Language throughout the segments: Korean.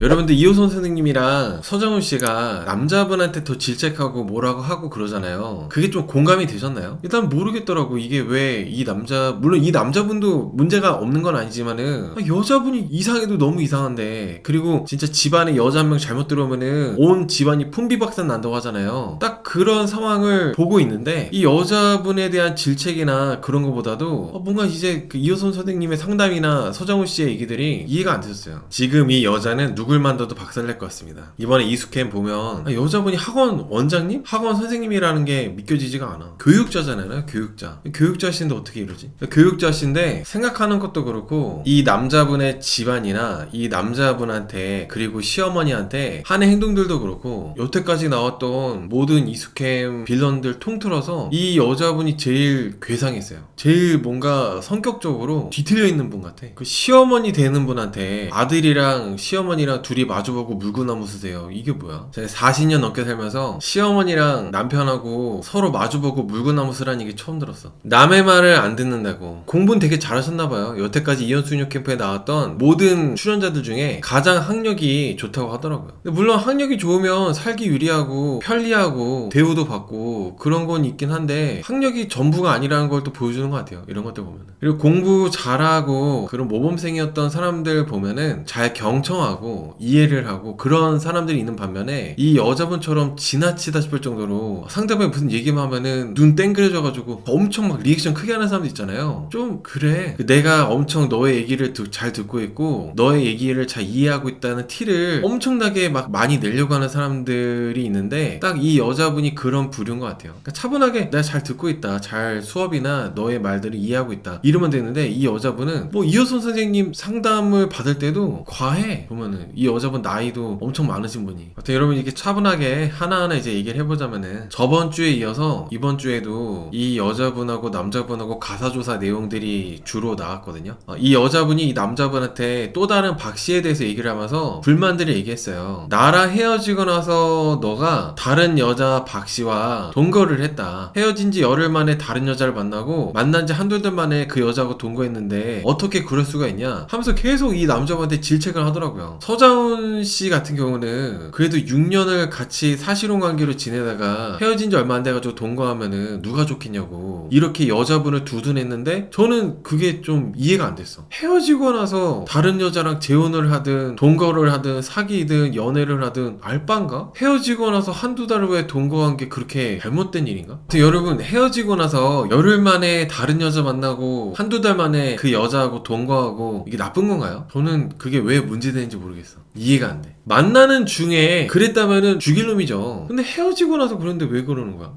여러분들 이호선 선생님이랑 서정훈 씨가 남자분한테 더 질책하고 뭐라고 하고 그러잖아요. 그게 좀 공감이 되셨나요? 일단 모르겠더라고. 이게 왜 이 남자, 물론 이 남자분도 문제가 없는 건 아니지만은 여자분이 이상해도 너무 이상한데, 그리고 진짜 집안에 여자 한 명 잘못 들어오면은 온 집안이 풍비박산 난다고 하잖아요. 딱 그런 상황을 보고 있는데 이 여자분에 대한 질책이나 그런 것보다도 뭔가 이제 그 이호선 선생님의 상담이나 서정훈 씨의 얘기들이 이해가 안 됐었어요. 지금 이 여자는 누굴 만나도 박살낼 것 같습니다. 이번에 이수캠 보면 여자분이 학원 원장님? 학원 선생님이라는 게 믿겨지지가 않아. 교육자잖아요. 교육자신데 어떻게 이러지? 교육자신데 생각하는 것도 그렇고 이 남자분의 집안이나 이 남자분한테 그리고 시어머니한테 하는 행동들도 그렇고 여태까지 나왔던 모든 이수캠 빌런들 통틀어서 이 여자분이 제일 괴상했어요. 제일 뭔가 성격적으로 뒤틀려 있는 분 같아. 그 시어머니 되는 분한테 아들이랑 시어머니랑 둘이 마주보고 물구나무 쓰세요. 이게 뭐야? 제가 40년 넘게 살면서 시어머니랑 남편하고 서로 마주보고 물구나무 쓰라는 얘기 처음 들었어. 남의 말을 안 듣는다고. 공부는 되게 잘하셨나봐요. 여태까지 이현수녀 캠프에 나왔던 모든 출연자들 중에 가장 학력이 좋다고 하더라고요. 근데 물론 학력이 좋으면 살기 유리하고 편리하고 대우도 받고 그런 건 있긴 한데 학력이 전부가 아니라는 걸 또 보여주는 것 같아요. 이런 것들 보면은. 그리고 공부 잘하고 그런 모범생이었던 사람들 보면은 잘 경청하고 이해를 하고 그런 사람들이 있는 반면에 이 여자분처럼 지나치다 싶을 정도로 상대방이 무슨 얘기만 하면은 눈 땡그려져가지고 엄청 막 리액션 크게 하는 사람들 있잖아요. 좀 그래. 내가 엄청 너의 얘기를 잘 듣고 있고 너의 얘기를 잘 이해하고 있다는 티를 엄청나게 막 많이 내려고 하는 사람들이 있는데 딱 이 여자분이 그런 부류인 것 같아요. 그러니까 차분하게 내가 잘 듣고 있다. 잘 수업이나 너의 말들을 이해하고 있다. 이러면 되는데 이 여자분은 뭐 이호선 선생님 상담을 받을 때도 과해. 보면은 이 여자분 나이도 엄청 많으신 분이. 하여튼 여러분 이렇게 차분하게 하나하나 이제 얘기를 해보자면은 저번 주에 이어서 이번 주에도 이 여자분하고 남자분하고 가사조사 내용들이 주로 나왔거든요. 이 여자분이 이 남자분한테 또 다른 박 씨에 대해서 얘기를 하면서 불만들을 얘기했어요. 나랑 헤어지고 나서 너가 다른 여자 박 씨와 동거를 했다. 헤어진 지 열흘 만에 다른 여자를 만나고 만난 지 한두 달 만에 그 여자하고 동거했는데 어떻게 그럴 수가 있냐 하면서 계속 이 남자분한테 질책을 하더라고요. 서장훈 씨 같은 경우는 그래도 6년을 같이 사실혼 관계로 지내다가 헤어진 지 얼마 안 돼가지고 동거하면은 누가 좋겠냐고 이렇게 여자분을 두둔했는데 저는 그게 좀 이해가 안 됐어. 헤어지고 나서 다른 여자랑 재혼을 하든 동거를 하든 사귀든 연애를 하든 알바인가? 헤어지고 나서 한두 달 후에 동거한 게 그렇게 잘못된 일인가? 여러분 헤어지고 나서 열흘 만에 다른 여자 만나고 한두 달 만에 그 여자하고 동거하고 이게 나쁜 건가요? 저는 그게 왜 문제되는지 모르겠어. 이해가 안 돼. 만나는 중에 그랬다면은 죽일 놈이죠. 근데 헤어지고 나서 그런데 왜 그러는 거야?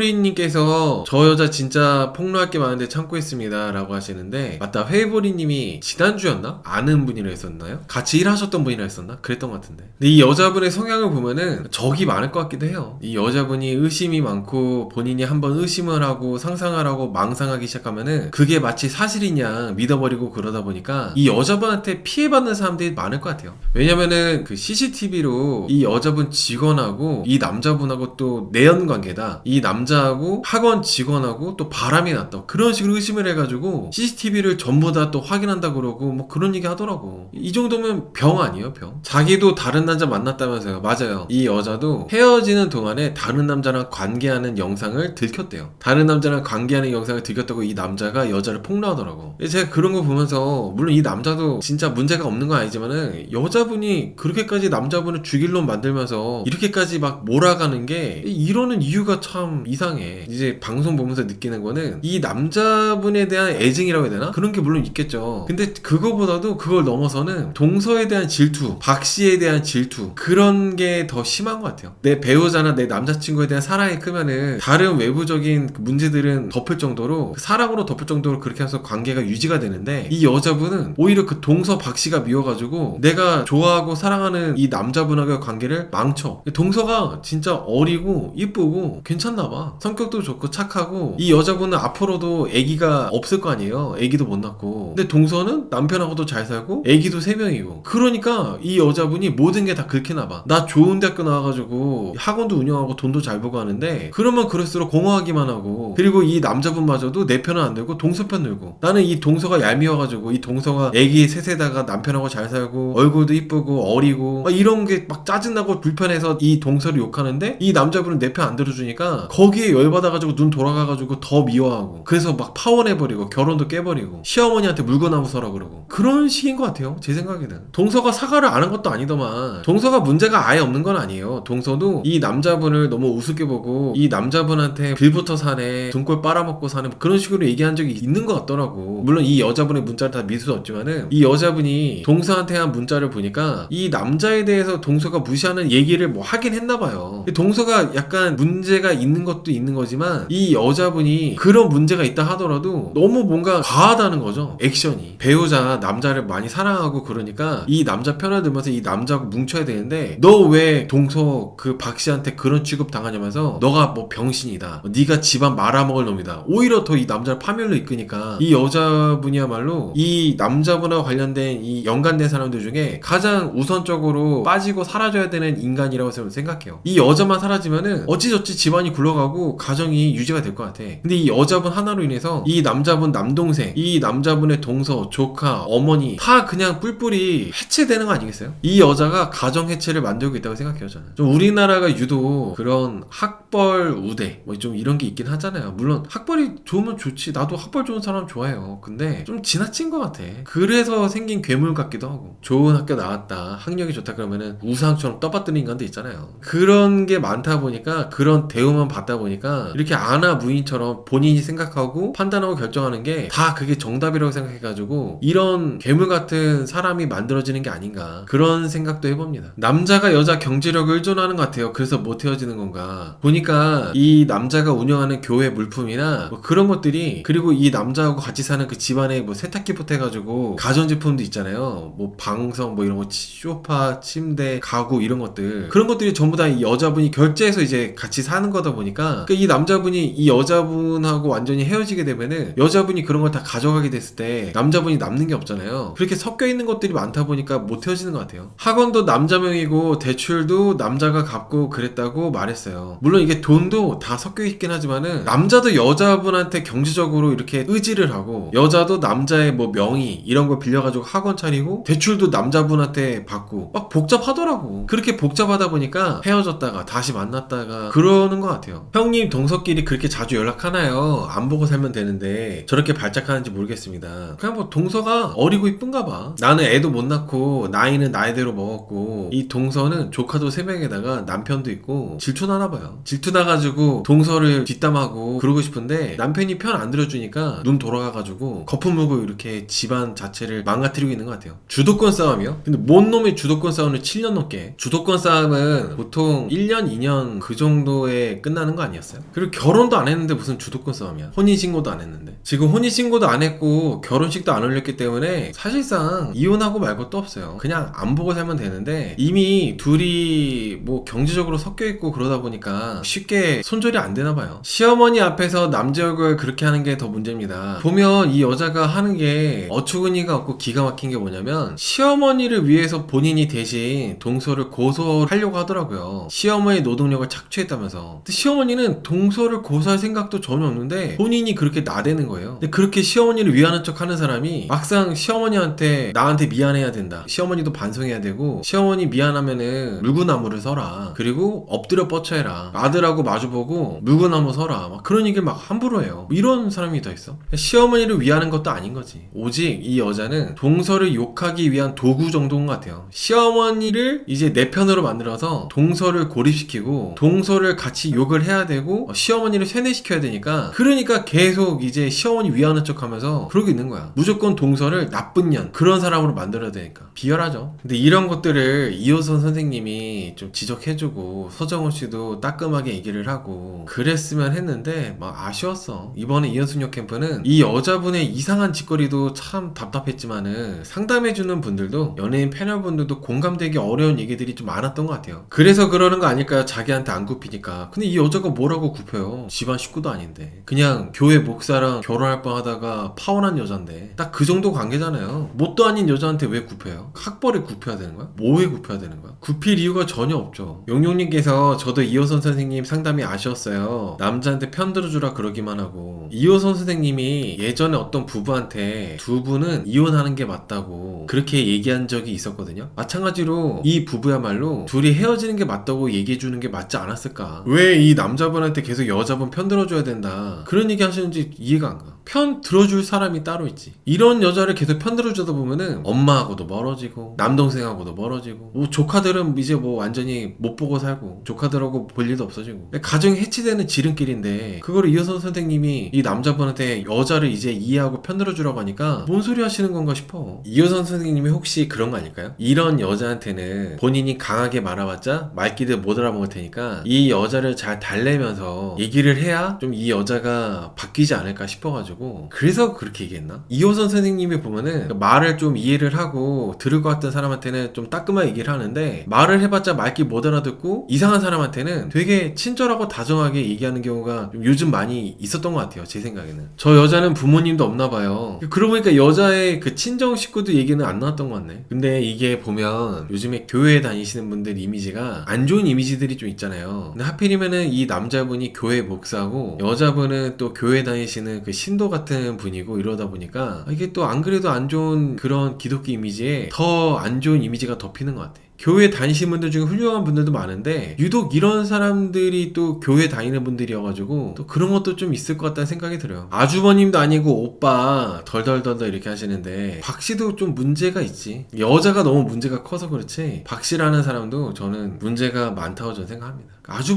페이보리님께서 저 여자 진짜 폭로할 게 많은데 참고 있습니다 라고 하시는데 맞다. 페이보리님이 지난주였나? 아는 분이라 했었나요? 같이 일하셨던 분이라 했었나? 그랬던 것 같은데. 근데 이 여자분의 성향을 보면은 적이 많을 것 같기도 해요. 이 여자분이 의심이 많고 본인이 한번 의심을 하고 상상을 하고 망상하기 시작하면은 그게 마치 사실이냐 믿어버리고 그러다 보니까 이 여자분한테 피해받는 사람들이 많을 것 같아요. 왜냐면은 그 CCTV로 이 여자분 직원하고 이 남자분하고 또 내연 관계다. 이 남자하고 학원 직원하고 또 바람이 났다. 그런 식으로 의심을 해가지고 CCTV를 전부 다 또 확인한다 그러고 뭐 그런 얘기 하더라고. 이 정도면 병 아니에요, 병? 자기도 다른 남자 만났다면서요. 맞아요. 이 여자도 헤어지는 동안에 다른 남자랑 관계하는 영상을 들켰대요. 다른 남자랑 관계하는 영상을 들켰다고 이 남자가 여자를 폭로하더라고. 제가 그런 거 보면서 물론 이 남자도 진짜 문제가 없는 건 아니지만은 여자분이 그렇게까지 남자분을 죽일 놈 만들면서 이렇게까지 막 몰아가는 게 이러는 이유가 참 이상해. 이제 방송 보면서 느끼는 거는 이 남자분에 대한 애증이라고 해야 되나? 그런 게 물론 있겠죠. 근데 그거보다도 그걸 넘어서는 동서에 대한 질투, 박 씨에 대한 질투 그런 게 더 심한 것 같아요. 내 배우자나 내 남자친구에 대한 사랑이 크면은 다른 외부적인 문제들은 덮을 정도로 사랑으로 덮을 정도로 그렇게 해서 관계가 유지가 되는데 이 여자분은 오히려 그 동서 박 씨가 미워가지고 내가 좋아하고 사랑하는 이 남자분하고의 관계를 망쳐. 동서가 진짜 어리고 이쁘고 괜찮나봐. 성격도 좋고 착하고 이 여자분은 앞으로도 애기가 없을 거 아니에요. 애기도 못 낳고. 근데 동서는 남편하고도 잘 살고 애기도 3명이고 그러니까 이 여자분이 모든 게 다 긁히나봐. 나 좋은 대학교 나와가지고 학원도 운영하고 돈도 잘 벌고 하는데 그러면 그럴수록 공허하기만 하고 그리고 이 남자분마저도 내 편은 안 들고 동서 편 들고 나는 이 동서가 얄미워가지고 이 동서가 애기 셋에다가 남편하고 잘 살고 얼굴도 이쁘고 예쁘고 어리고 막 이런 게 막 짜증나고 불편해서 이 동서를 욕하는데 이 남자분은 내 편 안 들어주니까 거기에 열받아가지고 눈 돌아가가지고 더 미워하고 그래서 막 파혼해버리고 결혼도 깨버리고 시어머니한테 물건나무 서라 그러고 그런 식인 것 같아요. 제 생각에는. 동서가 사과를 안 한 것도 아니더만 동서가 문제가 아예 없는 건 아니에요. 동서도 이 남자분을 너무 우습게 보고 이 남자분한테 빌부터 사네 등골 빨아먹고 사네 그런 식으로 얘기한 적이 있는 것 같더라고. 물론 이 여자분의 문자를 다 믿을 수 없지만은 이 여자분이 동서한테 한 문자를 보니까 이 남자에 대해서 동서가 무시하는 얘기를 뭐 하긴 했나봐요. 동서가 약간 문제가 있는 것도 있는 거지만 이 여자분이 그런 문제가 있다 하더라도 너무 뭔가 과하다는 거죠. 액션이. 배우자 남자를 많이 사랑하고 그러니까 이 남자 편을 들면서 이 남자하고 뭉쳐야 되는데 너 왜 동서 그 박씨한테 그런 취급 당하냐면서 너가 뭐 병신이다 네가 집안 말아먹을 놈이다 오히려 더 이 남자를 파멸로 이끄니까 이 여자분이야말로 이 남자분하고 관련된 이 연관된 사람들 중에 가장 우선적으로 빠지고 사라져야 되는 인간이라고 생각해요. 이 여자만 사라지면은 어찌저찌 집안이 굴러가고 가정이 유지가 될 것 같아. 근데 이 여자분 하나로 인해서 이 남자분 남동생 이 남자분의 동서 조카 어머니 다 그냥 뿔뿔이 해체되는 거 아니겠어요? 이 여자가 가정 해체를 만들고 있다고 생각해요. 저는 좀 우리나라가 유독 그런 학벌 우대 뭐 좀 이런 게 있긴 하잖아요. 물론 학벌이 좋으면 좋지. 나도 학벌 좋은 사람 좋아해요. 근데 좀 지나친 것 같아. 그래서 생긴 괴물 같기도 하고. 좋은 학교 나왔다 학력이 좋다 그러면은 우상처럼 떠받드는 인간도 있잖아요. 그런 게 많다 보니까 그런 대우만 받다 보니까 이렇게 아나 무인처럼 본인이 생각하고 판단하고 결정하는 게 다 그게 정답이라고 생각해가지고 이런 괴물 같은 사람이 만들어지는 게 아닌가 그런 생각도 해봅니다. 남자가 여자 경제력을 의존하는 것 같아요. 그래서 못 헤어지는 건가 보니까 이 남자가 운영하는 교회 물품이나 뭐 그런 것들이 그리고 이 남자하고 같이 사는 그 집안에 뭐 세탁기부터 해가지고 가전제품도 있잖아요. 뭐 방석 뭐 이런 거 소파 침대 가구 이런 것들 그런 것들이 전부 다 이 여자분이 결제해서 이제 같이 사는 거다 보니까 그러니까 이 남자분이 이 여자분하고 완전히 헤어지게 되면은 여자분이 그런 걸 다 가져가게 됐을 때 남자분이 남는 게 없잖아요. 그렇게 섞여 있는 것들이 많다 보니까 못 헤어지는 것 같아요. 학원도 남자 명이고 대출도 남자가 갚고 그랬다고 말했어요. 물론 이게 돈도 다 섞여 있긴 하지만은 남자도 여자분한테 경제적으로 이렇게 의지를 하고 여자도 남자의 뭐 명의 이런 거 빌려가지고 학원 차리고 대출도 남자분한테 받고 막 복잡하더라고. 그렇게 복잡하다 보니까 헤어졌다가 다시 만났다가 그러는 것 같아요. 형님 동서끼리 그렇게 자주 연락하나요? 안 보고 살면 되는데 저렇게 발작하는지 모르겠습니다. 그냥 뭐 동서가 어리고 이쁜가 봐. 나는 애도 못 낳고 나이는 나이대로 먹었고 이 동서는 조카도 3명에다가 남편도 있고 질투나나 봐요. 질투나가지고 동서를 뒷담하고 그러고 싶은데 남편이 편 안 들어주니까 눈 돌아가가지고 거품 물고 이렇게 집안 자체를 망가뜨리고 있는 것 같아요. 주도권 싸움이요? 근데 뭔 놈이 주도권 싸움을 7년 넘게 주도권 싸움은 보통 1년 2년 그 정도에 끝나는 거 아니었어요? 그리고 결혼도 안 했는데 무슨 주도권 싸움이야. 혼인신고도 안 했는데 지금 혼인신고도 안 했고 결혼식도 안 올렸기 때문에 사실상 이혼하고 말 것도 없어요. 그냥 안 보고 살면 되는데 이미 둘이 뭐 경제적으로 섞여 있고 그러다 보니까 쉽게 손절이 안 되나 봐요. 시어머니 앞에서 남자 얼굴 그렇게 하는 게 더 문제입니다. 보면 이 여자가 하는 게 어처구니가 없고 기가 막힌 게 뭐냐면 시어머니를 위해서 본인이 대신 동서를 고소하려고 하더라고요. 시어머니 노동력을 착취했다면서. 근데 시어머니는 동서를 고소할 생각도 전혀 없는데 본인이 그렇게 나대는 거예요. 근데 그렇게 시어머니를 위하는 척 하는 사람이 막상 시어머니한테 나한테 미안해야 된다. 시어머니도 반성해야 되고 시어머니 미안하면은 물구나무를 서라. 그리고 엎드려 뻗쳐해라. 아들하고 마주보고 물구나무 서라. 막 그런 얘기를 막 함부로 해요. 뭐 이런 사람이 더 있어. 시어머니를 위하는 것도 아닌 거지. 오직 이 여자는 동서를 욕하기 위한 도구 정도인 것 같아요. 시어머니를 이제 내 편으로 만들어서 동서를 고립시키고 동서를 같이 욕을 해야 되고 시어머니를 세뇌시켜야 되니까 그러니까 계속 이제 시어머니 위하는 척 하면서 그러고 있는 거야. 무조건 동서를 나쁜 년 그런 사람으로 만들어야 되니까 비열하죠. 근데 이런 것들을 이호선 선생님이 좀 지적해주고 서정훈 씨도 따끔하게 얘기를 하고 그랬으면 했는데 막 아쉬웠어. 이번에 이현숙역 캠프는 이 여자분의 이상한 짓거리도 참 답답했지만은 상담해주는 분들도 연예인 패널분들도 공감되기 어려운 얘기들이 좀 많았던 것 같아요. 그래서 그러는 거 아닐까요? 자기한테 안 굽히니까. 근데 이 여자가 뭐라고 굽혀요? 집안 식구도 아닌데 그냥 교회 목사랑 결혼할 뻔 하다가 파혼한 여잔데 딱 그 정도 관계잖아요. 뭣도 아닌 여자한테 왜 굽혀요? 학벌에 굽혀야 되는 거야? 뭐에 굽혀야 되는 거야? 굽힐 이유가 전혀 없죠. 용용님께서 저도 이호선 선생님 상담이 아쉬웠어요. 남자한테 편 들어주라 그러기만 하고. 이호선 선생님이 예전에 어떤 부부한테 두 분은 이혼하는 게 맞다고 그렇게 얘기한 적이 있었거든요. 있었거든요. 마찬가지로 이 부부야말로 둘이 헤어지는 게 맞다고 얘기해주는 게 맞지 않았을까. 왜 이 남자분한테 계속 여자분 편 들어줘야 된다 그런 얘기 하시는지 이해가 안 가. 편 들어줄 사람이 따로 있지. 이런 여자를 계속 편 들어주다 보면은 엄마하고도 멀어지고 남동생하고도 멀어지고 뭐 조카들은 이제 뭐 완전히 못 보고 살고 조카들하고 볼 일도 없어지고 가정이 해치되는 지름길인데 그거를 이효선 선생님이 이 남자분한테 여자를 이제 이해하고 편 들어주라고 하니까 뭔 소리 하시는 건가 싶어. 이효선 선생님이 혹시 그런 거 아닐까요? 이런 여자한테는 본인이 강하게 말아봤자 말귀들 못 알아먹을 테니까 이 여자를 잘 달래면서 얘기를 해야 좀 이 여자가 바뀌지 않을까 싶어가지고 그래서 그렇게 얘기했나? 이효선 선생님이 보면은 말을 좀 이해를 하고 들을 것 같은 사람한테는 좀 따끔하게 얘기를 하는데 말을 해봤자 말귀 못 알아듣고 이상한 사람한테는 되게 친절하고 다정하게 얘기하는 경우가 좀 요즘 많이 있었던 것 같아요. 제 생각에는. 저 여자는 부모님도 없나 봐요. 그러고 보니까 여자의 그 친정 식구들 얘기는 안 나왔던 것 같네. 근데 이게 보면 요즘에 교회에 다니시는 분들 이미지가 안 좋은 이미지들이 좀 있잖아요. 근데 하필이면은 이 남자분이 교회 목사고 여자분은 또 교회 다니시는 그 신도 같은 분이고 이러다 보니까 이게 또 안 그래도 안 좋은 그런 기독교 이미지에 더 안 좋은 이미지가 덮이는 것 같아. 교회 다니시는 분들 중에 훌륭한 분들도 많은데 유독 이런 사람들이 또 교회 다니는 분들이어가지고 또 그런 것도 좀 있을 것 같다는 생각이 들어요. 아주버님도 아니고 오빠 덜덜덜덜 이렇게 하시는데 박씨도 좀 문제가 있지. 여자가 너무 문제가 커서 그렇지 박씨라는 사람도 저는 문제가 많다고 저는 생각합니다.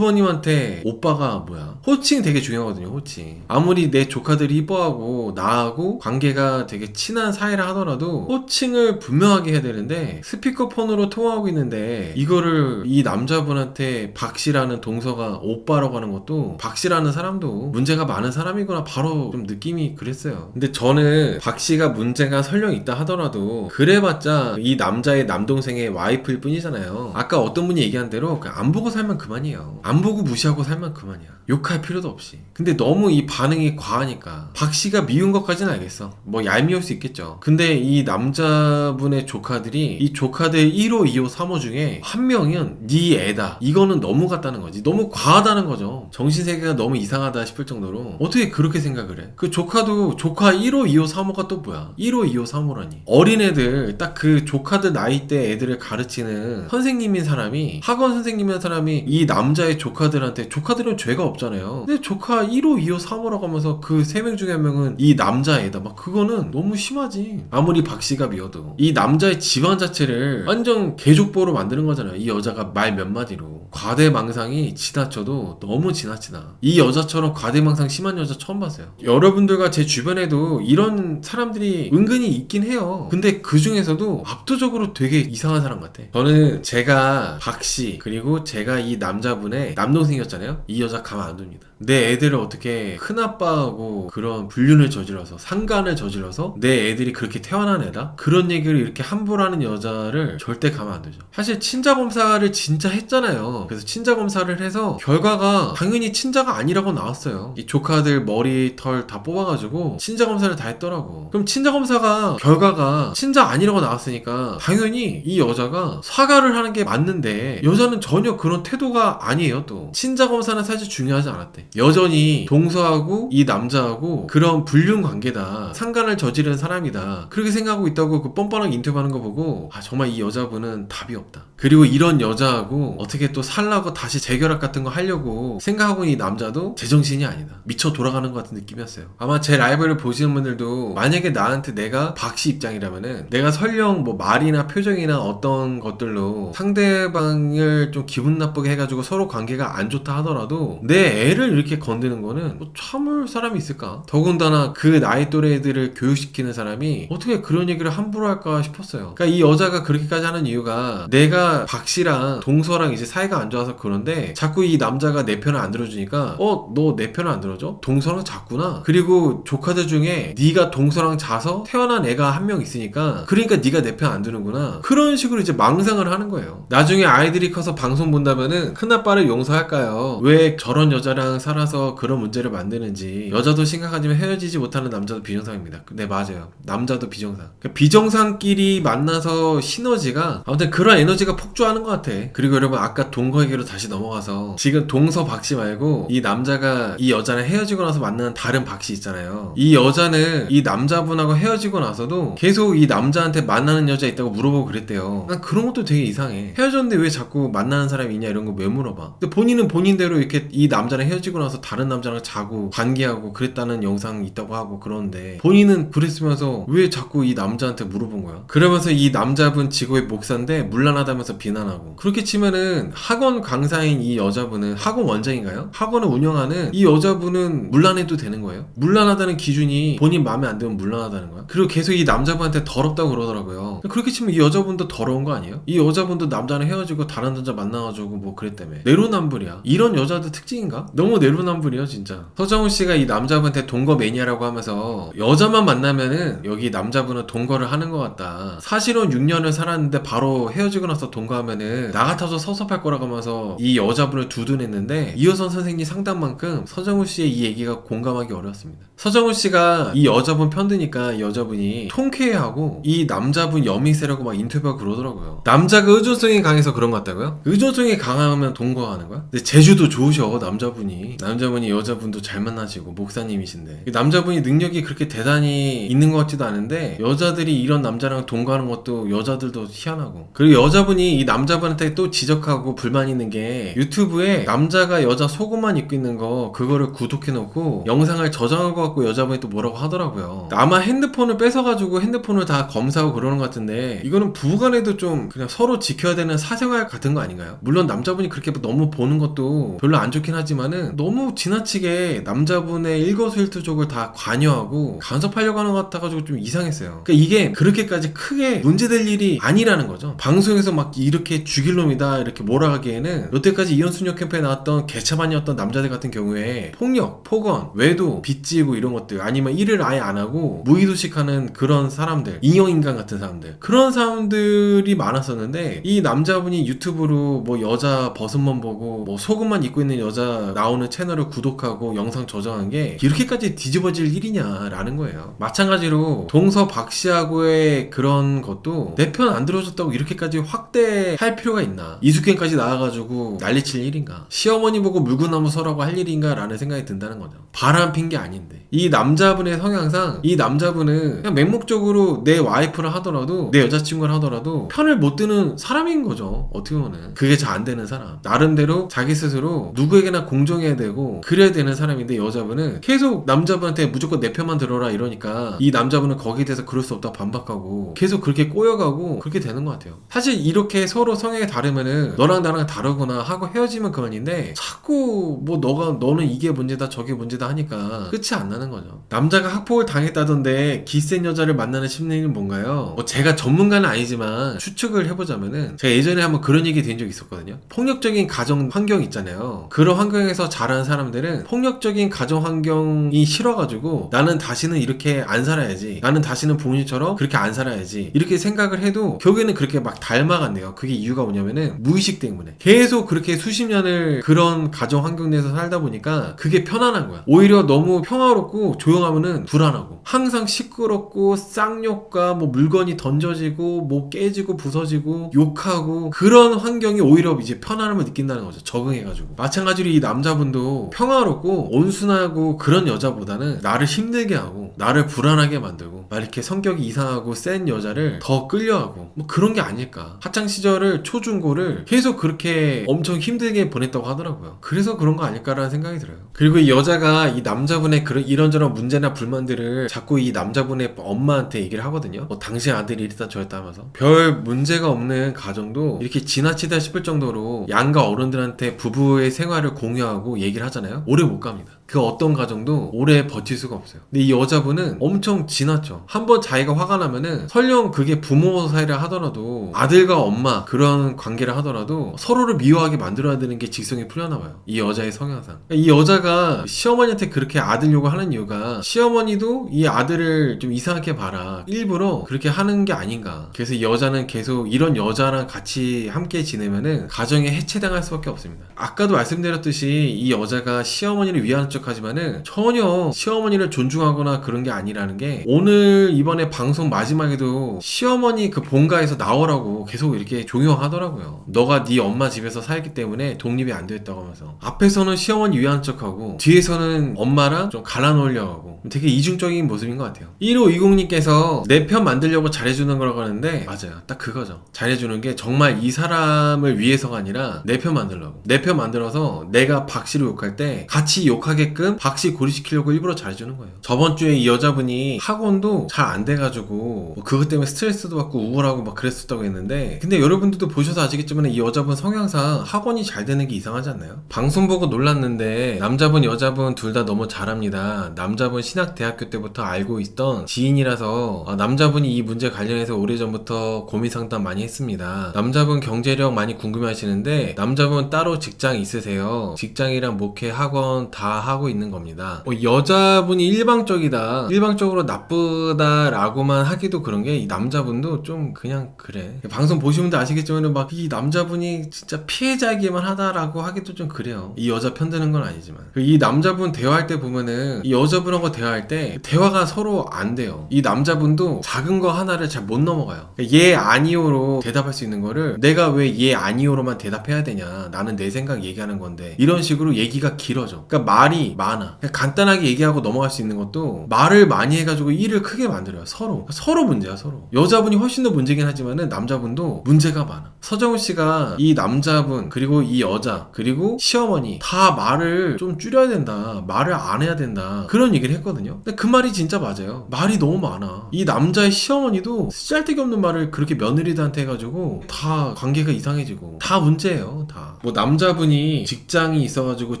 아주버님한테 오빠가 뭐야? 호칭 되게 중요하거든요. 호칭. 아무리 내 조카들이 이뻐하고 나하고 관계가 되게 친한 사이라 하더라도 호칭을 분명하게 해야 되는데 스피커폰으로 통화하고 있는데 이거를 이 남자분한테 박씨라는 동서가 오빠라고 하는 것도 박씨라는 사람도 문제가 많은 사람이구나 바로 좀 느낌이 그랬어요. 근데 저는 박씨가 문제가 설령 있다 하더라도 그래봤자 이 남자의 남동생의 와이프일 뿐이잖아요. 아까 어떤 분이 얘기한 대로 안 보고 살면 그만이에요. 안 보고 무시하고 살면 그만이야. 욕할 필요도 없이. 근데 너무 이 반응이 과하니까 박씨가 미운 것까지는 알겠어. 뭐 얄미울 수 있겠죠. 근데 이 남자분의 조카들이 이 조카들 1호, 2호, 3호 중에 한 명은 네 애다. 이거는 너무 같다는 거지. 너무 과하다는 거죠. 정신세계가 너무 이상하다 싶을 정도로 어떻게 그렇게 생각을 해? 그 조카도 조카 1호, 2호, 3호가 또 뭐야? 1호, 2호, 3호라니. 어린애들 딱 그 조카들 나이대 애들을 가르치는 선생님인 사람이 학원 선생님인 사람이 이 남자의 조카들한테 조카들은 죄가 없잖아요. 근데 조카 1호, 2호, 3호라고 하면서 그 3명 중에 한 명은 이 남자애다. 막 그거는 너무 심하지. 아무리 박씨가 미워도. 이 남자의 집안 자체를 완전 개족보로 만드는 거잖아요. 이 여자가 말 몇 마디로. 과대망상이 지나쳐도 너무 지나치다. 이 여자처럼 과대망상 심한 여자 처음 봤어요. 여러분들과 제 주변에도 이런 사람들이 은근히 있긴 해요. 근데 그 중에서도 압도적으로 되게 이상한 사람 같아. 저는 제가 박씨 그리고 제가 이 남자분의 남동생이었잖아요. 이 여자 가만 안 둡니다. 내 애들을 어떻게 큰아빠하고 그런 불륜을 저질러서 상간을 저질러서 내 애들이 그렇게 태어난 애다? 그런 얘기를 이렇게 함부로 하는 여자를 절대 가만 안 두죠. 사실 친자검사를 진짜 했잖아요. 그래서 친자검사를 해서 결과가 당연히 친자가 아니라고 나왔어요. 이 조카들 머리 털 다 뽑아가지고 친자검사를 다 했더라고. 그럼 친자검사가 결과가 친자 아니라고 나왔으니까 당연히 이 여자가 사과를 하는 게 맞는데 여자는 전혀 그런 태도가 아니에요. 또 친자검사는 사실 중요하지 않았대. 여전히 동서하고 이 남자하고 그런 불륜 관계다. 상간을 저지른 사람이다. 그렇게 생각하고 있다고 그 뻔뻔하게 인터뷰하는 거 보고 아 정말 이 여자분은 답이 없다. 그리고 이런 여자하고 어떻게 또 살라고 다시 재결합 같은 거 하려고 생각하고 있는 이 남자도 제정신이 아니다. 미쳐 돌아가는 것 같은 느낌이었어요. 아마 제 라이브를 보시는 분들도 만약에 나한테 내가 박씨 입장이라면은 내가 설령 뭐 말이나 표정이나 어떤 것들로 상대방을 좀 기분 나쁘게 해가지고 서로 관계가 안 좋다 하더라도 내 애를 이렇게 건드는 거는 뭐 참을 사람이 있을까? 더군다나 그 나이 또래 애들을 교육시키는 사람이 어떻게 그런 얘기를 함부로 할까 싶었어요. 그러니까 이 여자가 그렇게까지 하는 이유가 내가 박씨랑 동서랑 이제 사이가 안 좋아서 그런데 자꾸 이 남자가 내 편을 안 들어주니까 너 내 편을 안 들어줘? 동서랑 잤구나. 그리고 조카들 중에 네가 동서랑 자서 태어난 애가 한 명 있으니까 그러니까 네가 내 편 안 드는구나. 그런 식으로 이제 망상을 하는 거예요. 나중에 아이들이 커서 방송 본다면은 큰아빠를 용서할까요? 왜 저런 여자랑 살아서 그런 문제를 만드는지 여자도 심각하지만 헤어지지 못하는 남자도 비정상입니다. 네, 맞아요. 남자도 비정상. 그러니까 비정상끼리 만나서 시너지가 아무튼 그런 에너지가 폭주하는 것 같아. 그리고 여러분 아까 동거 얘기로 다시 넘어가서 지금 동서 박씨 말고 이 남자가 이 여자랑 헤어지고 나서 만나는 다른 박씨 있잖아요. 이 여자는 이 남자분하고 헤어지고 나서도 계속 이 남자한테 만나는 여자 있다고 물어보고 그랬대요. 난 그런 것도 되게 이상해. 헤어졌는데 왜 자꾸 만나는 사람이 있냐 이런 거 왜 물어봐. 근데 본인은 본인대로 이렇게 이 남자랑 헤어지고 나서 다른 남자랑 자고 관계하고 그랬다는 영상이 있다고 하고 그러는데 본인은 그랬으면서 왜 자꾸 이 남자한테 물어본 거야? 그러면서 이 남자분 직업이 목사인데 문란하다면서 비난하고. 그렇게 치면은 학원 강사인 이 여자분은 학원 원장인가요? 학원을 운영하는 이 여자분은 문란해도 되는 거예요? 문란하다는 기준이 본인 마음에 안 들면 문란하다는 거야? 그리고 계속 이 남자분한테 더럽다고 그러더라고요. 그렇게 치면 이 여자분도 더러운 거 아니에요? 이 여자분도 남자랑 헤어지고 다른 남자 만나가지고 뭐 그랬다며. 내로남불이야. 이런 여자들 특징인가? 너무 내로남불이야 진짜. 서정훈 씨가 이 남자분한테 동거 매니아라고 하면서 여자만 만나면은 여기 남자분은 동거를 하는 것 같다. 사실은 6년을 살았는데 바로 헤어지고 나서 동거하면은 나 같아서 섭섭할 거라고 하면서 이 여자분을 두둔했는데 이호선 선생님 상담만큼 서정훈 씨의 이 얘기가 공감하기 어렵습니다. 서정훈 씨가 이 여자분 편드니까 이 여자분이 통쾌해하고 이 남자분 여미세라고 막 인터뷰하고 그러더라고요. 남자가 의존성이 강해서 그런 것 같다고요? 의존성이 강하면 동거하는 거야? 근데 재주도 좋으셔 남자분이 여자분도 잘 만나시고 목사님이신데 남자분이 능력이 그렇게 대단히 있는 것 같지도 않은데 여자들이 이런 남자랑 동거하는 것도 여자들도 희한하고. 그리고 여자분이 이 남자분한테 또 지적하고 불만 있는 게 유튜브에 남자가 여자 속옷만 입고 있는 거 그거를 구독해놓고 영상을 저장한 것 같고 여자분이 또 뭐라고 하더라고요. 아마 핸드폰을 뺏어가지고 핸드폰을 다 검사하고 그러는 것 같은데 이거는 부부간에도 좀 그냥 서로 지켜야 되는 사생활 같은 거 아닌가요? 물론 남자분이 그렇게 너무 보는 것도 별로 안 좋긴 하지만은 너무 지나치게 남자분의 일거수일투족을 다 관여하고 간섭하려고 하는 것 같아가지고 좀 이상했어요. 그러니까 이게 그렇게까지 크게 문제될 일이 아니라는 거죠. 방송에서 막 이렇게 죽일 놈이다 이렇게 몰아가기에는 여태까지 이혼수녀 캠프에 나왔던 개차반이었던 남자들 같은 경우에 폭력, 폭언, 외도, 빚지고 이런 것들 아니면 일을 아예 안 하고 무의도식하는 그런 사람들, 인형인간 같은 사람들 그런 사람들이 많았었는데 이 남자분이 유튜브로 뭐 여자 버섯만 보고 뭐 속옷만 입고 있는 여자 나오는 채널을 구독하고 영상 저장한 게 이렇게까지 뒤집어질 일이냐라는 거예요. 마찬가지로 동서 박씨하고의 그런 것도 내 편 안 들어줬다고 이렇게까지 확대할 필요가 있나? 이숙행까지 나와가지고 난리칠 일인가? 시어머니 보고 물구나무 서라고 할 일인가? 라는 생각이 든다는 거죠. 바람 핀 게 아닌데 이 남자분의 성향상 이 남자분은 그냥 맹목적으로 내 와이프를 하더라도 내 여자친구를 하더라도 편을 못 드는 사람인 거죠. 어떻게 보면 그게 잘 안 되는 사람, 나름대로 자기 스스로 누구에게나 공정해야 되고 그래야 되는 사람인데 여자분은 계속 남자분한테 무조건 내 편만 들어라 이러니까 이 남자분은 거기에 대해서 그럴 수 없다고 반박하고 계속 그렇게 꼬여가고 그렇게 되는 것 같아요. 사실 이렇게 서로 성향이 다르면은 너랑 나랑 다르구나 하고 헤어지면 그만인데 자꾸 뭐 너는 이게 문제다 저게 문제다 하니까 끝이 안 나는 거죠. 남자가 학폭을 당했다던데 기센 여자를 만나는 심리는 뭔가요? 뭐 제가 전문가는 아니지만 추측을 해보자면은 제가 예전에 한번 그런 얘기 드린 적이 있었거든요. 폭력적인 가정 환경 있잖아요. 그런 환경에서 자란 사람들은 폭력적인 가정 환경이 싫어가지고 나는 다시는 이렇게 안 살아야지, 나는 다시는 부모님처럼 그렇게 안 살아야지 이렇게 생각을 해도 결국에는 그렇게 막 닮아간대요. 그게 이유가 뭐냐면은 무의식 때문에 계속 그렇게 수십 년을 그런 가정 환경 내에서 살다 보니까 그게 편안한 거야. 오히려 너무 평화롭고 조용하면은 불안하고 항상 시끄럽고 쌍욕과 뭐 물건이 던져지고 뭐 깨지고 부서지고 욕하고 그런 환경이 오히려 이제 편안함을 느낀다는 거죠. 적응해가지고. 마찬가지로 이 남자분도 평화롭고 온순하고 그런 여자보다는 나를 힘들게 하고 나를 불안하게 만들고 막 이렇게 성격이 이상하고 센 여자를 더 끌려하고 뭐 그런 게 아닐까. 학창시절을 초중고를 계속 그렇게 엄청 힘들게 보냈다고 하더라고요. 그래서 그런 거 아닐까라는 생각이 들어요. 그리고 이 여자가 이 남자분의 그런 이런저런 문제나 불만들을 자꾸 이 남자분의 엄마한테 얘기를 하거든요. 뭐 당신 아들이 이랬다 저랬다 하면서 별 문제가 없는 가정도 이렇게 지나치다 싶을 정도로 양가 어른들한테 부부의 생활을 공유하고 얘기를 하잖아요. 오래 못 갑니다. 그 어떤 가정도 오래 버틸 수가 없어요. 근데 이 여자분은 엄청 지났죠. 한번 자기가 화가 나면은 설령 그게 부모 사이라 하더라도 아들과 엄마 그런 관계를 하더라도 서로를 미워하게 만들어야 되는 게 직성이 풀려나 봐요. 이 여자의 성향상. 이 여자가 시어머니한테 그렇게 아들 욕을 하는 이유가 시어머니도 이 아들을 좀 이상하게 봐라 일부러 그렇게 하는 게 아닌가. 그래서 이 여자는 계속 이런 여자랑 같이 함께 지내면은 가정에 해체당할 수밖에 없습니다. 아까도 말씀드렸듯이 이 여자가 시어머니를 위하는 척 하지만은 전혀 시어머니를 존중하거나 그런 게 아니라는 게 오늘 이번에 방송 마지막에도 시어머니 그 본가에서 나오라고 계속 이렇게 종용하더라고요. 너가 네 엄마 집에서 살기 때문에 독립이 안 되었다고 하면서 앞에서는 시어머니 위하는 척하고 뒤에서는 엄마랑 좀 갈라놓으려고 하고 되게 이중적인 모습인 것 같아요. 1520님께서 내 편 만들려고 잘해주는 거라고 하는데 맞아요. 딱 그거죠. 잘해주는 게 정말 이 사람을 위해서가 아니라 내 편 만들려고. 내 편 만들어서 내가 박씨를 욕할 때 같이 욕하게끔 박씨 고립시키려고 일부러 잘해주는 거예요. 저번 주에 이 여자분이 학원도 잘 안 돼가지고 뭐 그것 때문에 스트레스도 받고 우울하고 막 그랬었다고 했는데 근데 여러분들도 보셔서 아시겠지만 이 여자분 성향상 학원이 잘 되는 게 이상하지 않나요? 방송 보고 놀랐는데 남자분 여자분 둘 다 너무 잘합니다. 남자분 신학대학교 때부터 알고 있던 지인이라서 남자분이 이 문제 관련해서 오래전부터 고민 상담 많이 했습니다. 남자분 경제력 많이 궁금해하시는데 남자분 따로 직장 있으세요? 직장이랑 목회 학원 다 하고 있는 겁니다. 여자분이 일방적으로 나쁘다라고만 하기도 그런 게 이 남자분도 좀 그냥 그래. 방송 보시면 아시겠지만 막 이 남자분이 진짜 피해자이기만 하다라고 하기도 좀 그래요. 이 여자 편드는 건 아니지만 이 남자분 대화할 때 보면은 이 여자분하고 대화할 때 대화가 서로 안 돼요. 이 남자분도 작은 거 하나를 잘 못 넘어가요. 예 아니오로 대답할 수 있는 거를 내가 왜 예 아니오로만 대답해야 되냐, 나는 내 생각 얘기하는 건데, 이런 식으로 얘기가 길어져. 그러니까 말이 많아. 그냥 간단하게 얘기하고 넘어갈 수 있는 것도 말을 많이 해가지고 일을 크게 만들어요. 서로 문제야. 서로 여자분이 훨씬 더 문제긴 하지만은 남자분도 문제가 많아. 서정우 씨가 이 남자분 그리고 이 여자 그리고 시어머니 다 말을 좀 줄여야 된다, 말을 안 해야 된다, 그런 얘기를 했거든요. 근데 그 말이 진짜 맞아요. 말이 너무 많아. 이 남자의 시어머니도 쓸데기 없는 말을 그렇게 며느리들한테 해가지고 다 관계가 이상해지고 다 문제예요. 다 뭐 남자분이 직장이 있어가지고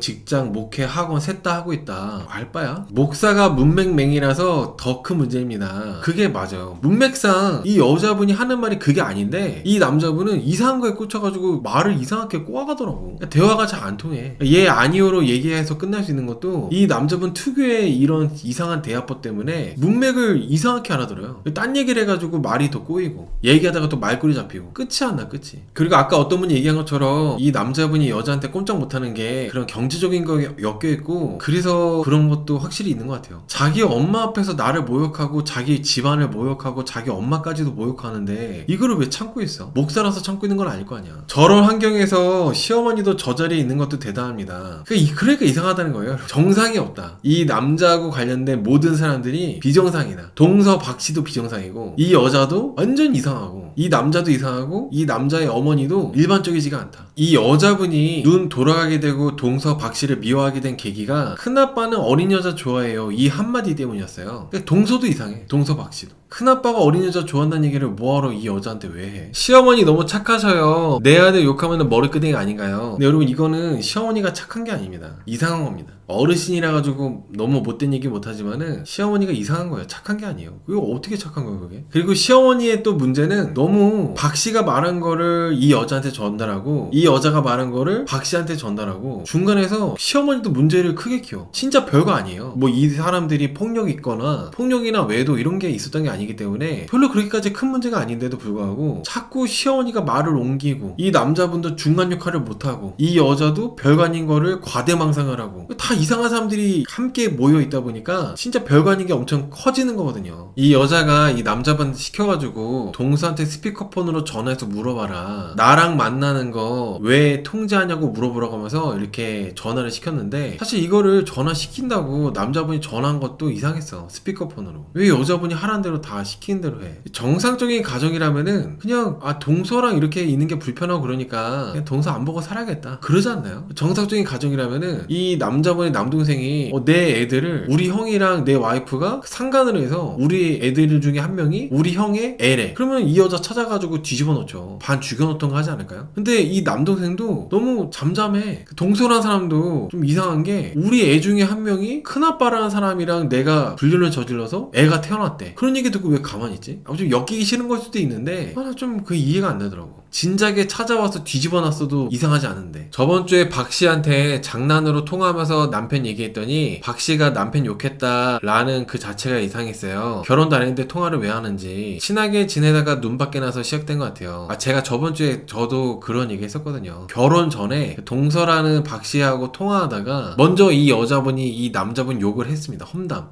직장 목회 학원 셋 다 하고 있다 알바야? 목사가 문맥맹이라서 더 큰 문제입니다. 그게 맞아요. 문맥상 이 여자분이 하는 말이 그게 아닌데 이 남자분은 이상한 거에 꽂혀가지고 말을 이상하게 꼬아가더라고. 대화가 잘 안 통해. 예 아니오로 얘기해서 끝날 수 있는 것도 이 남자분 특유의 이런 이상한 대화법 때문에 문맥을 이상하게 알아들어요. 딴 얘기를 해가지고 말이 더 꼬이고 얘기하다가 또 말꼬리 잡히고 끝이 안 나. 끝이. 그리고 아까 어떤 분이 얘기한 것처럼 이 남자분이 여자한테 꼼짝 못하는 게 그런 경제적인 거에 엮여있고 그래서 그런 것도 확실히 있는 것 같아요. 자기 엄마 앞에서 나를 모욕하고 자기 집안을 모욕하고 자기 엄마까지도 모욕하는데 이거를 왜 참고 있어? 목사라서 참고 있는 건 아닐 거 아니야. 저런 환경에서 시어머니도 저 자리에 있는 것도 대단합니다. 그러니까 이상하다는 거예요. 정상이 없다. 이 남자하고 관련된 모든 사람들이 비정상이다. 동서 박씨도 비정상이고 이 여자도 완전 이상하고 이 남자도 이상하고 이 남자의 어머니도 일반적이지가 않다. 이 여자분이 눈 돌아가게 되고 동서 박씨를 미워하게 된 계기가 큰아빠는 어린 여자 좋아해요, 이 한마디 때문이었어요. 동서도 이상해. 동서 박씨도. 큰아빠가 어린 여자 좋아한다는 얘기를 뭐하러 이 여자한테 왜 해? 시어머니 너무 착하셔요. 내 아들 욕하면 머리끄댕이 아닌가요? 근데 여러분 이거는 시어머니가 착한 게 아닙니다. 이상한 겁니다. 어르신이라 가지고 너무 못된 얘기 못하지만은 시어머니가 이상한 거예요. 착한 게 아니에요. 이거 어떻게 착한 거예요 그게? 그리고 시어머니의 또 문제는 너무 박씨가 말한 거를 이 여자한테 전달하고 이 여자가 말한 거를 박씨한테 전달하고 중간에서 시어머니도 문제를 크게 키워. 진짜 별거 아니에요. 뭐 이 사람들이 폭력이 있거나 폭력이나 외도 이런 게 있었던 게 아니기 때문에 별로 그렇게까지 큰 문제가 아닌데도 불구하고 자꾸 시어머니가 말을 옮기고 이 남자분도 중간 역할을 못하고 이 여자도 별거 아닌 거를 과대망상을 하고 다 이상한 사람들이 함께 모여 있다 보니까 진짜 별거 아닌 게 엄청 커지는 거거든요. 이 여자가 이 남자분 시켜가지고 동서한테 스피커폰으로 전화해서 물어봐라, 나랑 만나는 거 왜 통제하냐고 물어보라고 하면서 이렇게 전화를 시켰는데 사실 이거를 전화시킨다고 남자분이 전화한 것도 이상했어. 스피커폰으로 왜 여자분이 하라는 대로 다 다 시키는 대로 해. 정상적인 가정이라면은 그냥 동서랑 이렇게 있는 게 불편하고 그러니까 그냥 동서 안 보고 살아야겠다 그러지 않나요? 정상적인 가정이라면은 이 남자분의 남동생이 내 애들을 우리 형이랑 내 와이프가 상간을 해서 우리 애들 중에 한 명이 우리 형의 애래. 그러면 이 여자 찾아가지고 뒤집어 놓죠. 반 죽여놓던가 하지 않을까요? 근데 이 남동생도 너무 잠잠해. 동서라는 사람도 좀 이상한 게 우리 애 중에 한 명이 큰아빠라는 사람이랑 내가 불륜을 저질러서 애가 태어났대. 그런 얘기 듣고 왜 가만히 있지? 좀 엮이기 싫은 걸 수도 있는데 좀 그 이해가 안 되더라고. 진작에 찾아와서 뒤집어 놨어도 이상하지 않은데. 저번 주에 박 씨한테 장난으로 통화하면서 남편 얘기했더니 박 씨가 남편 욕했다 라는 그 자체가 이상했어요. 결혼도 안 했는데 통화를 왜 하는지. 친하게 지내다가 눈 밖에 나서 시작된 것 같아요. 제가 저번 주에 저도 그런 얘기 했었거든요. 결혼 전에 동서라는 박 씨하고 통화하다가 먼저 이 여자분이 이 남자분 욕을 했습니다.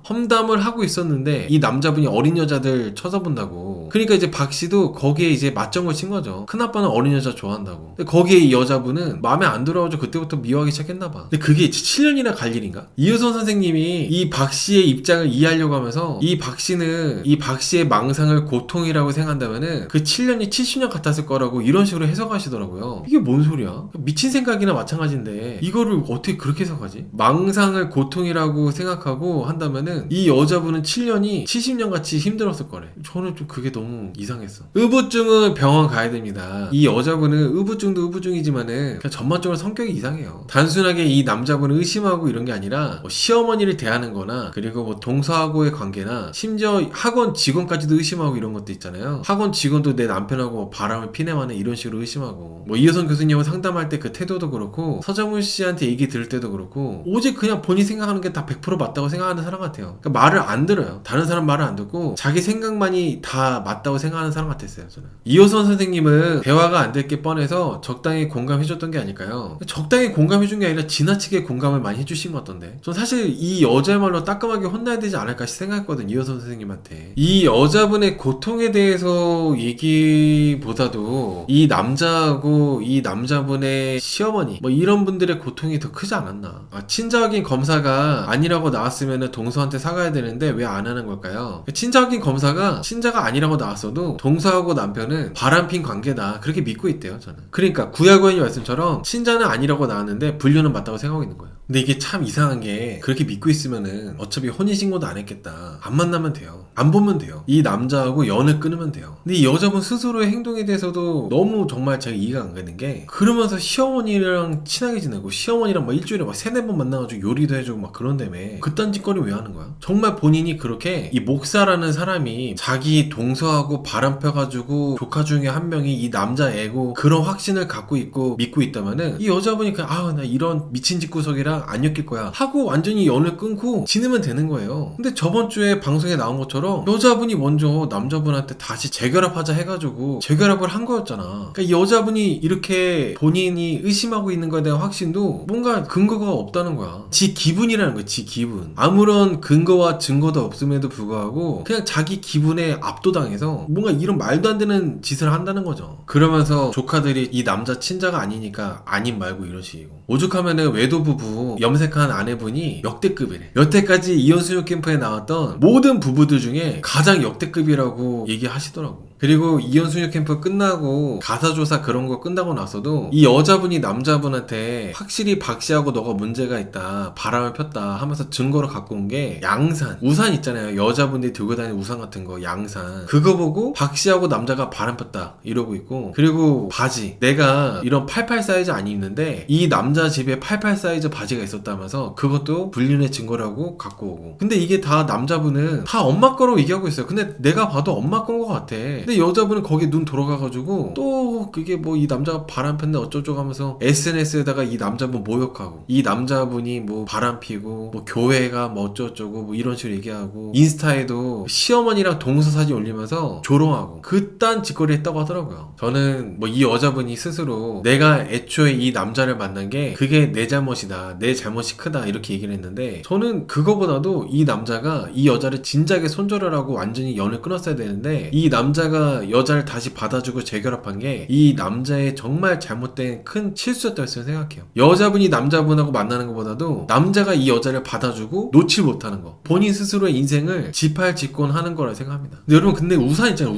험담을 하고 있었는데 이 남자분이 어린 여자들 쳐다본다고. 그러니까 이제 박 씨도 거기에 이제 맞장구 친 거죠. 큰아빠는 어린 여자 좋아한다고. 근데 거기에 이 여자분은 마음에 안 들어가지고 그때부터 미워하기 시작했나봐. 근데 그게 7년이나 갈 일인가? 이효선 선생님이 이 박 씨의 입장을 이해하려고 하면서 이 박 씨는 이 박 씨의 망상을 고통이라고 생각한다면은 그 7년이 70년 같았을 거라고 이런 식으로 해석하시더라고요. 이게 뭔 소리야? 미친 생각이나 마찬가지인데 이거를 어떻게 그렇게 해석하지? 망상을 고통이라고 생각하고 한다면은 이 여자분은 7년이 70년 같이 힘들었을 거래. 저는 좀 그게 너무 이상했어. 의부증은 병원 가야 됩니다. 이 여자분은 의부증도 의부증이지만은 그냥 전반적으로 성격이 이상해요. 단순하게 이 남자분을 의심하고 이런 게 아니라 시어머니를 대하는 거나 그리고 동서하고의 관계나 심지어 학원 직원까지도 의심하고 이런 것도 있잖아요. 학원 직원도 내 남편하고 바람을 피내마는 이런 식으로 의심하고 이효선 교수님하고 상담할 때 그 태도도 그렇고 서정훈 씨한테 얘기 들을 때도 그렇고 오직 그냥 본인 생각하는 게 다 100% 맞다고 생각하는 사람 같아요. 그러니까 말을 안 들어요. 다른 사람 말을 안 듣고 자기 생각만이 다 맞다고 생각하는 사람 같았어요. 저는 이효선 선생님은 대화가 안 될 게 뻔해서 적당히 공감해줬던 게 아닐까요? 적당히 공감해준 게 아니라 지나치게 공감을 많이 해주신 것 같던데. 전 사실 이 여자야말로 따끔하게 혼나야 되지 않을까 생각했거든. 이효선 선생님한테. 이 여자분의 고통에 대해서 얘기보다도 이 남자하고 이 남자분의 시어머니 이런 분들의 고통이 더 크지 않았나. 친자 확인 검사가 아니라고 나왔으면 동서한테 사과해야 되는데 왜 안 하는 걸까요? 친자 확인 검사가 친자가 아니라고 나왔어도 동서하고 남편은 바람핀 관계다 그렇게 믿고 있대요. 저는. 그러니까 구약의원님 말씀처럼 친자는 아니라고 나왔는데 불륜은 맞다고 생각하고 있는 거예요. 근데 이게 참 이상한 게 그렇게 믿고 있으면은 어차피 혼인신고도 안 했겠다. 안 만나면 돼요. 안 보면 돼요. 이 남자하고 연을 끊으면 돼요. 근데 이 여자분 스스로의 행동에 대해서도 너무 정말 제가 이해가 안 가는 게 그러면서 시어머니랑 친하게 지내고 시어머니랑 일주일에 3-4번 만나가지고 요리도 해주고 그런다며 그딴 짓거리 왜 하는 거야? 정말 본인이 그렇게 이 목사라는 사람이 자기 동서하고 바람 펴가지고 조카 중에 한 명이 이 남자 애고 그런 확신을 갖고 있고 믿고 있다면은 이 여자분이 그냥 나 이런 미친 짓구석이라 안 엮일 거야 하고 완전히 연을 끊고 지내면 되는 거예요. 근데 저번 주에 방송에 나온 것처럼 여자분이 먼저 남자분한테 다시 재결합하자 해가지고 재결합을 한 거였잖아. 그러니까 이 여자분이 이렇게 본인이 의심하고 있는 거에 대한 확신도 뭔가 근거가 없다는 거야. 지 기분이라는 거야. 지 기분. 아무런 근거와 증거도 없음에도 불구하고 그냥 자기 기분에 압도당해서 뭔가 이런 말도 안 되는 짓을 한다는 거죠. 그러면서 조카들이 이 남자 친자가 아니니까 아님 말고 이런 식이고 오죽하면은 외도부부 염색한 아내분이 역대급이래. 여태까지 이혼수요 캠프에 나왔던 모든 부부들 중에 가장 역대급이라고 얘기하시더라고. 그리고 이혼수요 캠프 끝나고 가사조사 그런 거 끝나고 나서도 이 여자분이 남자분한테 확실히 박씨하고 너가 문제가 있다 바람을 폈다 하면서 증거로 갖고 온 게 양산 우산 있잖아요. 여자분들이 들고 다니는 우산 같은 거 양산 그거 보고 박씨하고 남자가 바람 폈다 이러고 있고 그리고 바지 내가 이런 88 사이즈 안 입는데 이 남자 집에 88 사이즈 바지가 있었다면서 그것도 불륜의 증거라고 갖고 오고 근데 이게 다 남자분은 다 엄마 거라고 얘기하고 있어요. 근데 내가 봐도 엄마 건 것 같아. 근데 여자분은 거기 눈 돌아가가지고 또 그게 이 남자가 바람 폈네 어쩌고 하면서 SNS에다가 이 남자분 모욕하고 이 남자분이 바람 피고 교회가 어쩌고 이런 식으로 얘기하고 인스타에도 시어머니랑 동서 사진 올리면서 조롱하고 그딴 짓거리 했다고 하더라고요. 저는 이 여자분이 스스로 내가 애초에 이 남자를 만난 게 그게 내 잘못이다 내 잘못이 크다 이렇게 얘기를 했는데 저는 그거보다도 이 남자가 이 여자를 진작에 손절을 하고 완전히 연을 끊었어야 되는데 이 남자가 남자가 여자를 다시 받아주고 재결합한 게 이 남자의 정말 잘못된 큰 실수였다고 생각해요. 여자분이 남자분하고 만나는 것보다도 남자가 이 여자를 받아주고 놓칠 못하는 거, 본인 스스로의 인생을 지팔직곤하는 거라 생각합니다. 근데 여러분, 근데 우산 있잖아요.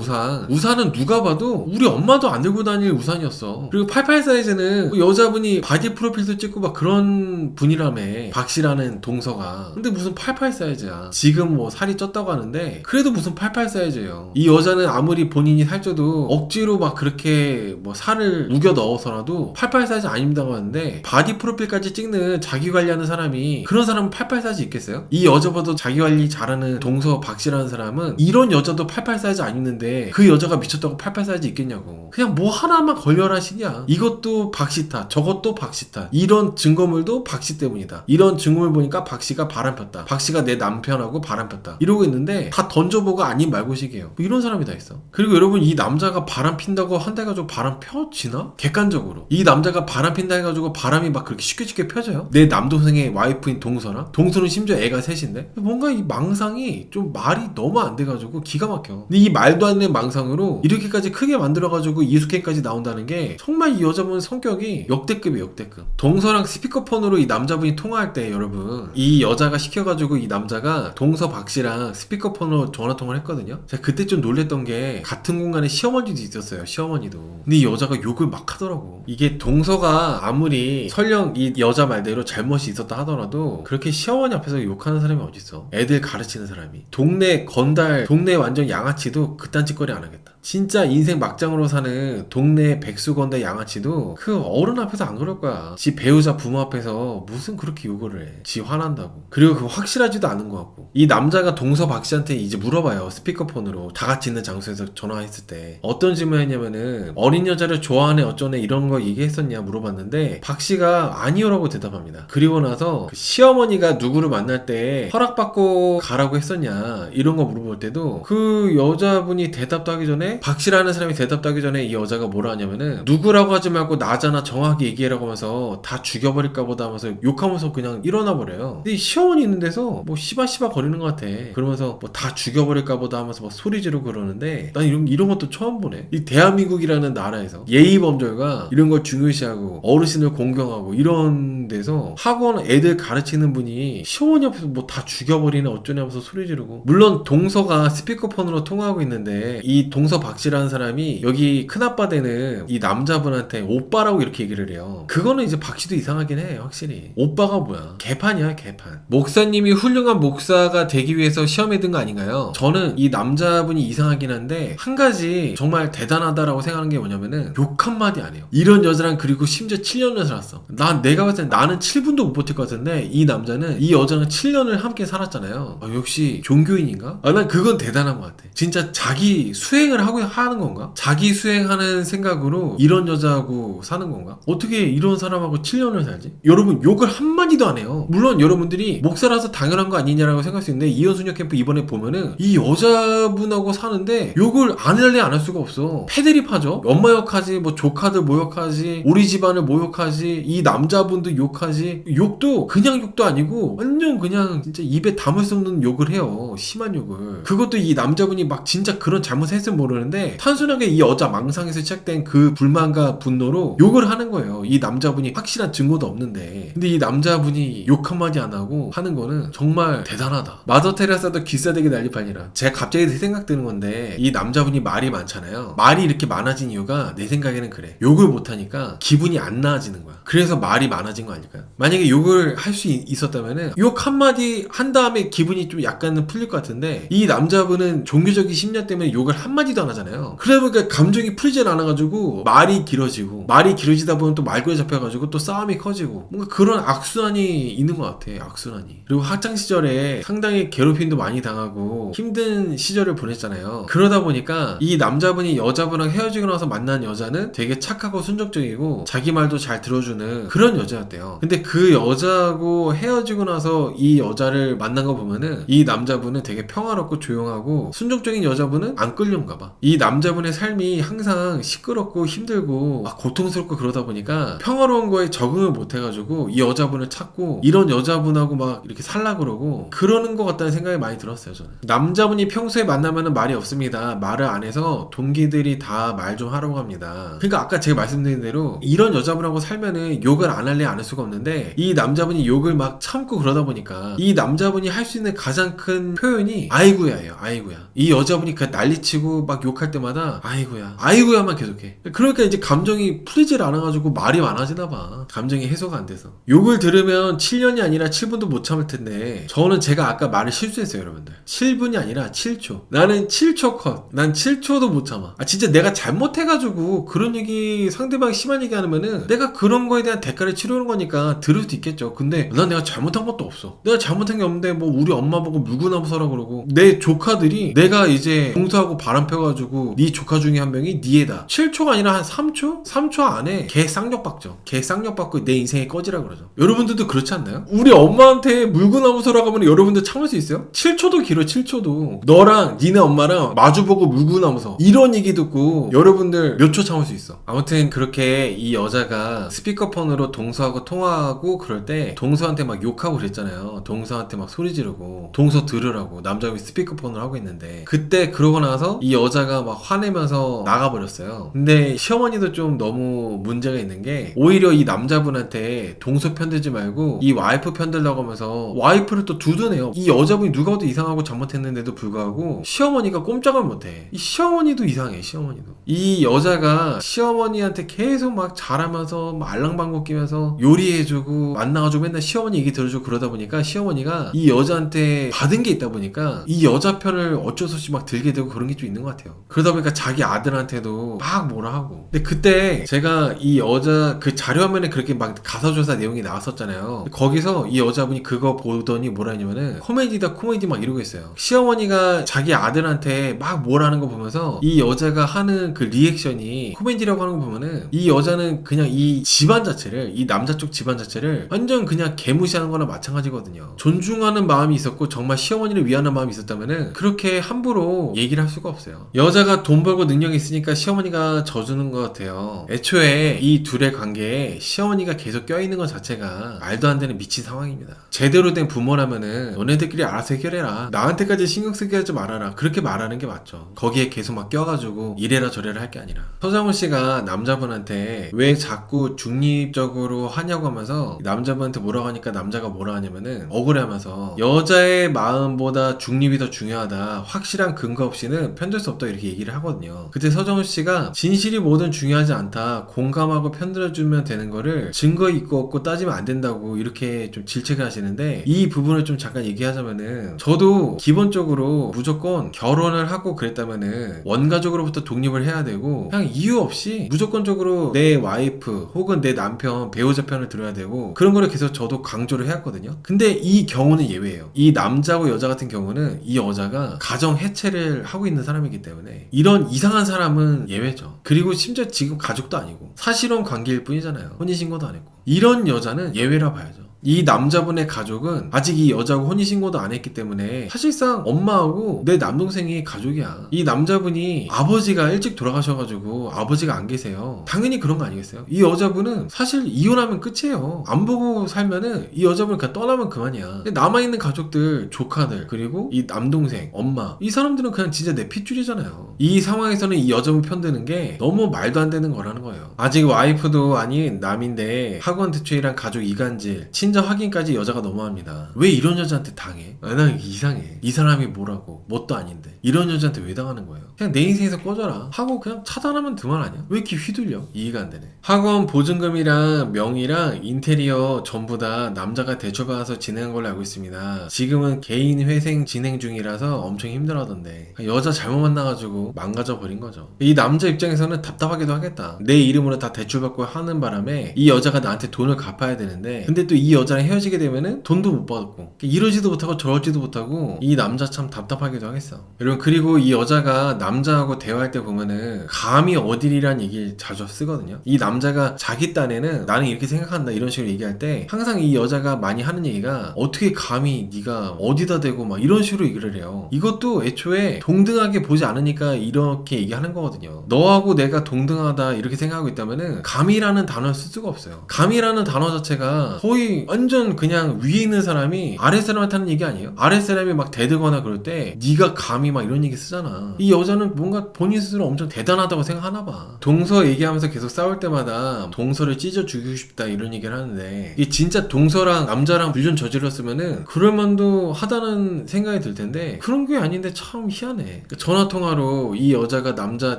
우산은 누가 봐도 우리 엄마도 안 들고 다닐 우산이었어. 그리고 88 사이즈는 여자분이 바디 프로필도 찍고 막 그런 분이라며, 박씨라는 동서가. 근데 무슨 88 사이즈야. 지금 뭐 살이 쪘다고 하는데 그래도 무슨 88 사이즈예요. 이 여자는 아무리 본인이 살쪄도 억지로 막 그렇게 뭐 살을 우겨 넣어서라도 88 사이즈 아닙니다고 하는데, 바디 프로필까지 찍는 자기 관리하는 사람이, 그런 사람은 88 사이즈 있겠어요? 이 여자보다 자기 관리 잘하는 동서 박씨라는 사람은 이런 여자도 88 사이즈 안 입는데 그 여자가 미쳤다고 88 사이즈 있겠냐고. 그냥 뭐 하나만 걸려라 식이야. 이것도 박씨 탓, 저것도 박씨 탓. 이런 증거물도 박씨 때문이다. 이런 증거물 보니까 박씨가 바람폈다. 박씨가 내 남편하고 바람폈다. 이러고 있는데 다 던져보고 아닌 말고식이에요. 뭐 이런 사람이 다 있어. 그리고 여러분, 이 남자가 바람 핀다고 한다 해가지고 바람 펴지나? 객관적으로 이 남자가 바람 핀다 해가지고 바람이 막 그렇게 쉽게 펴져요? 내 남동생의 와이프인 동서랑, 동서는 심지어 애가 셋인데 뭔가 이 망상이 좀 말이 너무 안 돼가지고 기가 막혀. 근데 이 말도 안 되는 망상으로 이렇게까지 크게 만들어가지고 이숙행까지 나온다는 게 정말 이 여자분 성격이 역대급이에요. 역대급. 동서랑 스피커폰으로 이 남자분이 통화할 때, 여러분, 이 여자가 시켜가지고 이 남자가 동서 박씨랑 스피커폰으로 전화통화를 했거든요. 제가 그때 좀 놀랬던 게, 같은 공간에 시어머니도 있었어요. 시어머니도. 근데 이 여자가 욕을 막 하더라고. 이게 동서가 아무리 설령 이 여자 말대로 잘못이 있었다 하더라도 그렇게 시어머니 앞에서 욕하는 사람이 어딨어. 애들 가르치는 사람이. 동네 건달, 동네 완전 양아치도 그딴 짓거리 안 하겠다. 진짜 인생 막장으로 사는 동네 백수건달 양아치도 그 어른 앞에서 안 그럴 거야. 지 배우자 부모 앞에서 무슨 그렇게 욕을 해. 지 화난다고. 그리고 그거 확실하지도 않은 것 같고. 이 남자가 동서 박씨한테 이제 물어봐요. 스피커폰으로 다 같이 있는 장소에서 전화했을 때 어떤 질문을 했냐면은, 어린 여자를 좋아하네 어쩌네 이런 거 얘기했었냐 물어봤는데, 박씨가 아니요라고 대답합니다. 그리고 나서 그 시어머니가 누구를 만날 때 허락받고 가라고 했었냐 이런 거 물어볼 때도 그 여자분이 대답도 하기 전에, 박씨라는 사람이 대답도 하기 전에 이 여자가 뭐라 하냐면은, 누구라고 하지 말고 나잖아 정확히 얘기해라고 하면서 다 죽여버릴까 보다 하면서 욕하면서 그냥 일어나 버려요. 근데 이 시어머니 있는 데서 뭐 시바시바 거리는 것 같아. 그러면서 뭐 다 죽여버릴까 보다 하면서 막 소리 지르고 그러는데, 난 이런 것도 처음 보네. 이 대한민국이라는 나라에서 예의범절과 이런 걸 중요시하고 어르신을 공경하고 이런 데서 학원 애들 가르치는 분이 시어머니 앞에서 뭐 다 죽여버리네 어쩌냐면서 소리 지르고. 물론 동서가 스피커폰으로 통화하고 있는데 이 동서 박씨라는 사람이 여기 큰아빠 되는 이 남자분한테 오빠라고 이렇게 얘기를 해요. 그거는 이제 박씨도 이상하긴 해. 확실히 오빠가 뭐야, 개판이야 개판. 목사님이 훌륭한 목사가 되기 위해서 시험에 든 거 아닌가요? 저는 이 남자분이 이상하긴 한데 한 가지 정말 대단하다라고 생각하는 게 뭐냐면은, 욕 한마디 안 해요. 이런 여자랑. 그리고 심지어 7년을 살았어. 내가 봤을 때 나는 7분도 못 버틸 것 같은데 이 남자는, 이 여자랑 7년을 함께 살았잖아요. 역시 종교인인가? 난 그건 대단한 것 같아. 진짜 자기 수행을 하는 건가? 자기 수행하는 생각으로 이런 여자하고 사는 건가? 어떻게 이런 사람하고 7년을 살지? 여러분, 욕을 한마디도 안 해요. 물론 여러분들이 목사라서 당연한 거 아니냐라고 생각할 수 있는데, 이현수녀 캠프 이번에 보면은 이 여자분하고 사는데 욕을 안 할래 안 할 수가 없어. 패드립 하죠. 엄마 욕하지, 뭐 조카들 모욕하지, 우리 집안을 모욕하지, 이 남자분도 욕하지. 욕도 그냥 욕도 아니고 완전 그냥 진짜 입에 담을 수 없는 욕을 해요. 심한 욕을. 그것도 이 남자분이 막 진짜 그런 잘못했으면 모르는데 단순하게 이 여자 망상에서 시작된 그 불만과 분노로 욕을 하는 거예요. 이 남자분이 확실한 증거도 없는데. 근데 이 남자분이 욕 한마디 안 하고 하는 거는 정말 대단하다. 마더 테레사도 기싸대기 난리판이라. 제가 갑자기 생각드는 건데, 이 남자분이 말이 많잖아요. 말이 이렇게 많아진 이유가 내 생각에는 그래. 욕을 못하니까 기분이 안 나아지는 거야. 그래서 말이 많아진 거 아닐까요? 만약에 욕을 할 수 있었다면은 욕 한마디 한 다음에 기분이 좀 약간은 풀릴 것 같은데, 이 남자분은 종교적인 심리 때문에 욕을 한마디도 안 하잖아요. 그러다 보니까 감정이 풀리질 않아가지고 말이 길어지고, 말이 길어지다 보면 또 말꼬에 잡혀가지고 또 싸움이 커지고, 뭔가 그런 악순환이 있는 것 같아. 악순환이. 그리고 학창시절에 상당히 괴롭힘도 많이 당하고 힘든 시절을 보냈잖아요. 그러다 보니까 이 남자분이 여자분랑 헤어지고 나서 만난 여자는 되게 착하고 순종적이고 자기 말도 잘 들어주는 그런 여자였대요. 근데 그 여자하고 헤어지고 나서 이 여자를 만난 거 보면은 이 남자분은 되게 평화롭고 조용하고 순종적인 여자분은 안 끌려온가 봐. 이 남자분의 삶이 항상 시끄럽고 힘들고 막 고통스럽고 그러다 보니까 평화로운 거에 적응을 못 해가지고 이 여자분을 찾고 이런 여자분하고 막 이렇게 살라 그러고 그러는 것 같다는 생각이 많이 들었어요. 저는 남자분이 평소에 만나면은 말이 없습니다. 말을 안 해서 동기들이 다 말 좀 하라고 합니다. 그러니까 아까 제가 말씀드린 대로 이런 여자분하고 살면은 욕을 안 할래 안 할 수가 없는데 이 남자분이 욕을 막 참고 그러다 보니까 이 남자분이 할 수 있는 가장 큰 표현이 아이고야예요. 아이고야. 이 여자분이 그 난리치고 막 욕할 때마다 아이고야 아이고야만 계속해. 그러니까 이제 감정이 풀리질 않아가지고 말이 많아지나 봐. 감정이 해소가 안 돼서. 욕을 들으면 7년이 아니라 7분도 못 참을 텐데 저는 제가 아까 말을 실수했어요. 여러분들 7분이 아니라 7초. 나는 7초 컷. 난 7초도 못 참아. 진짜 내가 잘못해가지고 그런 얘기 상대방이 심한 얘기 하면은 내가 그런 거에 대한 대가를 치르는 거니까 들을 수도 있겠죠. 근데 난 내가 잘못한 것도 없어. 내가 잘못한 게 없는데 뭐 우리 엄마 보고 물구나무 서라 그러고 내 조카들이 내가 이제 공사하고 바람 펴가지고 네 조카 중에 한 명이 네 애다. 7초가 아니라 한 3초? 3초 안에 개 쌍욕 박죠. 개 쌍욕 박고 내 인생에 꺼지라 그러죠. 여러분들도 그렇지 않나요? 우리 엄마한테 물구나무 서라 가면 여러분들 참을 수 있어요? 7초도 길어. 7초도 너랑 니네 엄마랑 마주보고 물구나무 서 이런 얘기 듣고 여러분들 몇 초 참을 수 있어. 아무튼 그렇게 이 여자가 스피커폰으로 동서하고 통화하고 그럴 때 동서한테 막 욕하고 그랬잖아요. 동서한테 막 소리 지르고 동서 들으라고 남자분이 스피커폰을 하고 있는데 그때 그러고 나서 이 여자가 막 화내면서 나가버렸어요. 근데 시어머니도 좀 너무 문제가 있는 게 오히려 이 남자분한테 동서 편들지 말고 이 와이프 편들라고 하면서 와이프를 또 두드네요. 이 여자분이 누가 봐도 이상하고 잘못했는데도 불구하고 시어머니가 꼼짝을 못해. 이 시어머니도 이상해. 시어머니도. 이 여자가 시어머니한테 계속 막 잘하면서 막 알랑방구 끼면서 요리해주고 만나가지고 맨날 시어머니 얘기 들어주고 그러다 보니까 시어머니가 이 여자한테 받은 게 있다 보니까 이 여자 편을 어쩔 수 없이 막 들게 되고 그런 게 좀 있는 것 같아요. 그러다 보니까 자기 아들한테도 막 뭐라 하고. 근데 그때 제가 이 여자 그 자료화면에 그렇게 막 가사조사 내용이 나왔었잖아요. 거기서 이 여자분이 그거 보더니 뭐라 했냐면은 코미디다 코미디 막 이러고 있어요. 시어머니가 자기 아들한테 막 뭐라는 거 보면서 이 여자가 하는 그 리액션이 코미디라고 하는 거 보면은 이 여자는 그냥 이 집안 자체를 이 남자 쪽 집안 자체를 완전 그냥 개무시하는 거나 마찬가지거든요. 존중하는 마음이 있었고 정말 시어머니를 위하는 마음이 있었다면은 그렇게 함부로 얘기를 할 수가 없어요. 여자가 돈 벌고 능력이 있으니까 시어머니가 져주는 것 같아요. 애초에 이 둘의 관계에 시어머니가 계속 껴있는 것 자체가 말도 안 되는 미친 상황입니다. 제대로 된 부모라면은 너네들끼리 알아서 해결해라. 나한테까지 신경 쓰게 하지 말아라. 그렇게 말하는 게 맞죠. 거기에 계속 막 껴가지고 이래라 저래라 할 게 아니라. 서장훈 씨가 남자분한테 왜 자꾸 중립적으로 하냐고 하면서 남자분한테 뭐라고 하니까 남자가 뭐라 하냐면은 억울해하면서 여자의 마음보다 중립이 더 중요하다. 확실한 근거 없이는 편들 수 없다 이렇게 얘기를 하거든요. 그때 서장훈 씨가 진실이 뭐든 중요하지 않다. 공감하고 편들어주면 되는 거를 증거 있고 없고 따지면 안 된다고 이렇게 좀 질책을 하시는데 이 부분을 좀 잠깐 얘기하자면은 저도 기본적으로 무조건 결혼을 하고 그랬다면은 원가족으로부터 독립을 해야 되고 그냥 이유 없이 무조건적으로 내 와이프 혹은 내 남편 배우자 편을 들어야 되고 그런 거를 계속 저도 강조를 해왔거든요. 근데 이 경우는 예외예요. 이 남자고 여자 같은 경우는 이 여자가 가정 해체를 하고 있는 사람이기 때문에 이런 이상한 사람은 예외죠. 그리고 심지어 지금 가족도 아니고 사실혼 관계일 뿐이잖아요. 혼인신고도 안 했고 이런 여자는 예외라 봐야죠. 이 남자분의 가족은 아직 이 여자하고 혼인신고도 안 했기 때문에 사실상 엄마하고 내 남동생이 가족이야. 이 남자분이 아버지가 일찍 돌아가셔가지고 아버지가 안 계세요. 당연히 그런 거 아니겠어요? 이 여자분은 사실 이혼하면 끝이에요. 안 보고 살면은 이 여자분 그냥 떠나면 그만이야. 근데 남아있는 가족들, 조카들, 그리고 이 남동생, 엄마 이 사람들은 그냥 진짜 내 핏줄이잖아요. 이 상황에서는 이 여자분 편드는 게 너무 말도 안 되는 거라는 거예요. 아직 와이프도 아닌 남인데 학원 대출이랑 가족 이간질 친자 확인까지 여자가 너무합니다. 왜 이런 여자한테 당해? 난 이상해. 이 사람이 뭐라고 뭣도 아닌데 이런 여자한테 왜 당하는 거예요? 그냥 내 인생에서 꺼져라 하고 그냥 차단하면 그만 아니야? 왜 이렇게 휘둘려? 이해가 안 되네. 학원 보증금이랑 명의랑 인테리어 전부 다 남자가 대출받아서 진행한 걸로 알고 있습니다. 지금은 개인 회생 진행 중이라서 엄청 힘들어하던데 여자 잘못 만나가지고 망가져 버린 거죠. 이 남자 입장에서는 답답하기도 하겠다. 내 이름으로 다 대출받고 하는 바람에 이 여자가 나한테 돈을 갚아야 되는데 근데 또 이 여자랑 헤어지게 되면은 돈도 못 받고 이러지도 못하고 저러지도 못하고 이 남자 참 답답하기도 하겠어. 여러분, 그리고 이 여자가 남자하고 대화할 때 보면은 감히 어디리란 얘기를 자주 쓰거든요. 이 남자가 자기 딴에는 나는 이렇게 생각한다 이런 식으로 얘기할 때 항상 이 여자가 많이 하는 얘기가 어떻게 감히 네가 어디다 대고 막 이런 식으로 얘기를 해요. 이것도 애초에 동등하게 보지 않으니까 이렇게 얘기하는 거거든요. 너하고 내가 동등하다 이렇게 생각하고 있다면은 감이라는 단어를 쓸 수가 없어요. 감이라는 단어 자체가 거의 완전 그냥 위에 있는 사람이 아래 사람한테 하는 얘기 아니에요? 아래 사람이 막 대들거나 그럴 때 네가 감히 막 이런 얘기 쓰잖아. 이 여자는 뭔가 본인 스스로 엄청 대단하다고 생각하나 봐. 동서 얘기하면서 계속 싸울 때마다 동서를 찢어 죽이고 싶다 이런 얘기를 하는데 이게 진짜 동서랑 남자랑 불륜 저질렀으면은 그럴만도 하다는 생각이 들 텐데 그런 게 아닌데 참 희한해. 전화통화로 이 여자가 남자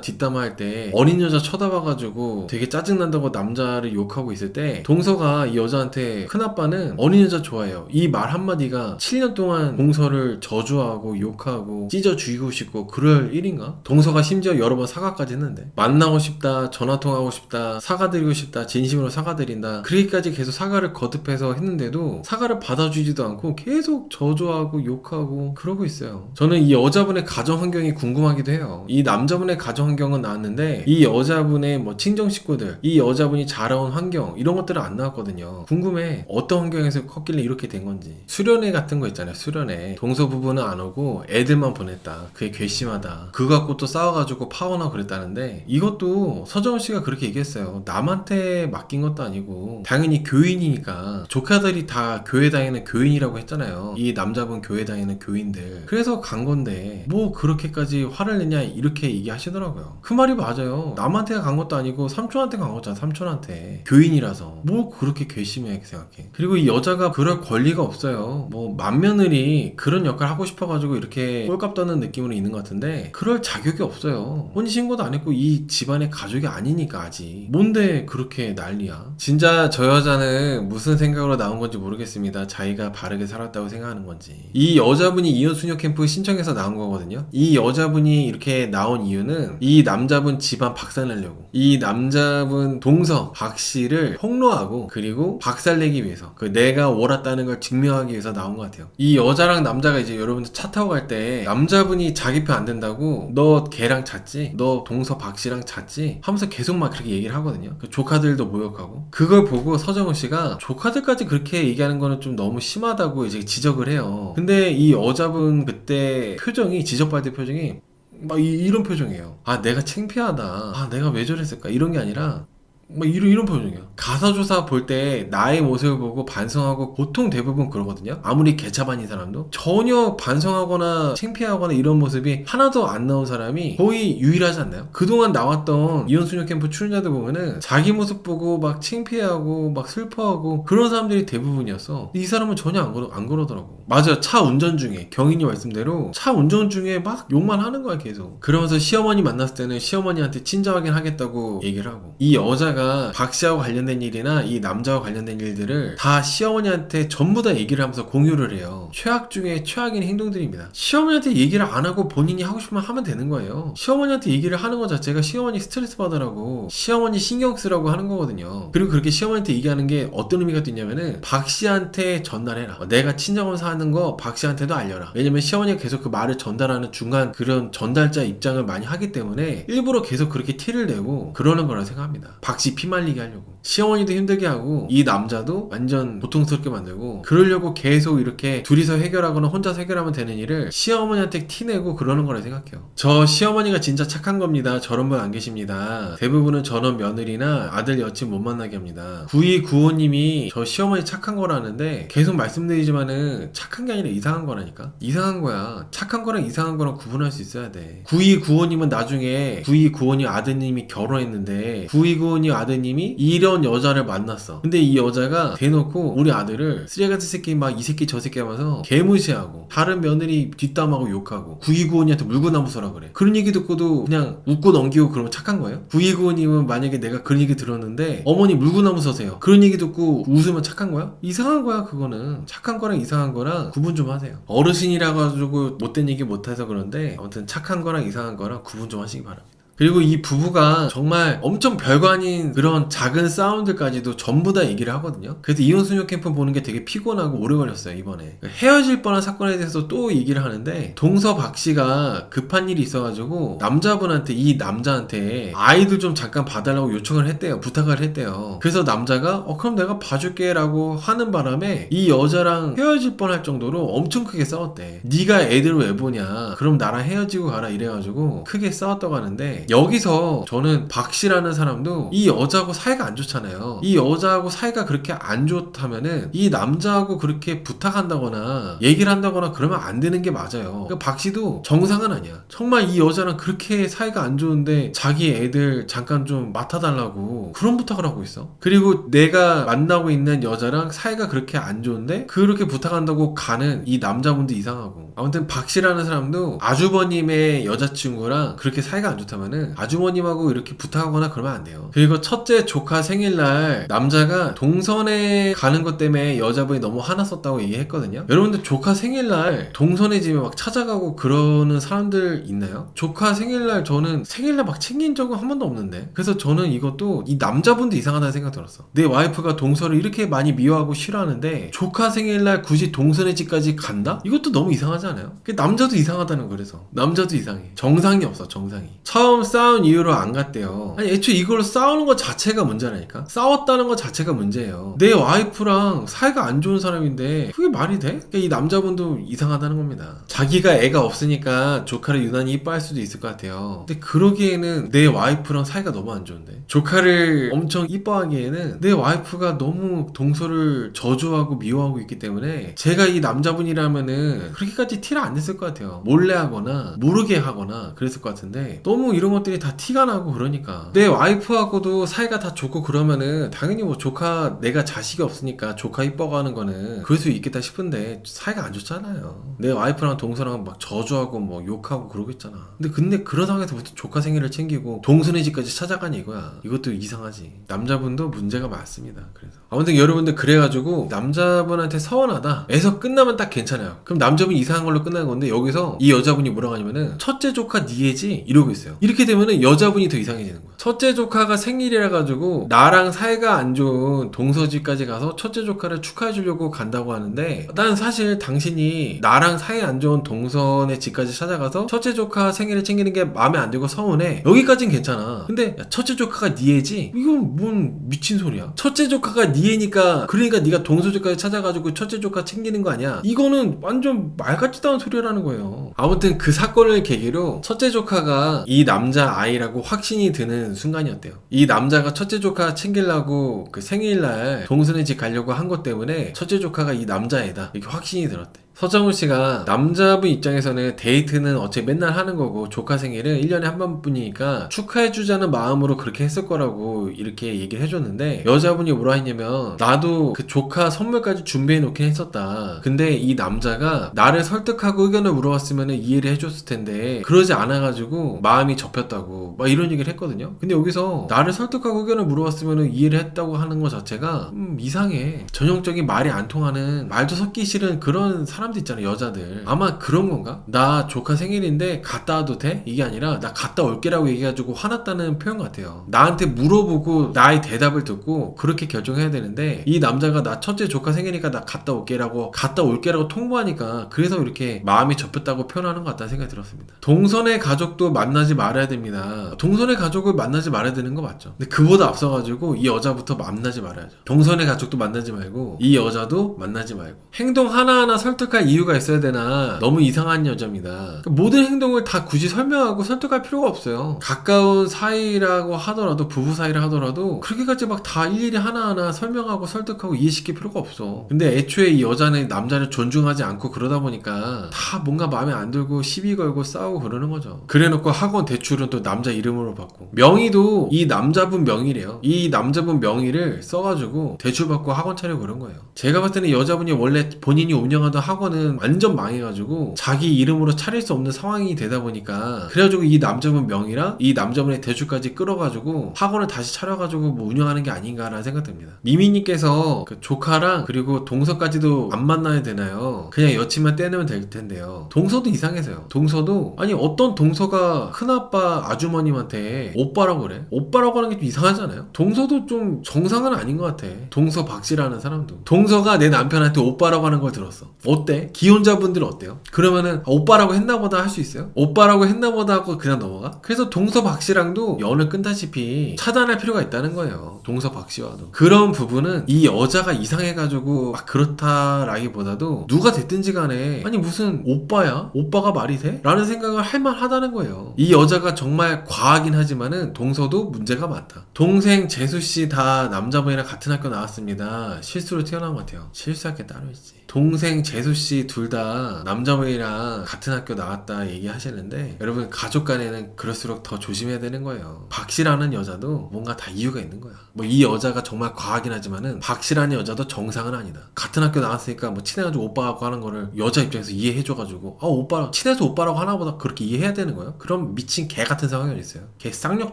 뒷담화할 때 어린 여자 쳐다봐가지고 되게 짜증난다고 남자를 욕하고 있을 때 동서가 이 여자한테 큰아빠는 어린 여자 좋아해요. 이 말 한마디가 7년 동안 동서를 저주하고 욕하고 찢어 죽이고 싶고 그럴 일인가? 동서가 심지어 여러 번 사과까지 했는데 만나고 싶다, 전화통화하고 싶다, 사과드리고 싶다, 진심으로 사과드린다 그렇게까지 계속 사과를 거듭해서 했는데도 사과를 받아주지도 않고 계속 저주하고 욕하고 그러고 있어요. 저는 이 여자분의 가정 환경이 궁금하기도 해요. 이 남자분의 가정 환경은 나왔는데 이 여자분의 뭐 친정 식구들, 이 여자분이 자라온 환경 이런 것들은 안 나왔거든요. 궁금해. 어떤 환경에서 컸길래 이렇게 된 건지. 수련회 같은 거 있잖아요. 수련회. 동서 부부는 안 오고 애들만 보냈다. 그게 괘씸하다. 그거 갖고 또 싸워가지고 파혼하고 그랬다는데 이것도 서정훈 씨가 그렇게 얘기했어요. 남한테 맡긴 것도 아니고 당연히 교인이니까 조카들이 다 교회 다니는 교인이라고 했잖아요. 이 남자분 교회 다니는 교인들. 그래서 간 건데 뭐 그렇게까지 화를 내냐 이렇게 얘기하시더라고요. 그 말이 맞아요. 남한테 간 것도 아니고 삼촌한테 간 거잖아. 삼촌한테. 교인이라서. 뭐 그렇게 괘씸해 생각해. 그리고 이 여자가 그럴 권리가 없어요. 뭐 맏며느리 그런 역할 하고 싶어가지고 이렇게 꼴값 떠는 느낌으로 있는 것 같은데 그럴 자격이 없어요. 혼인신고도 안 했고 이 집안의 가족이 아니니까 아직. 뭔데 그렇게 난리야. 진짜 저 여자는 무슨 생각으로 나온 건지 모르겠습니다. 자기가 바르게 살았다고 생각하는 건지. 이 여자분이 이혼 수녀 캠프 신청해서 나온 거거든요. 이 여자분이 이렇게 나온 이유는 이 남자분 집안 박살내려고. 이 남자분 동서 박 씨를 폭로하고 그리고 박살내기 위해서 그 내가 옳았다는 걸 증명하기 위해서 나온 것 같아요. 이 여자랑 남자가 이제 여러분들 차 타고 갈 때 남자분이 자기 편 안 된다고 너 걔랑 잤지? 너 동서 박 씨랑 잤지? 하면서 계속 막 그렇게 얘기를 하거든요. 그 조카들도 모욕하고 그걸 보고 서정훈 씨가 조카들까지 그렇게 얘기하는 거는 좀 너무 심하다고 이제 지적을 해요. 근데 이 여자분 그때 표정이 지적받을 표정이 막 이런 표정이에요. 아 내가 창피하다. 아 내가 왜 저랬을까? 이런 게 아니라 막 이런 표정이야. 가사조사 볼 때 나의 모습을 보고 반성하고 보통 대부분 그러거든요. 아무리 개차반인 사람도 전혀 반성하거나 창피하거나 이런 모습이 하나도 안 나온 사람이 거의 유일하지 않나요? 그동안 나왔던 이혼수녀 캠프 출연자들 보면은 자기 모습 보고 막 창피하고 막 슬퍼하고 그런 사람들이 대부분이었어. 이 사람은 전혀 안 그러더라고. 맞아요. 차 운전 중에 경인이 말씀대로 차 운전 중에 막 욕만 하는 거야 계속. 그러면서 시어머니 만났을 때는 시어머니한테 친자 확인하겠다고 얘기를 하고 이 여자가 박 씨하고 관련된 일이나 이 남자와 관련된 일들을 다 시어머니한테 전부 다 얘기를 하면서 공유를 해요. 최악 중에 최악인 행동들입니다. 시어머니한테 얘기를 안 하고 본인이 하고 싶으면 하면 되는 거예요. 시어머니한테 얘기를 하는 것 자체가 시어머니 스트레스 받으라고 시어머니 신경 쓰라고 하는 거거든요. 그리고 그렇게 시어머니한테 얘기하는 게 어떤 의미가 또 있냐면은 박 씨한테 전달해라. 내가 친정엄사 하는 거 박 씨한테도 알려라. 왜냐면 시어머니가 계속 그 말을 전달하는 중간 그런 전달자 입장을 많이 하기 때문에 일부러 계속 그렇게 티를 내고 그러는 거라 생각합니다. 박 씨 피말리게 하려고. 시어머니도 힘들게 하고 이 남자도 완전 고통스럽게 만들고 그러려고 계속 이렇게 둘이서 해결하거나 혼자서 해결하면 되는 일을 시어머니한테 티내고 그러는 거라 생각해요. 저 시어머니가 진짜 착한 겁니다. 저런 분 안 계십니다. 대부분은 전원 며느리나 아들 여친 못 만나게 합니다. 9295님이 저 시어머니 착한 거라는데 계속 말씀드리지만은 착한 게 아니라 이상한 거라니까. 이상한 거야. 착한 거랑 이상한 거랑 구분할 수 있어야 돼. 9295님은 나중에 9295님 아드님이 결혼했는데 9295님 아드님이 이런 여자를 만났어. 근데 이 여자가 대놓고 우리 아들을 쓰레기같은 새끼 막 이 새끼 저 새끼 하면서 개무시하고 다른 며느리 뒷담하고 욕하고 9295님한테 물구나무 서라 그래. 그런 얘기 듣고도 그냥 웃고 넘기고 그러면 착한 거예요? 9295님은 만약에 내가 그런 얘기 들었는데 어머니 물구나무 서세요. 그런 얘기 듣고 웃으면 착한 거야? 이상한 거야 그거는. 착한 거랑 이상한 거랑 구분 좀 하세요. 어르신이라 가지고 못된 얘기 못해서 그런데 아무튼 착한 거랑 이상한 거랑 구분 좀 하시기 바랍니다. 그리고 이 부부가 정말 엄청 별거 아닌 그런 작은 싸움들까지도 전부 다 얘기를 하거든요. 그래서 이혼수녀 캠프 보는 게 되게 피곤하고 오래 걸렸어요, 이번에. 헤어질 뻔한 사건에 대해서 또 얘기를 하는데, 동서 박 씨가 급한 일이 있어가지고 남자분한테, 이 남자한테 아이들 좀 잠깐 봐달라고 요청을 했대요. 부탁을 했대요. 그래서 남자가 그럼 내가 봐줄게 라고 하는 바람에 이 여자랑 헤어질 뻔할 정도로 엄청 크게 싸웠대. 네가 애들 왜 보냐, 그럼 나랑 헤어지고 가라, 이래가지고 크게 싸웠다고 하는데, 여기서 저는 박 씨라는 사람도 이 여자하고 사이가 안 좋잖아요. 이 여자하고 사이가 그렇게 안 좋다면은 이 남자하고 그렇게 부탁한다거나 얘기를 한다거나 그러면 안 되는 게 맞아요. 그러니까 박 씨도 정상은 아니야. 정말 이 여자랑 그렇게 사이가 안 좋은데 자기 애들 잠깐 좀 맡아달라고 그런 부탁을 하고 있어. 그리고 내가 만나고 있는 여자랑 사이가 그렇게 안 좋은데 그렇게 부탁한다고 가는 이 남자분도 이상하고. 아무튼 박 씨라는 사람도 아주버님의 여자친구랑 그렇게 사이가 안 좋다면은 아주버님하고 이렇게 부탁하거나 그러면 안 돼요. 그리고 첫째 조카 생일날 남자가 동선에 가는 것 때문에 여자분이 너무 화났었다고 얘기했거든요. 여러분들 조카 생일날 동선의 집에 막 찾아가고 그러는 사람들 있나요? 조카 생일날 저는 생일날 막 챙긴 적은 한 번도 없는데. 그래서 저는 이것도 이 남자분도 이상하다는 생각 들었어. 내 와이프가 동서를 이렇게 많이 미워하고 싫어하는데 조카 생일날 굳이 동선의 집까지 간다? 이것도 너무 이상하지 않아요? 남자도 이상하다는 거예요. 그래서 남자도 이상해. 정상이 없어, 정상이. 처음 싸운 이유로 안 갔대요. 아니 애초에 이걸로 싸우는 것 자체가 문제라니까. 싸웠다는 것 자체가 문제예요. 내 와이프랑 사이가 안 좋은 사람인데 그게 말이 돼? 그러니까 이 남자분도 이상하다는 겁니다. 자기가 애가 없으니까 조카를 유난히 이뻐할 수도 있을 것 같아요. 근데 그러기에는 내 와이프랑 사이가 너무 안 좋은데, 조카를 엄청 이뻐하기에는 내 와이프가 너무 동서를 저주하고 미워하고 있기 때문에 제가 이 남자분이라면은 그렇게까지 티를 안 냈을 것 같아요. 몰래 하거나 모르게 하거나 그랬을 것 같은데, 너무 이런 것들이 다 티가 나고 그러니까. 내 와이프하고도 사이가 다 좋고 그러면은 당연히 뭐 조카, 내가 자식이 없으니까 조카 이뻐가는 거는 그럴 수 있겠다 싶은데 사이가 안 좋잖아요. 내 와이프랑 동서랑 막 저주하고 뭐 욕하고 그러고 있잖아. 근데 그런 상황에서 부터 조카 생일을 챙기고 동선의 집까지 찾아가니 이거야. 이것도 이상하지. 남자분도 문제가 많습니다. 그래서 아무튼 여러분들, 그래가지고 남자분한테 서운하다 에서 끝나면 딱 괜찮아요. 그럼 남자분이 이상한 걸로 끝나는 건데, 여기서 이 여자분이 뭐라고 하냐면은 첫째 조카 니 애지? 이러고 있어요. 이렇게 되면은 여자분이 더 이상해지는 거야. 첫째 조카가 생일이라 가지고 나랑 사이가 안 좋은 동서집까지 가서 첫째 조카를 축하해 주려고 간다고 하는데, 난 사실 당신이 나랑 사이 안 좋은 동선의 집까지 찾아가서 첫째 조카 생일을 챙기는 게 마음에 안 들고 서운해. 여기까진 괜찮아. 근데 야, 첫째 조카가 니 애지? 이건 뭔 미친 소리야. 첫째 조카가 니 애니까, 그러니까 네가 동서집까지 찾아가지고 첫째 조카 챙기는 거 아니야? 이거는 완전 말 같지도 않은 소리라는 거예요. 아무튼 그 사건을 계기로 첫째 조카가 이 남자 아이라고 확신이 드는 순간이었대요. 이 남자가 첫째 조카 챙기려고 그 생일날 동선의 집 가려고 한 것 때문에 첫째 조카가 이 남자애다, 이렇게 확신이 들었대. 서정훈 씨가 남자분 입장에서는 데이트는 어차피 맨날 하는 거고 조카 생일은 1년에 한 번뿐이니까 축하해주자는 마음으로 그렇게 했을 거라고 이렇게 얘기를 해줬는데, 여자분이 뭐라 했냐면, 나도 그 조카 선물까지 준비해 놓긴 했었다. 근데 이 남자가 나를 설득하고 의견을 물어봤으면 이해를 해줬을 텐데 그러지 않아가지고 마음이 접혔다고 막 이런 얘기를 했거든요. 근데 여기서 나를 설득하고 의견을 물어봤으면 이해를 했다고 하는 것 자체가 이상해. 전형적인 말이 안 통하는, 말도 섞기 싫은 그런 사람들 있잖아, 여자들. 아마 그런 건가? 나 조카 생일인데 갔다 와도 돼? 이게 아니라 나 갔다 올게라고 얘기해가지고 화났다는 표현 같아요. 나한테 물어보고 나의 대답을 듣고 그렇게 결정해야 되는데, 이 남자가 나 첫째 조카 생일이니까 나 갔다 올게라고 통보하니까 그래서 이렇게 마음이 접혔다고 표현하는 것 같다는 생각이 들었습니다. 동선의 가족도 만나지 말아야 됩니다. 동선의 가족을 만나지 말아야 되는 거 맞죠? 근데 그보다 앞서가지고 이 여자부터 만나지 말아야죠. 동선의 가족도 만나지 말고 이 여자도 만나지 말고. 행동 하나하나 설득할 이유가 있어야 되나, 너무 이상한 여자입니다. 그러니까 모든 행동을 다 굳이 설명하고 설득할 필요가 없어요. 가까운 사이라고 하더라도, 부부 사이라 하더라도 그렇게까지 막 다 일일이 하나하나 설명하고 설득하고 이해시킬 필요가 없어. 근데 애초에 이 여자는 남자를 존중하지 않고 그러다 보니까 다 뭔가 마음에 안 들고 시비 걸고 싸우고 그러는 거죠. 그래놓고 학원 대출은 또 남자 이름으로 받고, 명의도 이 남자분 명의래요. 이 남자분 명의를 써가지고 대출 받고 학원 차리고 그런 거예요. 제가 봤을 때는 여자분이 원래 본인이 운영하던 학원 학원은 완전 망해가지고 자기 이름으로 차릴 수 없는 상황이 되다 보니까 그래가지고 이 남자분 명의랑 이 남자분의 대출까지 끌어가지고 학원을 다시 차려가지고 뭐 운영하는 게 아닌가라는 생각 듭니다. 미미님께서 그 조카랑 그리고 동서까지도 안 만나야 되나요? 그냥 여친만 떼내면 될 텐데요. 동서도 이상해서요. 동서도 아니 어떤 동서가 큰아빠 아주머님한테 오빠라고 그래? 오빠라고 하는 게 좀 이상하잖아요. 동서도 좀 정상은 아닌 것 같아. 동서 박씨라는 사람도. 동서가 내 남편한테 오빠라고 하는 걸 들었어. 어때? 기혼자분들은 어때요? 그러면은 오빠라고 했나보다 할 수 있어요? 오빠라고 했나보다 하고 그냥 넘어가? 그래서 동서 박씨랑도 연을 끈다시피 차단할 필요가 있다는 거예요. 동서 박씨와도. 그런 부분은 이 여자가 이상해가지고 막 그렇다라기보다도 누가 됐든지 간에 아니 무슨 오빠야? 오빠가 말이 돼? 라는 생각을 할 만하다는 거예요. 이 여자가 정말 과하긴 하지만은 동서도 문제가 많다. 동생 재수씨 다 남자분이랑 같은 학교 나왔습니다. 실수로 태어난 것 같아요. 실수할 게 따로 있지. 동생 재수씨 둘 다 남자분이랑 같은 학교 나왔다 얘기하시는데 여러분 가족 간에는 그럴수록 더 조심해야 되는 거예요. 박씨라는 여자도 뭔가 다 이유가 있는 거야. 뭐 이 여자가 정말 과하긴 하지만은 박씨라는 여자도 정상은 아니다. 같은 학교 나왔으니까 뭐 친해가지고 오빠라고 하는 거를 여자 입장에서 이해해줘가지고 오빠 친해서 오빠라고 하나보다 그렇게 이해해야 되는 거예요? 그럼 미친 개 같은 상황이 있어요. 개 쌍욕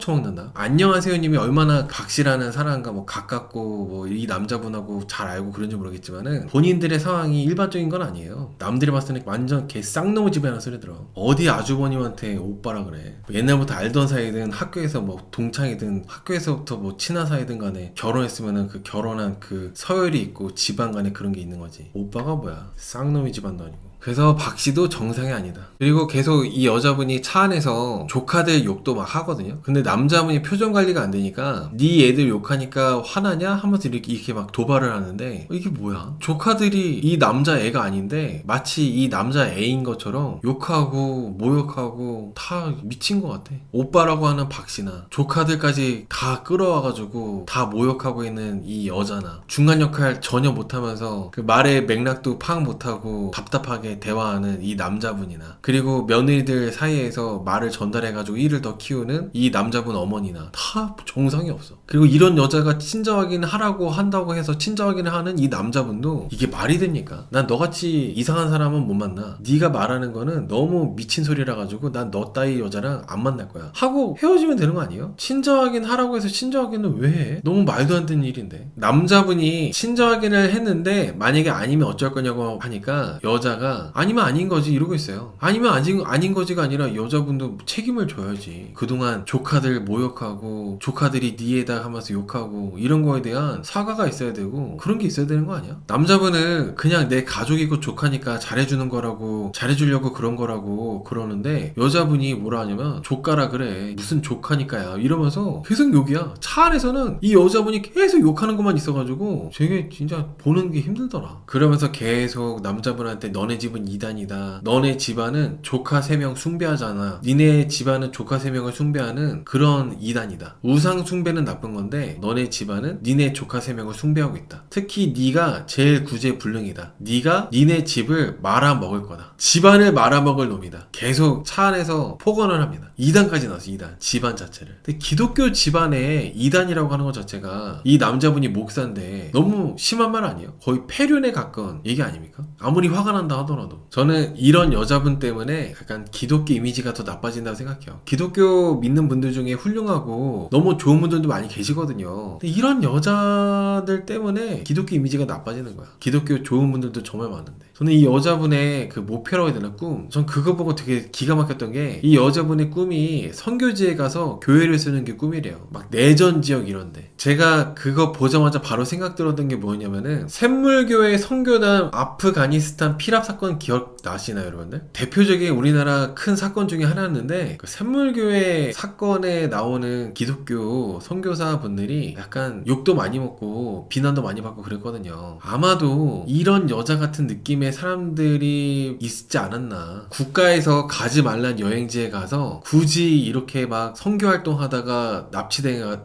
처먹는다. 안녕하세요님이 얼마나 박씨라는 사람과 뭐 가깝고 뭐 이 남자분하고 잘 알고 그런지 모르겠지만은 본인들의 상황이 일반적인 건 아니에요. 남들이 봤을 때는 완전 개 쌍놈의 집에 하는 소리 들어. 어디 아주버님한테 오빠라 그래. 뭐 옛날부터 알던 사이든 학교에서 뭐 동창이든 학교에서부터 뭐 친한 사이든 간에 결혼했으면은 그 결혼한 그 서열이 있고 집안 간에 그런 게 있는 거지. 오빠가 뭐야? 쌍놈의 집안도 아니고. 그래서 박씨도 정상이 아니다. 그리고 계속 이 여자분이 차 안에서 조카들 욕도 막 하거든요. 근데 남자분이 표정 관리가 안 되니까 네 애들 욕하니까 화나냐? 하면서 이렇게 막 도발을 하는데 이게 뭐야? 조카들이 이 남자 애가 아닌데 마치 이 남자 애인 것처럼 욕하고 모욕하고 다 미친 것 같아. 오빠라고 하는 박씨나 조카들까지 다 끌어와가지고 다 모욕하고 있는 이 여자나 중간 역할 전혀 못하면서 그 말의 맥락도 파악 못하고 답답하게 대화하는 이 남자분이나 그리고 며느리들 사이에서 말을 전달해가지고 일을 더 키우는 이 남자분 어머니나 다 정상이 없어. 그리고 이런 여자가 친정 하라고 한다고 해서 친정 하는 이 남자분도 이게 말이 됩니까? 난 너같이 이상한 사람은 못 만나. 네가 말하는 거는 너무 미친 소리라 가지고 난 너 따위 여자랑 안 만날 거야 하고 헤어지면 되는 거 아니에요? 친정 하라고 해서 친정 확인은 왜 해? 너무 말도 안 되는 일인데. 남자분이 친정 확인을 했는데 만약에 아니면 어쩔 거냐고 하니까 여자가 아니면 아닌 거지 이러고 있어요. 아니면 아닌 거지가 아니라 여자분도 책임을 져야지. 그동안 조카들 모욕하고 조카들이 니에다 하면서 욕하고 이런 거에 대한 사과가 있어야 되고 그런 게 있어야 되는 거 아니야? 남자분은 그냥 내 가족이고 조카니까 잘해주는 거라고 잘해주려고 그런 거라고 그러는데 여자분이 뭐라 하냐면 조카라 그래 무슨 조카니까야 이러면서 계속 욕이야. 차 안에서는 이 여자분이 계속 욕하는 것만 있어가지고 되게 진짜 보는 게 힘들더라. 그러면서 계속 남자분한테 너네 집은 이단이다. 너네 집안은 조카 3명 숭배하잖아. 니네 집안은 조카 3명을 숭배하는 그런 이단이다. 우상 숭배는 나쁜 건데 너네 집안은 니네 조카 3명을 숭배하고 있다. 특히 니가 제일 구제불능이다. 니가 니네 집을 말아먹을 거다. 집안을 말아먹을 놈이다. 계속 차 안에서 폭언을 합니다. 2단까지 나왔어. 2단. 집안 자체를. 근데 기독교 집안에 2단이라고 하는 것 자체가 이 남자분이 목사인데 너무 심한 말 아니에요? 거의 폐륜에 가까운 얘기 아닙니까? 아무리 화가 난다 하더라도 저는 이런 여자분 때문에 약간 기독교 이미지가 더 나빠진다고 생각해요. 기독교 믿는 분들 중에 훌륭하고 너무 좋은 분들도 많이 계시거든요. 근데 이런 여자들 때문에 기독교 이미지가 나빠지는 거야. 기독교 좋은 분들도 정말 많은데 저는 이 여자분의 그 목표라고 해야 되나 꿈? 전 그거 보고 되게 기가 막혔던 게 이 여자분의 꿈이 선교지에 가서 교회를 쓰는 게 꿈이래요. 막 내전 지역 이런데 제가 그거 보자마자 바로 생각 들었던 게 뭐였냐면은 샘물교회 선교단 아프가니스탄 피랍 사건 기억나시나요 여러분들? 대표적인 우리나라 큰 사건 중에 하나였는데 그 샘물교회 사건에 나오는 기독교 선교사 분들이 약간 욕도 많이 먹고 비난도 많이 받고 그랬거든요. 아마도 이런 여자 같은 느낌의 사람들이 있지 않았나. 국가에서 가지 말란 여행지에 가서 굳이 이렇게 막 선교활동 하다가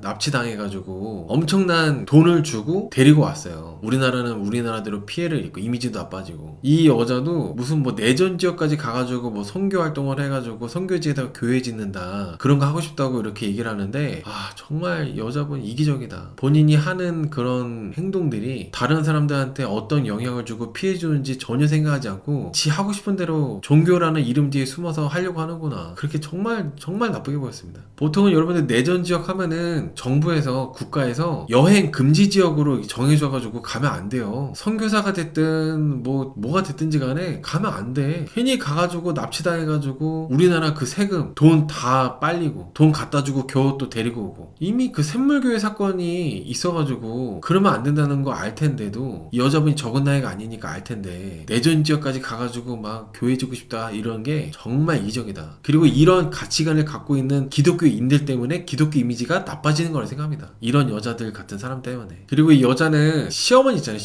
납치당해가지고 엄청난 돈을 주고 데리고 왔어요. 우리나라는 우리나라대로 피해를 입고 이미지도 나빠지고 이 여자도 무슨 뭐 내전 지역까지 가가지고 뭐 선교활동을 해가지고 선교지에다가 교회 짓는다 그런 거 하고 싶다고 이렇게 얘기를 하는데 정말 여자분 이기적이다. 본인이 하는 그런 행동들이 다른 사람들한테 어떤 영향을 주고 피해 주는지 좋은지 전혀 생각하지 않고 지 하고 싶은 대로 종교라는 이름 뒤에 숨어서 하려고 하는구나. 그렇게 정말 나쁘게 보였습니다. 보통은 여러분들 내전 지역 하면은 정부에서 국가에서 여행 금지 지역으로 정해줘가지고 가면 안 돼요. 선교사가 됐든 뭐가 됐든지 간에 가면 안 돼. 괜히 가가지고 납치당해가지고 우리나라 그 세금 돈 다 빨리고 돈 갖다 주고 겨우 또 데리고 오고. 이미 그 샘물교회 사건이 있어가지고 그러면 안 된다는 거 알 텐데도 이 여자분이 적은 나이가 아니니까 알 텐데 내전 지역까지 가가지고 막 교회 짓고 싶다 이런 게 정말 이적이다. 그리고 이런 가치관을 갖고 있는 기독교인들 때문에 기독교 이미지가 나빠지는 거라 생각합니다. 이런 여자들 같은 사람 때문에. 그리고 이 여자는 시어머니 있잖아요.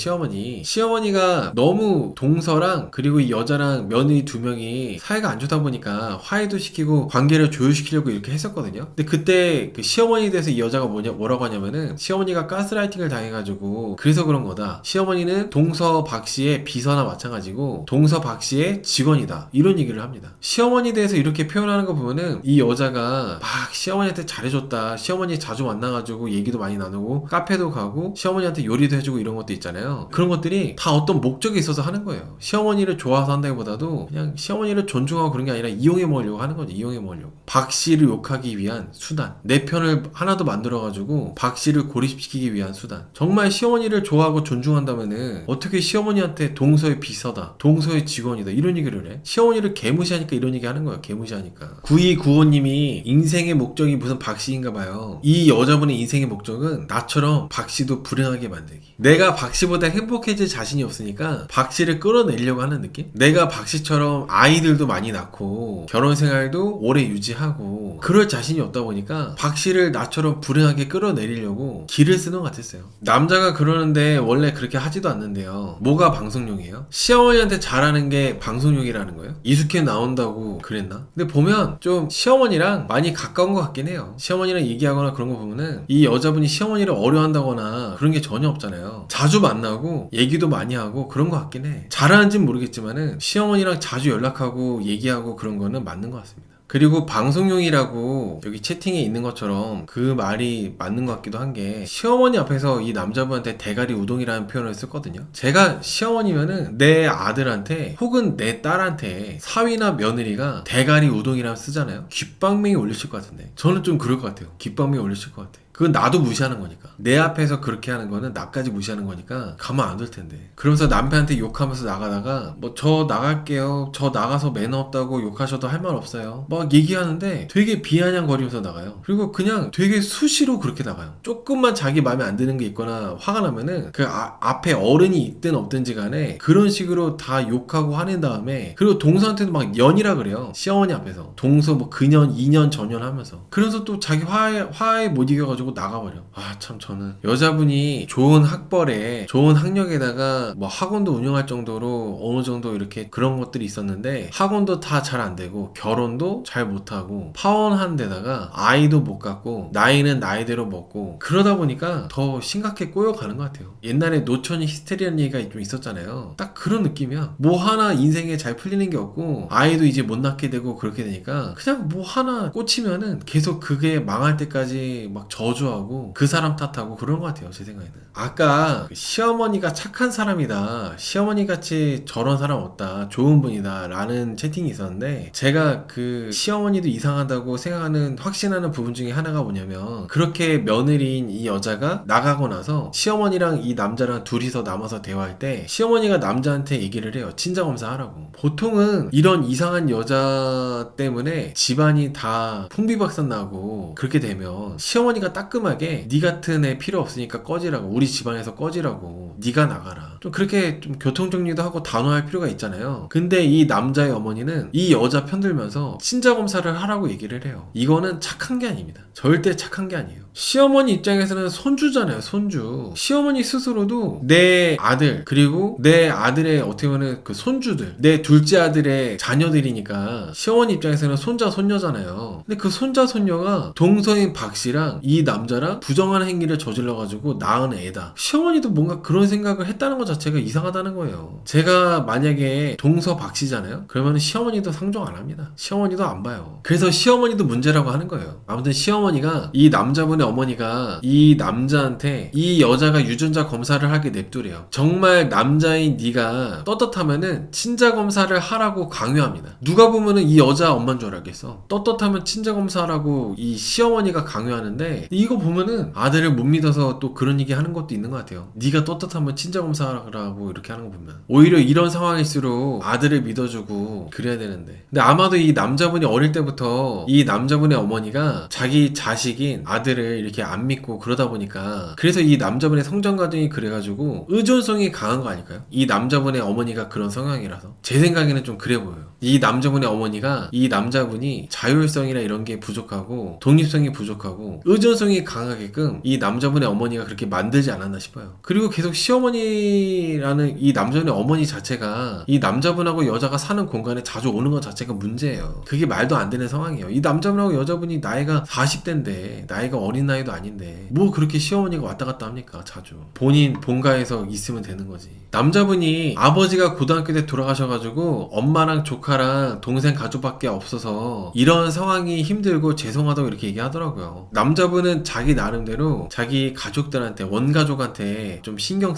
시어머니가 너무 동서랑 그리고 이 여자랑 며느리 두 명이 사이가 안 좋다 보니까 화해도 시키고 관계를 조율시키려고 이렇게 했었거든요. 근데 그때 그 시어머니에 대해서 이 여자가 뭐라고 하냐면은 시어머니가 가스라이팅을 당해가지고 그래서 그런 거다. 시어머니는 동서 박씨의 비서나 마찬가지고 동서 박씨의 직원이다. 이런 얘기를 합니다. 시어머니에 대해서 이렇게 표현하는 거 보면은 이 여자가 막 시어머니한테 잘해줬다. 시어머니 자주 만나가지고 얘기도 많이 나누고 카페도 가고 시어머니한테 요리도 해주고 이런 것도 있잖아요. 그런 것들이 다 어떤 목적이 있어서 하는 거예요. 시어머니를 좋아서 한다기보다도 그냥 시어머니를 존중하고 그런 게 아니라 이용해 먹으려고 하는 거죠. 이용해 먹으려고. 박씨를 욕하기 위한 수단. 내 편을 하나도 만들어가지고 박씨를 고립시키기 위한 수단. 정말 시어머니를 좋아하고 존중한다면은 어떻게 시어머니한테 동서의 비서다, 동서의 직원이다 이런 얘기를 해? 시어머니를 개무시하니까 이런 얘기 하는 거예요. 개무시하니까. 9295님이 인생의 목적이 무슨 박씨인가 봐요. 이 여자분의 인생의 목적은 나처럼 박씨도 불행하게 만들기. 내가 박씨보다 행복해질 자신이 없으니까 박씨를 끌어내려고 하는 느낌? 내가 박씨처럼 아이들도 많이 낳고 결혼 생활도 오래 유지하고 그럴 자신이 없다 보니까 박씨를 나처럼 불행하게 끌어내리려고 길을 쓰는 것 같았어요. 남자가 그러는데 원래 그렇게 하지도 않는데요. 뭐가 방송용이에요? 시어머니한테 잘하는 게 방송용이라는 거예요? 이숙해 나온다고 그랬나? 근데 보면 좀 시어머니랑 많이 가까운 것 같긴 해요. 시어머니랑 얘기하거나 그런 거 보면은 이 여자분이 시어머니를 어려워한다거나 그런 게 전혀 없잖아요. 자주 만나고 얘기도 많이 하고 그런 것 같긴 해. 잘하는지는 모르겠지만은 시어머니랑 자주 연락하고 얘기하고 그런 거는 맞는 것 같습니다. 그리고 방송용이라고 여기 채팅에 있는 것처럼 그 말이 맞는 것 같기도 한 게 시어머니 앞에서 이 남자분한테 대가리 우동이라는 표현을 썼거든요. 제가 시어머니면은 내 아들한테 혹은 내 딸한테 사위나 며느리가 대가리 우동이라고 쓰잖아요. 귓방맹이 올리실 것 같은데 저는 좀 그럴 것 같아요. 귓방맹이 올리실 것 같아요. 그건 나도 무시하는 거니까. 내 앞에서 그렇게 하는 거는 나까지 무시하는 거니까 가만 안 둘 텐데. 그러면서 남편한테 욕하면서 나가다가 뭐 저 나갈게요. 저 나가서 매너 없다고 욕하셔도 할 말 없어요. 막 얘기하는데 되게 비아냥거리면서 나가요. 그리고 그냥 되게 수시로 그렇게 나가요. 조금만 자기 마음에 안 드는 게 있거나 화가 나면은 그 앞에 어른이 있든 없든지 간에 그런 식으로 다 욕하고 화낸 다음에 그리고 동서한테도 막 년이라 그래요. 시어머니 앞에서. 동서 뭐 그년, 2년, 전년 하면서. 그래서 또 자기 화에 못 이겨가지고 나가버려. 아 참 저는 여자분이 좋은 학벌에 좋은 학력에다가 뭐 학원도 운영할 정도로 어느 정도 이렇게 그런 것들이 있었는데 학원도 다 잘 안 되고 결혼도 잘 못하고 파혼한 데다가 아이도 못 갖고 나이는 나이대로 먹고 그러다 보니까 더 심각해 꼬여가는 것 같아요. 옛날에 노처녀 히스테리라는 얘기가 좀 있었잖아요. 딱 그런 느낌이야. 뭐 하나 인생에 잘 풀리는 게 없고 아이도 이제 못 낳게 되고 그렇게 되니까 그냥 뭐 하나 꽂히면은 계속 그게 망할 때까지 막 저주하고 그 사람 탓하고 그런 것 같아요. 제 생각에는. 아까 그 시어머니가 착한 사람이다. 시어머니같이 저런 사람 없다. 좋은 분이다. 라는 채팅이 있었는데 제가 그 시어머니도 이상하다고 생각하는 확신하는 부분 중에 하나가 뭐냐면 그렇게 며느리인 이 여자가 나가고 나서 시어머니랑 이 남자랑 둘이서 남아서 대화할 때 시어머니가 남자한테 얘기를 해요. 친자검사 하라고. 보통은 이런 이상한 여자 때문에 집안이 다 풍비박산 나고 그렇게 되면 시어머니가 따끔하게 네 같은 애 필요 없으니까 꺼지라고. 우리 집안에서 꺼지라고. 네가 나가라. 좀 그렇게 좀 교통정리도 하고 단호할 필요가 있잖아요. 근데 이 남자의 어머니는 이 여자 편들면서 친자검사를 하라고 얘기를 해요. 이거는 착한 게 아닙니다. 절대 착한 게 아니에요. 시어머니 입장에서는 손주잖아요. 손주. 시어머니 스스로도 내 아들 그리고 내 아들의 어떻게 보면 그 손주들 내 둘째 아들의 자녀들이니까 시어머니 입장에서는 손자 손녀잖아요. 근데 그 손자 손녀가 동서인 박씨랑 이 남자랑 부정한 행위를 저질러가지고 낳은 애다. 시어머니도 뭔가 그런 생각을 했다는 거잖아요. 자체가 이상하다는 거예요. 제가 만약에 동서 박씨잖아요? 그러면 시어머니도 상종 안 합니다. 시어머니도 안 봐요. 그래서 시어머니도 문제라고 하는 거예요. 아무튼 시어머니가 이 남자분의 어머니가 이 남자한테 이 여자가 유전자 검사를 하게 냅두래요. 정말 남자인 네가 떳떳하면은 친자 검사를 하라고 강요합니다. 누가 보면은 이 여자 엄마인 줄 알겠어. 떳떳하면 친자 검사라고 이 시어머니가 강요하는데 이거 보면은 아들을 못 믿어서 또 그런 얘기 하는 것도 있는 것 같아요. 네가 떳떳하면 친자 검사라고 이렇게 하는 거 보면 오히려 이런 상황일수록 아들을 믿어주고 그래야 되는데 근데 아마도 이 남자분이 어릴 때부터 이 남자분의 어머니가 자기 자식인 아들을 이렇게 안 믿고 그러다 보니까 그래서 이 남자분의 성장 과정이 그래가지고 의존성이 강한 거 아닐까요? 이 남자분의 어머니가 그런 성향이라서 제 생각에는 좀 그래 보여요. 이 남자분의 어머니가 이 남자분이 자율성이나 이런 게 부족하고 독립성이 부족하고 의존성이 강하게끔 이 남자분의 어머니가 그렇게 만들지 않았나 싶어요. 그리고 계속 시어머니라는 이 남자분의 어머니 자체가 이 남자분하고 여자가 사는 공간에 자주 오는 것 자체가 문제예요. 그게 말도 안 되는 상황이에요. 이 남자분하고 여자분이 나이가 40대인데 나이가 어린 나이도 아닌데 뭐 그렇게 시어머니가 왔다 갔다 합니까? 자주 본인 본가에서 있으면 되는 거지. 남자분이 아버지가 고등학교 때 돌아가셔가지고 엄마랑 조카랑 동생 가족밖에 없어서 이런 상황이 힘들고 죄송하다고 이렇게 얘기하더라고요. 남자분은 자기 나름대로 자기 가족들한테 원가족한테 좀 신경을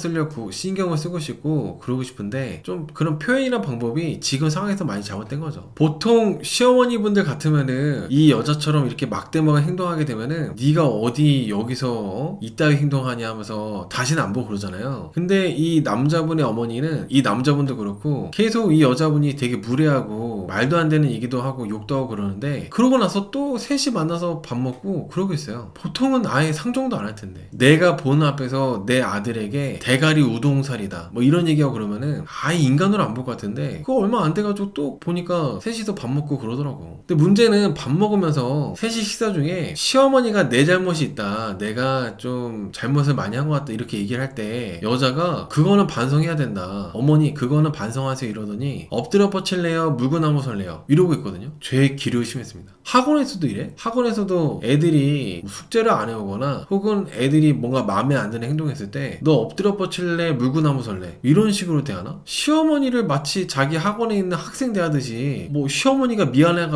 쓰고 싶고 그러고 싶은데 좀 그런 표현이나 방법이 지금 상황에서 많이 잘못된 거죠. 보통 시어머니분들 같으면은 이 여자처럼 이렇게 막대먹은 행동하게 되면은 네가 어디 여기서 이따위 행동하냐 하면서 다시는 안 보고 그러잖아요. 근데 이 남자분의 어머니는 이 남자분도 그렇고 계속 이 여자분이 되게 무례하고 말도 안 되는 얘기도 하고 욕도 하고 그러는데 그러고 나서 또 셋이 만나서 밥 먹고 그러고 있어요. 보통은 아예 상종도 안 할 텐데 내가 보는 앞에서 내 아들에게 대가리 우동살이다 뭐 이런 얘기하고 그러면은 아예 인간으로 안 볼 것 같은데 그거 얼마 안 돼가지고 또 보니까 셋이서 밥 먹고 그러더라고. 근데 문제는 밥 먹으면서 셋이 식사 중에 시어머니가 내 잘못이 있다 내가 좀 잘못을 많이 한 것 같다 이렇게 얘기를 할 때 여자가 그거는 반성해야 된다 어머니 그거는 반성하세요 이러더니 엎드려 뻗칠래요 물구나무 설래요 이러고 있거든요. 죄 기를 심했습니다. 학원에서도 이래? 학원에서도 애들이 숙제를 안 해오거나 혹은 애들이 뭔가 마음에 안 드는 행동했을 때 너 엎드려 뻗칠래 물구나무 설래 이런 식으로 대하나? 시어머니를 마치 자기 학원에 있는 학생 대하듯이 뭐 시어머니가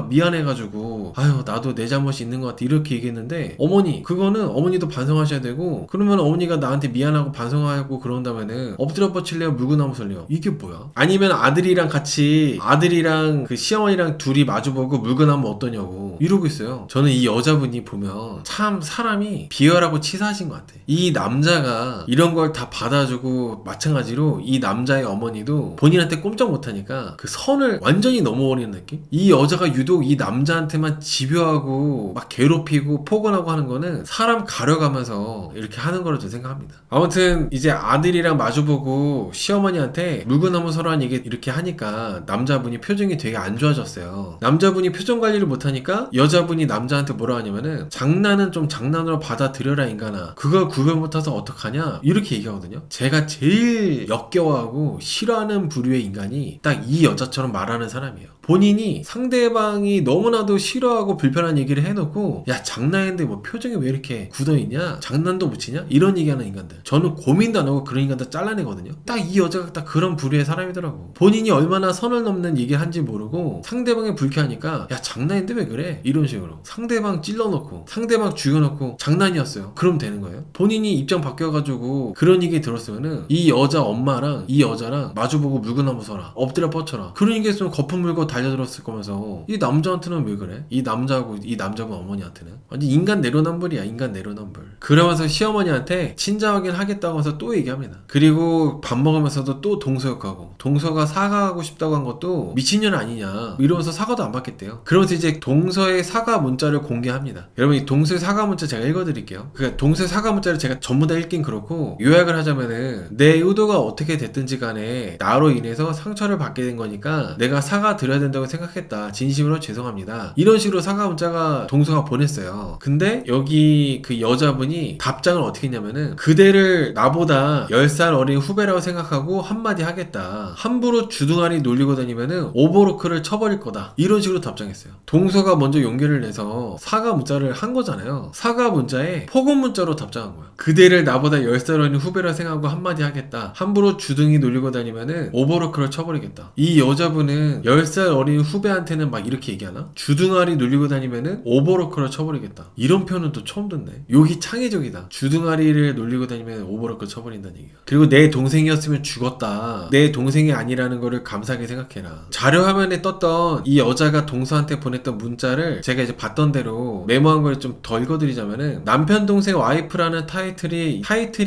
미안해가지고 아유 나도 내 잘못이 있는 것 같아 이렇게 얘기했는데 어머니 그거는 어머니도 반성하셔야 되고 그러면 어머니가 나한테 미안하고 반성하고 그런다면은 엎드려 뻗칠래요 물구나무 설래요 이게 뭐야? 아니면 아들이랑 그 시어머니랑 둘이 마주보고 물구나무 어떠냐고 이러고 있어요. 저는 이 여자분이 보면 참 사람이 비열하고 치사하신 것 같아. 이 남자가 이런 걸 다 받아주고 마찬가지로 이 남자의 어머니도 본인한테 꼼짝 못하니까 그 선을 완전히 넘어버리는 느낌? 이 여자가 유독 이 남자한테만 집요하고 막 괴롭히고 포근하고 하는 거는 사람 가려가면서 이렇게 하는 거로 저는 생각합니다. 아무튼 이제 아들이랑 마주보고 시어머니한테 물구나무 서라는 얘기 이렇게 하니까 남자분이 표정이 되게 안 좋아졌어요. 남자분이 표정 관리를 못하니까 여자분이 남자한테 뭐라 하냐면은 장난은 좀 장난으로 받아들여라 인간아 그걸 구별 못해서 어떡하냐 이렇게 얘기하거든요. 제가 제일 역겨워하고 싫어하는 부류의 인간이 딱 이 여자처럼 말하는 사람이에요. 본인이 상대방이 너무나도 싫어하고 불편한 얘기를 해놓고 야 장난인데 뭐 표정이 왜 이렇게 굳어있냐 장난도 못 치냐 이런 얘기하는 인간들 저는 고민도 안 하고 그런 인간들 잘라내거든요. 딱 이 여자가 딱 그런 부류의 사람이더라고. 본인이 얼마나 선을 넘는 얘기를 한지 모르고 상대방이 불쾌하니까 야 장난인데 왜 그래 이런 식으로 상대방 찔러놓고 상대방 죽여놓고 장난이었어요 그럼 되는 거예요? 본인이 입장 바뀌어가지고 그런 얘기 들었으면은 이 여자 엄마랑 이 여자랑 마주보고 물구나무 서라 엎드려 뻗쳐라 그런 얘기 했으면 거품 물고 달려들었을 거면서 이 남자한테는 왜 그래? 이 남자하고 이 남자분 어머니한테는 완전 인간 내로남불이야. 인간 내로남불. 그러면서 시어머니한테 친자 확인하겠다고 해서 또 얘기합니다. 그리고 밥 먹으면서도 또 동서욕하고 동서가 사과하고 싶다고 한 것도 미친년 아니냐 이러면서 사과도 안 받겠대요. 그러면서 이제 동서의 사과 문자를 공개합니다. 여러분 이 동서의 사과 문자 제가 읽어드릴게요. 그러니까 동서의 사과 문자를 제가 전부 다 읽긴 그렇고 요약을 하자면은 내 의도가 어떻게 됐든지 간에 나로 인해서 상처를 받게 된 거니까 내가 사과 드려야 된다고 생각했다. 진심으로 죄송합니다. 이런 식으로 사과 문자가 동서가 보냈어요. 근데 여기 그 여자분이 답장을 어떻게 했냐면은 그대를 나보다 10살 어린 후배라고 생각하고 한마디 하겠다. 함부로 주둥아리 놀리고 다니면은 오버로크 오버로크를 쳐버릴 거다, 이런 식으로 답장했어요. 동서가 먼저 용기를 내서 사과 문자를 한 거잖아요. 사과 문자에 폭언 문자로 답장한 거야. 그대를 나보다 10살 어린 후배라 생각하고 한마디 하겠다. 함부로 주둥이 놀리고 다니면은 오버로크를 쳐버리겠다. 이 여자분은 10살 어린 후배한테는 막 이렇게 얘기하나? 주둥아리 놀리고 다니면은 오버로크를 쳐버리겠다. 이런 표현은 또 처음 듣네. 욕이 창의적이다. 주둥아리를 놀리고 다니면 오버로크 쳐버린다는 얘기야. 그리고 내 동생이었으면 죽었다. 내 동생이 아니라는 거를 감사하게 생각해라. 자료 화면에 떴던 이 여자가 동서한테 보냈던 문자를 제가 이제 봤던 대로 메모한 걸 좀 더 읽어드리자면은, 남편 동생 와이프라는 타이틀이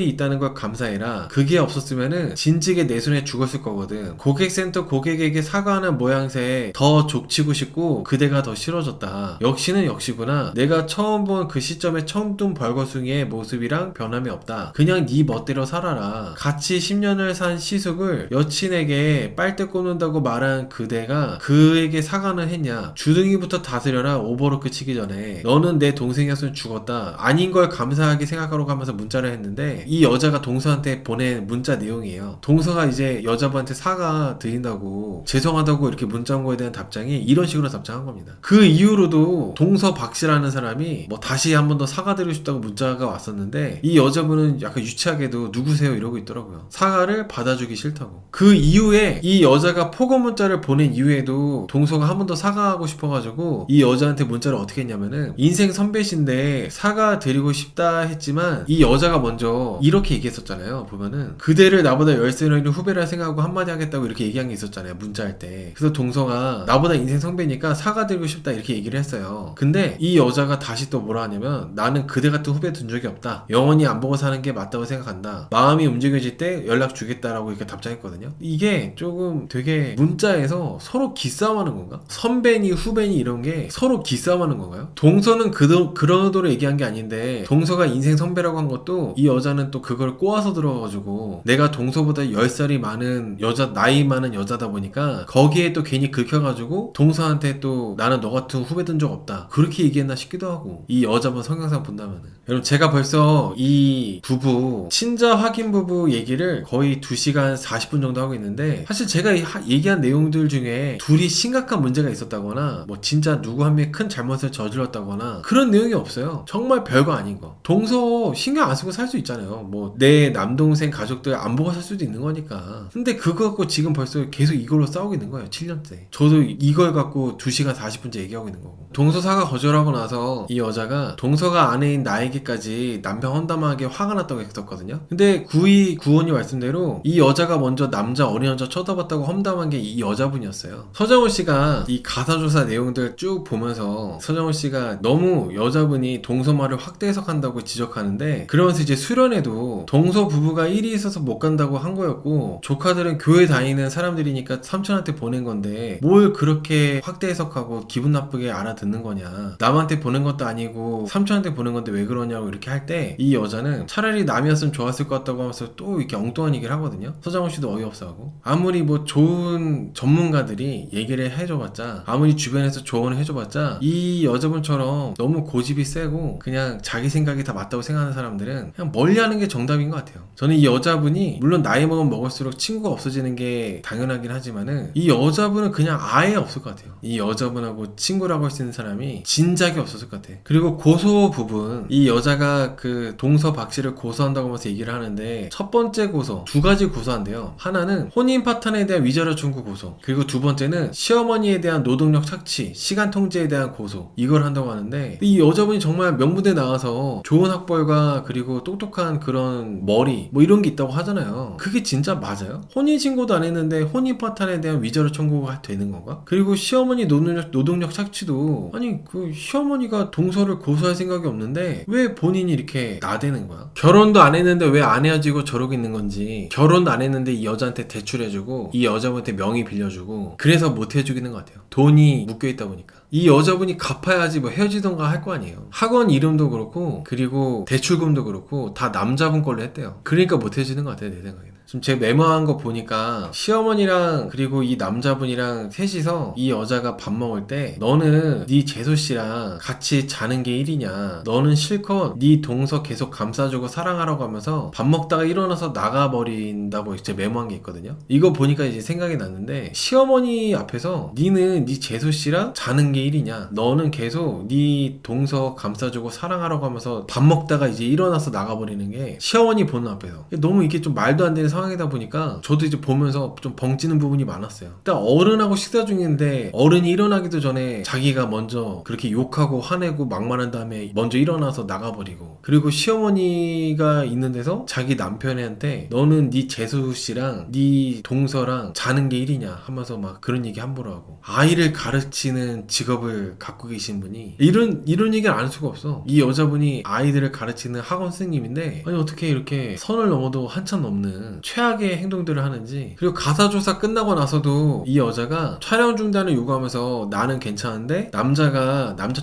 있다는 걸 감사해라. 그게 없었으면은 진즉에 내 손에 죽었을 거거든. 고객센터 고객에게 사과하는 모양새에 더 족치고 싶고 그대가 더 싫어졌다. 역시는 역시구나. 내가 처음 본 그 시점의 청둔 벌거숭이의 모습이랑 변함이 없다. 그냥 네 멋대로 살아라. 같이 10년을 산 시숙을 여친에게 빨대 꽂는다고 말한 그대가 그에게 사과는 했냐? 주둥이부터 다스려라. 오버로크 치기 전에. 너는 내 동생이었으면 죽었다. 아닌 걸 감사하게 생각하라고 하면서 문자를 했는데, 이 여자가 동서한테 보낸 문자 내용이에요. 동서가 이제 여자분한테 사과 드린다고, 죄송하다고 이렇게 문자 온 거에 대한 답장이 이런 식으로 답장한 겁니다. 그 이후로도 동서 박씨라는 사람이 뭐 다시 한 번 더 사과드리고 싶다고 문자가 왔었는데, 이 여자분은 약간 유치하게도 누구세요? 이러고 있더라고요. 사과를 받아주기 싫다고. 그 이후에 이 여자가 폭언 문자를 보낸 이후에도 동서가 한 번 더 사과하고 싶어가지고 이 여자한테 문자를 어떻게 했냐면은, 인생 선배신데 사과 드리고 싶다 했지만 이 여자가 먼저 이렇게 얘기했었잖아요. 보면은 그대를 나보다 10살 어린 후배라 생각하고 한마디 하겠다고 이렇게 얘기한 게 있었잖아요, 문자할 때. 그래서 동서가 나보다 인생 선배니까 사과드리고 싶다 이렇게 얘기를 했어요. 근데 이 여자가 다시 또 뭐라 하냐면, 나는 그대 같은 후배 둔 적이 없다. 영원히 안 보고 사는 게 맞다고 생각한다. 마음이 움직여질 때 연락 주겠다라고 이렇게 답장했거든요. 이게 조금 되게 문자에서 서로 기싸움하는 건가? 선배니 후배니 이런 게 서로 기싸움하는 건가요? 동서는 그런 의도로 얘기한 게 아닌데, 동서가 인생 선배라고 한 것도 이 여자는 또 그걸 꼬아서 들어가지고, 내가 동서보다 10살이 많은 여자, 나이 많은 여자다 보니까 거기에 또 괜히 긁혀가지고 동서한테 또 나는 너 같은 후배 든 적 없다 그렇게 얘기했나 싶기도 하고, 이 여자분 성향상 본다면은. 여러분, 제가 벌써 이 부부, 친자 확인 부부 얘기를 거의 2시간 40분 정도 하고 있는데, 사실 제가 얘기한 내용들 중에 둘이 심각한 문제가 있었다거나 뭐 진짜 누구 한 명이 큰 잘못을 저질렀다거나 그런 내용이 없어요. 정말 별거 아닌 거. 동서 신경 안 쓰고 살 수 있잖아요. 뭐 내 남동생 가족들 안 보고 살 수도 있는 거니까. 근데 그거 갖고 지금 벌써 계속 이걸로 싸우고 있는 거예요. 7년째. 저도 이걸 갖고 2시간 40분째 얘기하고 있는 거고. 동서 사과 거절하고 나서 이 여자가 동서가 아내인 나에게까지 남편 험담하게 화가 났다고 했었거든요. 근데 구원이 말씀대로 이 여자가 먼저 남자 어린 여자 쳐다봤다고 험담한 게 이 여자분이었어요. 서정훈 씨가 이 가사조사 내용들 쭉 보면서 서정훈 씨가 너무 여자분이 동서 말을 확대 해석한다고 지적하는데, 그러면서 이제 수련회도 동서 부부가 일이 있어서 못 간다고 한 거였고, 조카들은 교회 다니는 사람들이니까 삼촌한테 보낸 건데 뭘 그렇게 확대 해석하고 기분 나쁘게 알아듣는 거냐, 남한테 보낸 것도 아니고 삼촌한테 보낸 건데 왜 그러냐고 이렇게 할 때, 이 여자는 차라리 남이었으면 좋았을 것 같다고 하면서 또 이렇게 엉뚱한 얘기를 하거든요. 서정훈 씨도 어이없어하고. 아무리 뭐 좋은 전문가들이 얘기를 해줘봤자, 아무리 주변에서 조언을 해줘봤자, 이 여자분처럼 너무 고집이 세고 그냥 자기 생각이 다 맞다고 생각하는 사람들은 그냥 멀리하는 게 정답인 것 같아요. 저는 이 여자분이 물론 나이 먹으면 먹을수록 친구가 없어지는 게 당연하긴 하지만은, 이 여자분은 그냥 아예 없을 것 같아요. 이 여자분하고 친구라고 할 수 있는 사람이 진작에 없었을 것 같아. 그리고 고소 부분, 이 여자가 그 동서 박씨를 고소한다고 하면서 얘기를 하는데, 첫 번째 고소, 2가지 고소한대요. 하나는 혼인 파탄에 대한 위자료 청구 고소, 그리고 두 번째는 시어머니에 대한 노동력 착취, 시간 통제에 대한 고소, 이걸 한다고 하는데, 이 여자분이 정말 명무대 나와서 좋은 학벌과 그리고 똑똑한 그런 머리 뭐 이런 게 있다고 하잖아요. 그게 진짜 맞아요? 혼인신고도 안 했는데 혼인 파탄에 대한 위자료 청구가 되는 건가? 그리고 시어머니 노동력 착취도, 아니 그 시어머니가 동서를 고소할 생각이 없는데 왜 본인이 이렇게 나대는 거야? 결혼도 안 했는데 왜 안 헤어지고 저러고 있는 건지, 결혼도 안 했는데 이 여자한테 대출해주고 이 여자분한테 명의 빌려주고, 그래서 못 해주기는 것 같아요. 돈이 묶여있다 보니까. 이 여자분이 갚아야지 뭐 헤어지던가 할 거 아니에요. 학원 이름도 그렇고 그리고 대출금도 그렇고 다 남자분 걸로 했대요. 그러니까 못 헤어지는 것 같아요, 내 생각에는. 지금 제 메모한 거 보니까 시어머니랑 그리고 이 남자분이랑 셋이서 이 여자가 밥 먹을 때 너는 네 재수씨랑 같이 자는 게 일이냐, 너는 실컷 네 동서 계속 감싸주고 사랑하라고 하면서 밥 먹다가 일어나서 나가버린다고 이제 메모한 게 있거든요. 이거 보니까 이제 생각이 났는데, 시어머니 앞에서 니는 네 재수씨랑 자는 게 일이냐, 너는 계속 네 동서 감싸주고 사랑하라고 하면서 밥 먹다가 이제 일어나서 나가버리는 게 시어머니 보는 앞에서 너무 이게 좀 말도 안 되는 상황이다 보니까 저도 이제 보면서 좀 벙찌는 부분이 많았어요. 일단 어른하고 식사 중인데 어른이 일어나기도 전에 자기가 먼저 그렇게 욕하고 화내고 막말한 다음에 먼저 일어나서 나가버리고, 그리고 시어머니가 있는 데서 자기 남편한테 너는 네 재수씨랑 네 동서랑 자는 게 일이냐 하면서 막 그런 얘기 함부로 하고, 아이를 가르치는 직업을 갖고 계신 분이 이런 얘기를 안 할 수가 없어. 이 여자분이 아이들을 가르치는 학원 선생님인데 아니 어떻게 이렇게 선을 넘어도 한참 넘는 최악의 행동들을 하는지. 그리고 가사조사 끝나고 나서도 이 여자가 촬영 중단을 요구하면서 나는 괜찮은데 남자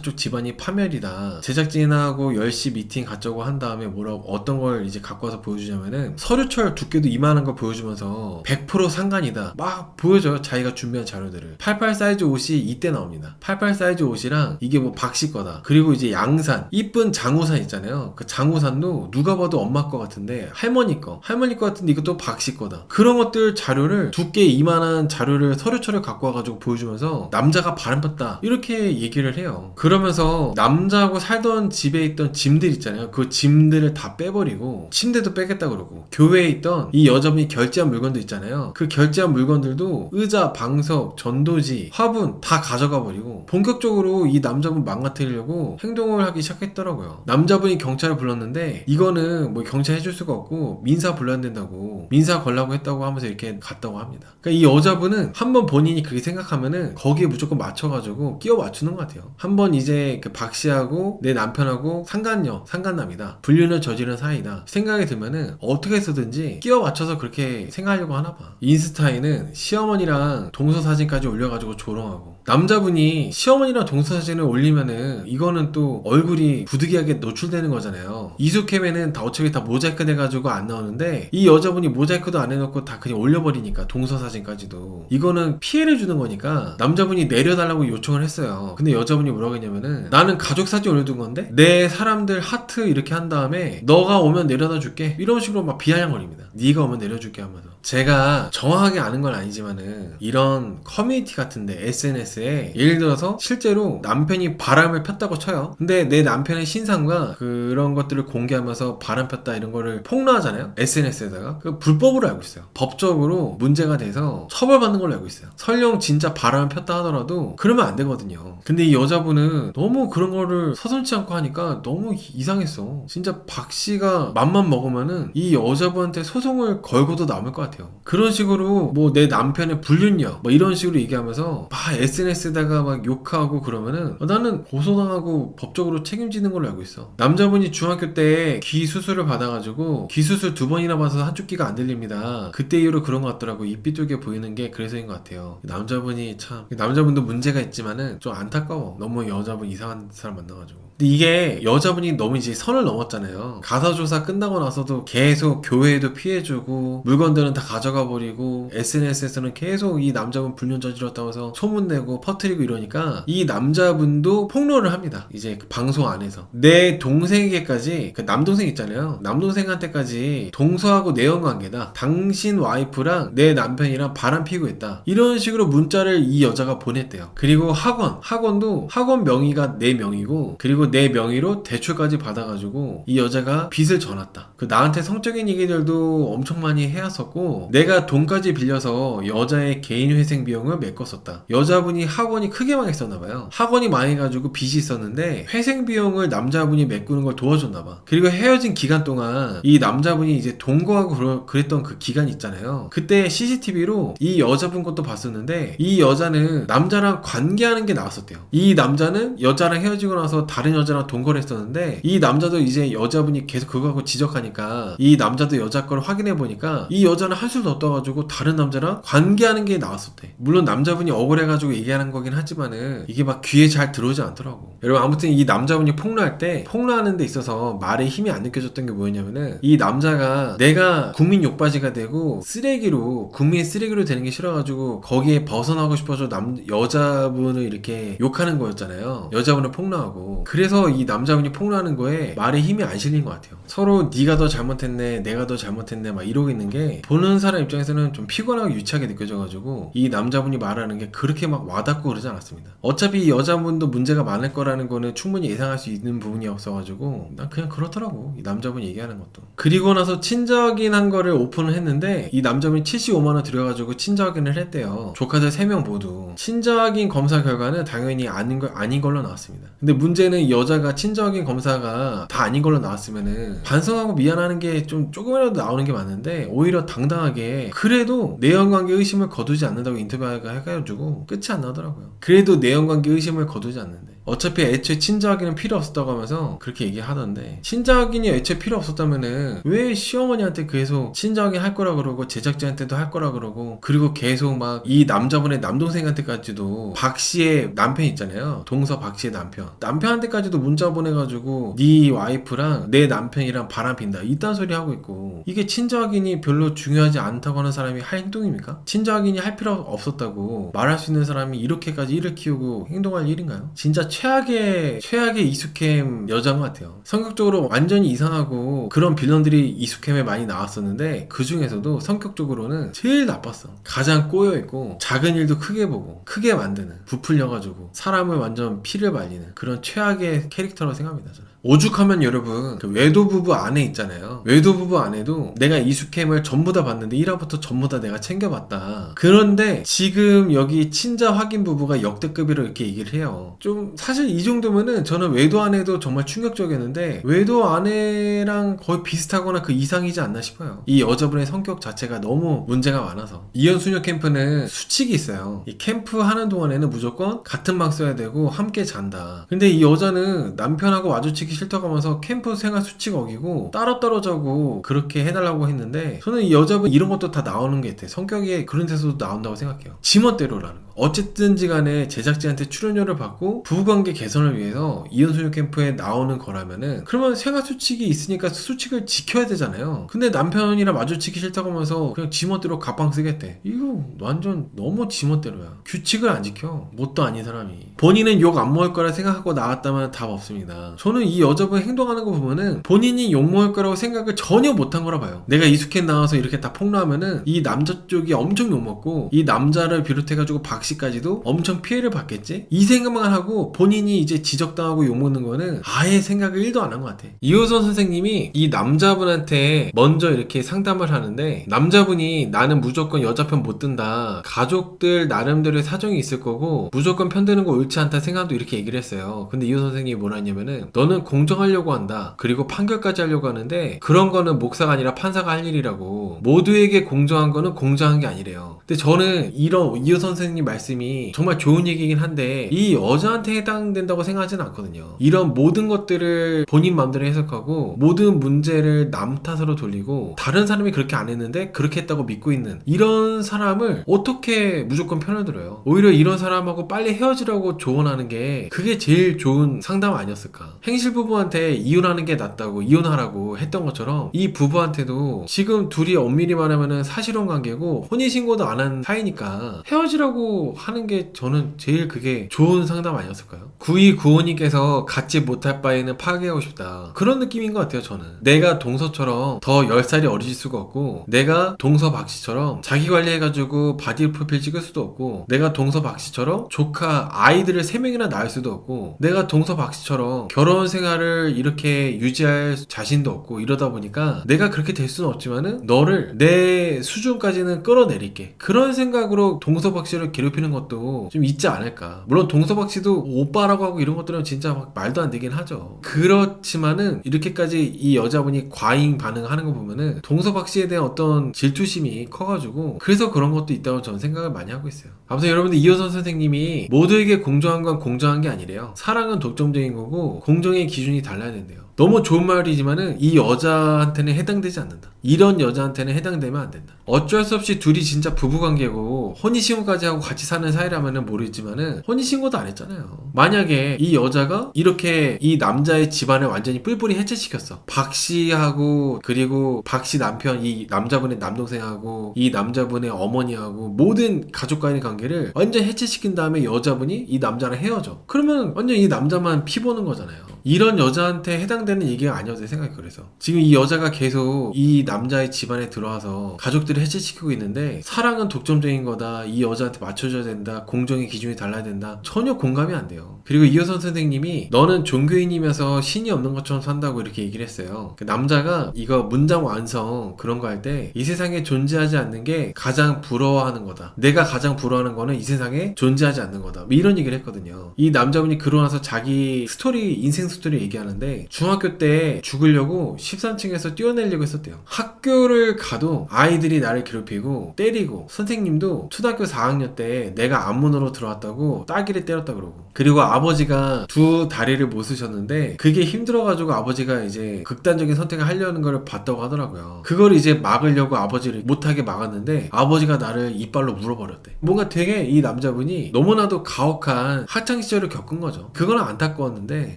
쪽 집안이 파멸이다, 제작진하고 10시 미팅 갖자고 한 다음에 뭐라고 어떤 걸 이제 갖고 와서 보여주냐면은 서류철 두께도 이만한 걸 보여주면서 100% 상관이다 막 보여줘요. 자기가 준비한 자료들을. 88 사이즈 옷이 이때 나옵니다. 88 사이즈 옷이랑 이게 뭐 박씨 거다, 그리고 이제 양산, 이쁜 장우산 있잖아요. 그 장우산도 누가 봐도 엄마 거 같은데 할머니 거 같은데 이것도 박씨 거다. 그런 것들 자료를 두께 이만한 자료를 서류철을 갖고 와가지고 보여주면서 남자가 바람 폈다 이렇게 얘기를 해요. 그러면서 남자하고 살던 집에 있던 짐들 있잖아요. 그 짐들을 다 빼버리고 침대도 빼겠다 그러고, 교회에 있던 이 여자분이 결제한 물건도 있잖아요. 그 결제한 물건들도 의자, 방석, 전도지, 화분 다 가져가 버리고 본격적으로 이 남자분 망가뜨리려고 행동을 하기 시작했더라고요. 남자분이 경찰을 불렀는데 이거는 뭐 경찰 해줄 수가 없고 민사 불러야 된다고, 민사 걸라고 했다고 하면서 이렇게 갔다고 합니다. 그러니까 이 여자분은 한번 본인이 그렇게 생각하면은 거기에 무조건 맞춰가지고 끼워 맞추는 것 같아요. 한번 이제 그 박씨하고 내 남편하고 상간남이다, 불륜을 저지른 사이다 생각이 들면은 어떻게 해서든지 끼워 맞춰서 그렇게 생각하려고 하나 봐. 인스타에는 시어머니랑 동서 사진까지 올려가지고 조롱하고, 남자분이 시어머니랑 동서 사진을 올리면은 이거는 또 얼굴이 부득이하게 노출되는 거잖아요. 이수캠에는 다 어차피 다 모자이크 돼가지고 안 나오는데 이 여자분이 모자이크도 안 해놓고 다 그냥 올려버리니까 동서 사진까지도 이거는 피해를 주는 거니까 남자분이 내려달라고 요청을 했어요. 근데 여자분이 뭐라고 했냐면은 나는 가족 사진 올려둔 건데 내 사람들 하트 이렇게 한 다음에 너가 오면 내려다 줄게 이런 식으로 막 비아냥거립니다. 네가 오면 내려줄게 하면서. 제가 정확하게 아는 건 아니지만은 이런 커뮤니티 같은데 SNS에 예를 들어서 실제로 남편이 바람을 폈다고 쳐요. 근데 내 남편의 신상과 그런 것들을 공개하면서 바람 폈다 이런 거를 폭로하잖아요. SNS에다가 그 불법으로 알고 있어요. 법적으로 문제가 돼서 처벌받는 걸로 알고 있어요. 설령 진짜 바람을 폈다 하더라도 그러면 안 되거든요. 근데 이 여자분은 너무 그런 거를 서슴지 않고 하니까 너무 이상했어. 진짜 박씨가 맘만 먹으면은 이 여자분한테 소송을 걸고도 남을 것 같아요. 그런 식으로 뭐 내 남편의 불륜녀 뭐 이런 식으로 얘기하면서 막 SNS에다가 막 욕하고 그러면은 나는 고소당하고 법적으로 책임지는 걸로 알고 있어. 남자분이 중학교 때 귀 수술을 받아가지고 귀 수술 2번이나 받아서 한쪽 귀가 안 들립니다. 그때 이후로 그런 것 같더라고. 입비 쪽에 보이는 게 그래서인 것 같아요. 남자분이 참, 남자분도 문제가 있지만은 좀 안타까워. 너무 여자분 이상한 사람 만나가지고. 근데 이게 여자분이 너무 이제 선을 넘었잖아요. 가사조사 끝나고 나서도 계속 교회에도 피해주고 물건들은 다 가져가 버리고 SNS에서는 계속 이 남자분 불륜 저질렀다고 해서 소문내고 퍼뜨리고 이러니까 이 남자분도 폭로를 합니다. 이제 그 방송 안에서 내 동생에게까지, 그 남동생 있잖아요, 남동생한테까지 동서하고 내연관계다, 당신 와이프랑 내 남편이랑 바람 피고 있다 이런 식으로 문자를 이 여자가 보냈대요. 그리고 학원도 학원 명의가 내 명의고 그리고 내 명의로 대출까지 받아가지고 이 여자가 빚을 져놨다. 그 나한테 성적인 얘기들도 엄청 많이 해왔었고 내가 돈까지 빌려서 여자의 개인회생 비용을 메꿨었다. 여자분이 학원이 크게 망했었나봐요. 학원이 망해가지고 빚이 있었는데 회생 비용을 남자분이 메꾸는 걸 도와줬나봐. 그리고 헤어진 기간 동안 이 남자분이 이제 동거하고 그랬던 그 기간 있잖아요. 그때 CCTV로 이 여자분 것도 봤었는데 이 여자는 남자랑 관계하는 게 나왔었대요. 이 남자는 여자랑 헤어지고 나서 다른 여자랑 동거를 했었는데 이 남자도 이제 여자분이 계속 그거 하고 지적하니까 이 남자도 여자 걸 확인해보니까 이 여자는 한술 더 떠가지고 다른 남자랑 관계하는 게 나왔었대. 물론 남자분이 억울해가지고 얘기하는 거긴 하지만은 이게 막 귀에 잘 들어오지 않더라고. 여러분 아무튼 이 남자분이 폭로할 때 폭로하는 데 있어서 말에 힘이 안 느껴졌던 게 뭐였냐면은 이 남자가 내가 국민 국민 욕바지가 되고 쓰레기로 국민 쓰레기로 되는 게 싫어가지고 거기에 벗어나고 싶어서 여자분을 이렇게 욕하는 거였잖아요. 여자분을 폭로하고. 그래서 이 남자분이 폭로하는 거에 말에 힘이 안 실린 것 같아요. 서로 네가 더 잘못했네 내가 더 잘못했네 막 이러고 있는 게 보는 사람 입장에서는 좀 피곤하고 유치하게 느껴져가지고 이 남자분이 말하는 게 그렇게 막 와닿고 그러지 않았습니다. 어차피 이 여자분도 문제가 많을 거라는 거는 충분히 예상할 수 있는 부분이었어가지고 난 그냥 그렇더라고 이 남자분 얘기하는 것도. 그리고 나서 친정확인한 거를 오픈을 했는데 이 남자분이 75만원 들여가지고 친정확인을 했대요. 조카들 3명 모두. 친정확인 검사 결과는 당연히 아닌 걸로 나왔습니다. 근데 문제는 이 여자가 친정확인 검사가 다 아닌 걸로 나왔으면은 반성하고 미안하는 게 좀 조금이라도 나오는 게 맞는데 오히려 당당하게 그래도 내연관계 의심을 거두지 않는다고 인터뷰가 해가지고 끝이 안 나더라고요. 그래도 내연관계 의심을 거두지 않는데 어차피 애초에 친자확인은 필요 없었다고 하면서 그렇게 얘기하던데 친자확인이 애초에 필요 없었다면은 왜 시어머니한테 계속 친자확인 할 거라 그러고 제작자한테도 할 거라 그러고 그리고 계속 막 이 남자분의 남동생한테까지도 박씨의 남편 있잖아요. 동서 박씨의 남편한테까지도 문자 보내가지고 네 와이프랑 내 남편이랑 바람핀다 이딴 소리 하고 있고 이게 친자확인이 별로 중요하지 않다고 하는 사람이 할 행동입니까? 친자확인이 할 필요 없었다고 말할 수 있는 사람이 이렇게까지 일을 키우고 행동할 일인가요? 진짜 최악의 이수캠 여자인 것 같아요. 성격적으로 완전히 이상하고 그런 빌런들이 이수캠에 많이 나왔었는데 그 중에서도 성격적으로는 제일 나빴어. 가장 꼬여있고 작은 일도 크게 보고 크게 만드는 부풀려가지고 사람을 완전 피를 말리는 그런 최악의 캐릭터라고 생각합니다. 저는. 오죽하면 여러분 그 외도부부 아내 있잖아요. 외도부부 아내도 내가 이수캠을 전부 다 봤는데 1화부터 전부 다 내가 챙겨봤다. 그런데 지금 여기 친자 확인 부부가 역대급이라고 이렇게 얘기를 해요. 좀 사실 이 정도면은 저는 외도 아내도 정말 충격적이었는데 외도 아내랑 거의 비슷하거나 그 이상이지 않나 싶어요. 이 여자분의 성격 자체가 너무 문제가 많아서. 이연수녀 캠프는 수칙이 있어요. 이 캠프 하는 동안에는 무조건 같은 방 써야 되고 함께 잔다. 근데 이 여자는 남편하고 마주치기 싫다고 하면서 캠프 생활 수칙 어기고 따로따로 자고 그렇게 해달라고 했는데 저는 이 여자분 이런 것도 다 나오는 게 같아. 성격이 그런 데서도 나온다고 생각해요. 지멋대로라는 거. 어쨌든지 간에 제작진한테 출연료를 받고 부부관계 개선을 위해서 이연소녀 캠프에 나오는 거라면은 그러면 생활 수칙이 있으니까 수칙을 지켜야 되잖아요. 근데 남편이랑 마주치기 싫다고 하면서 그냥 지멋대로 가방 쓰겠대. 이거 완전 너무 지멋대로야. 규칙을 안 지켜. 뭣도 아닌 사람이. 본인은 욕 안 먹을 거라 생각하고 나왔다면 답 없습니다. 저는 이 여자분 행동하는 거 보면은 본인이 욕 먹을 거라고 생각을 전혀 못한 거라 봐요. 내가 이숙해 나와서 이렇게 다 폭로하면은 이 남자 쪽이 엄청 욕 먹고 이 남자를 비롯해가지고 박씨까지도 엄청 피해를 받겠지? 이 생각만 하고 본인이 이제 지적당하고 욕 먹는 거는 아예 생각을 1도 안 한 것 같아. 이호선 선생님이 이 남자분한테 먼저 이렇게 상담을 하는데 남자분이 나는 무조건 여자 편 못 든다. 가족들 나름대로의 사정이 있을 거고 무조건 편드는 거 옳지 않다 생각도 이렇게 얘기를 했어요. 근데 이호선 선생님이 뭐라 했냐면은 너는 공정하려고 한다. 그리고 판결까지 하려고 하는데 그런 거는 목사가 아니라 판사가 할 일이라고. 모두에게 공정한 거는 공정한 게 아니래요. 근데 저는 이런 이호선 선생님 말씀이 정말 좋은 얘기긴 한데 이 여자한테 해당된다고 생각하지는 않거든요. 이런 모든 것들을 본인 마음대로 해석하고 모든 문제를 남 탓으로 돌리고 다른 사람이 그렇게 안 했는데 그렇게 했다고 믿고 있는 이런 사람을 어떻게 무조건 편을 들어요. 오히려 이런 사람하고 빨리 헤어지라고 조언하는 게 그게 제일 좋은 상담 아니었을까. 행실 부부한테 이혼하는 게 낫다고 이혼하라고 했던 것처럼 이 부부한테도 지금 둘이 엄밀히 말하면 사실혼 관계고 혼인신고도 안 한 사이니까 헤어지라고 하는 게 저는 제일 그게 좋은 상담 아니었을까요? 9295님께서 갖지 못할 바에는 파괴하고 싶다. 그런 느낌인 것 같아요. 저는 내가 동서처럼 더 10살이 어리실 수가 없고 내가 동서 박씨처럼 자기 관리해가지고 바디 프로필 찍을 수도 없고 내가 동서 박씨처럼 조카 아이들을 3명이나 낳을 수도 없고 내가 동서 박씨처럼 결혼 생활을 이렇게 유지할 자신도 없고 이러다 보니까 내가 그렇게 될 수는 없지만은 너를 내 수준까지는 끌어내릴게. 그런 생각으로 동서 박씨를 괴롭히는 것도 좀 있지 않을까. 물론 동서 박씨도 오빠라고 하고 이런 것들은 진짜 막 말도 안 되긴 하죠. 그렇지만은 이렇게까지 이 여자분이 과잉 반응하는 거 보면은 동서 박씨에 대한 어떤 질투심이 커가지고 그래서 그런 것도 있다고 저는 생각을 많이 하고 있어요. 아무튼 여러분들 이호선 선생님이 모두에게 공정한 건 공정한 게 아니래요. 사랑은 독점적인 거고 공정의 기준이 달라야 된대요. 너무 좋은 말이지만은 이 여자한테는 해당되지 않는다. 이런 여자한테는 해당되면 안 된다. 어쩔 수 없이 둘이 진짜 부부관계고 혼인신고까지 하고 같이 사는 사이라면은 모르겠지만은 혼인신고도 안 했잖아요. 만약에 이 여자가 이렇게 이 남자의 집안을 완전히 뿔뿔이 해체시켰어. 박 씨하고 그리고 박 씨 남편, 이 남자분의 남동생하고 이 남자분의 어머니하고 모든 가족 간의 관계를 완전 해체시킨 다음에 여자분이 이 남자랑 헤어져. 그러면 완전 이 남자만 피 보는 거잖아요. 이런 여자한테 해당되는 얘기가 아니어도 내 생각이 그래서 지금 이 여자가 계속 이 남자의 집안에 들어와서 가족들을 해체시키고 있는데 사랑은 독점적인 거다, 이 여자한테 맞춰줘야 된다, 공정의 기준이 달라야 된다, 전혀 공감이 안 돼요. 그리고 이효선 선생님이 너는 종교인이면서 신이 없는 것처럼 산다고 이렇게 얘기를 했어요. 그 남자가 이거 문장 완성 그런 거 할 때 이 세상에 존재하지 않는 게 가장 부러워하는 거다, 내가 가장 부러워하는 거는 이 세상에 존재하지 않는 거다, 뭐 이런 얘기를 했거든요. 이 남자분이 그러고 나서 자기 스토리, 인생 스토리 얘기하는데 중학교 때 죽으려고 13층에서 뛰어내려고 했었대요. 학교를 가도 아이들이 나를 괴롭히고 때리고, 선생님도 초등학교 4학년 때 내가 앞문으로 들어왔다고 따귀를 때렸다 그러고, 그리고 아버지가 두 다리를 못 쓰셨는데 그게 힘들어가지고 아버지가 이제 극단적인 선택을 하려는 걸 봤다고 하더라고요. 그걸 이제 막으려고 아버지를 못하게 막았는데 아버지가 나를 이빨로 물어버렸대. 뭔가 되게 이 남자분이 너무나도 가혹한 학창시절을 겪은 거죠. 그건 안타까웠는데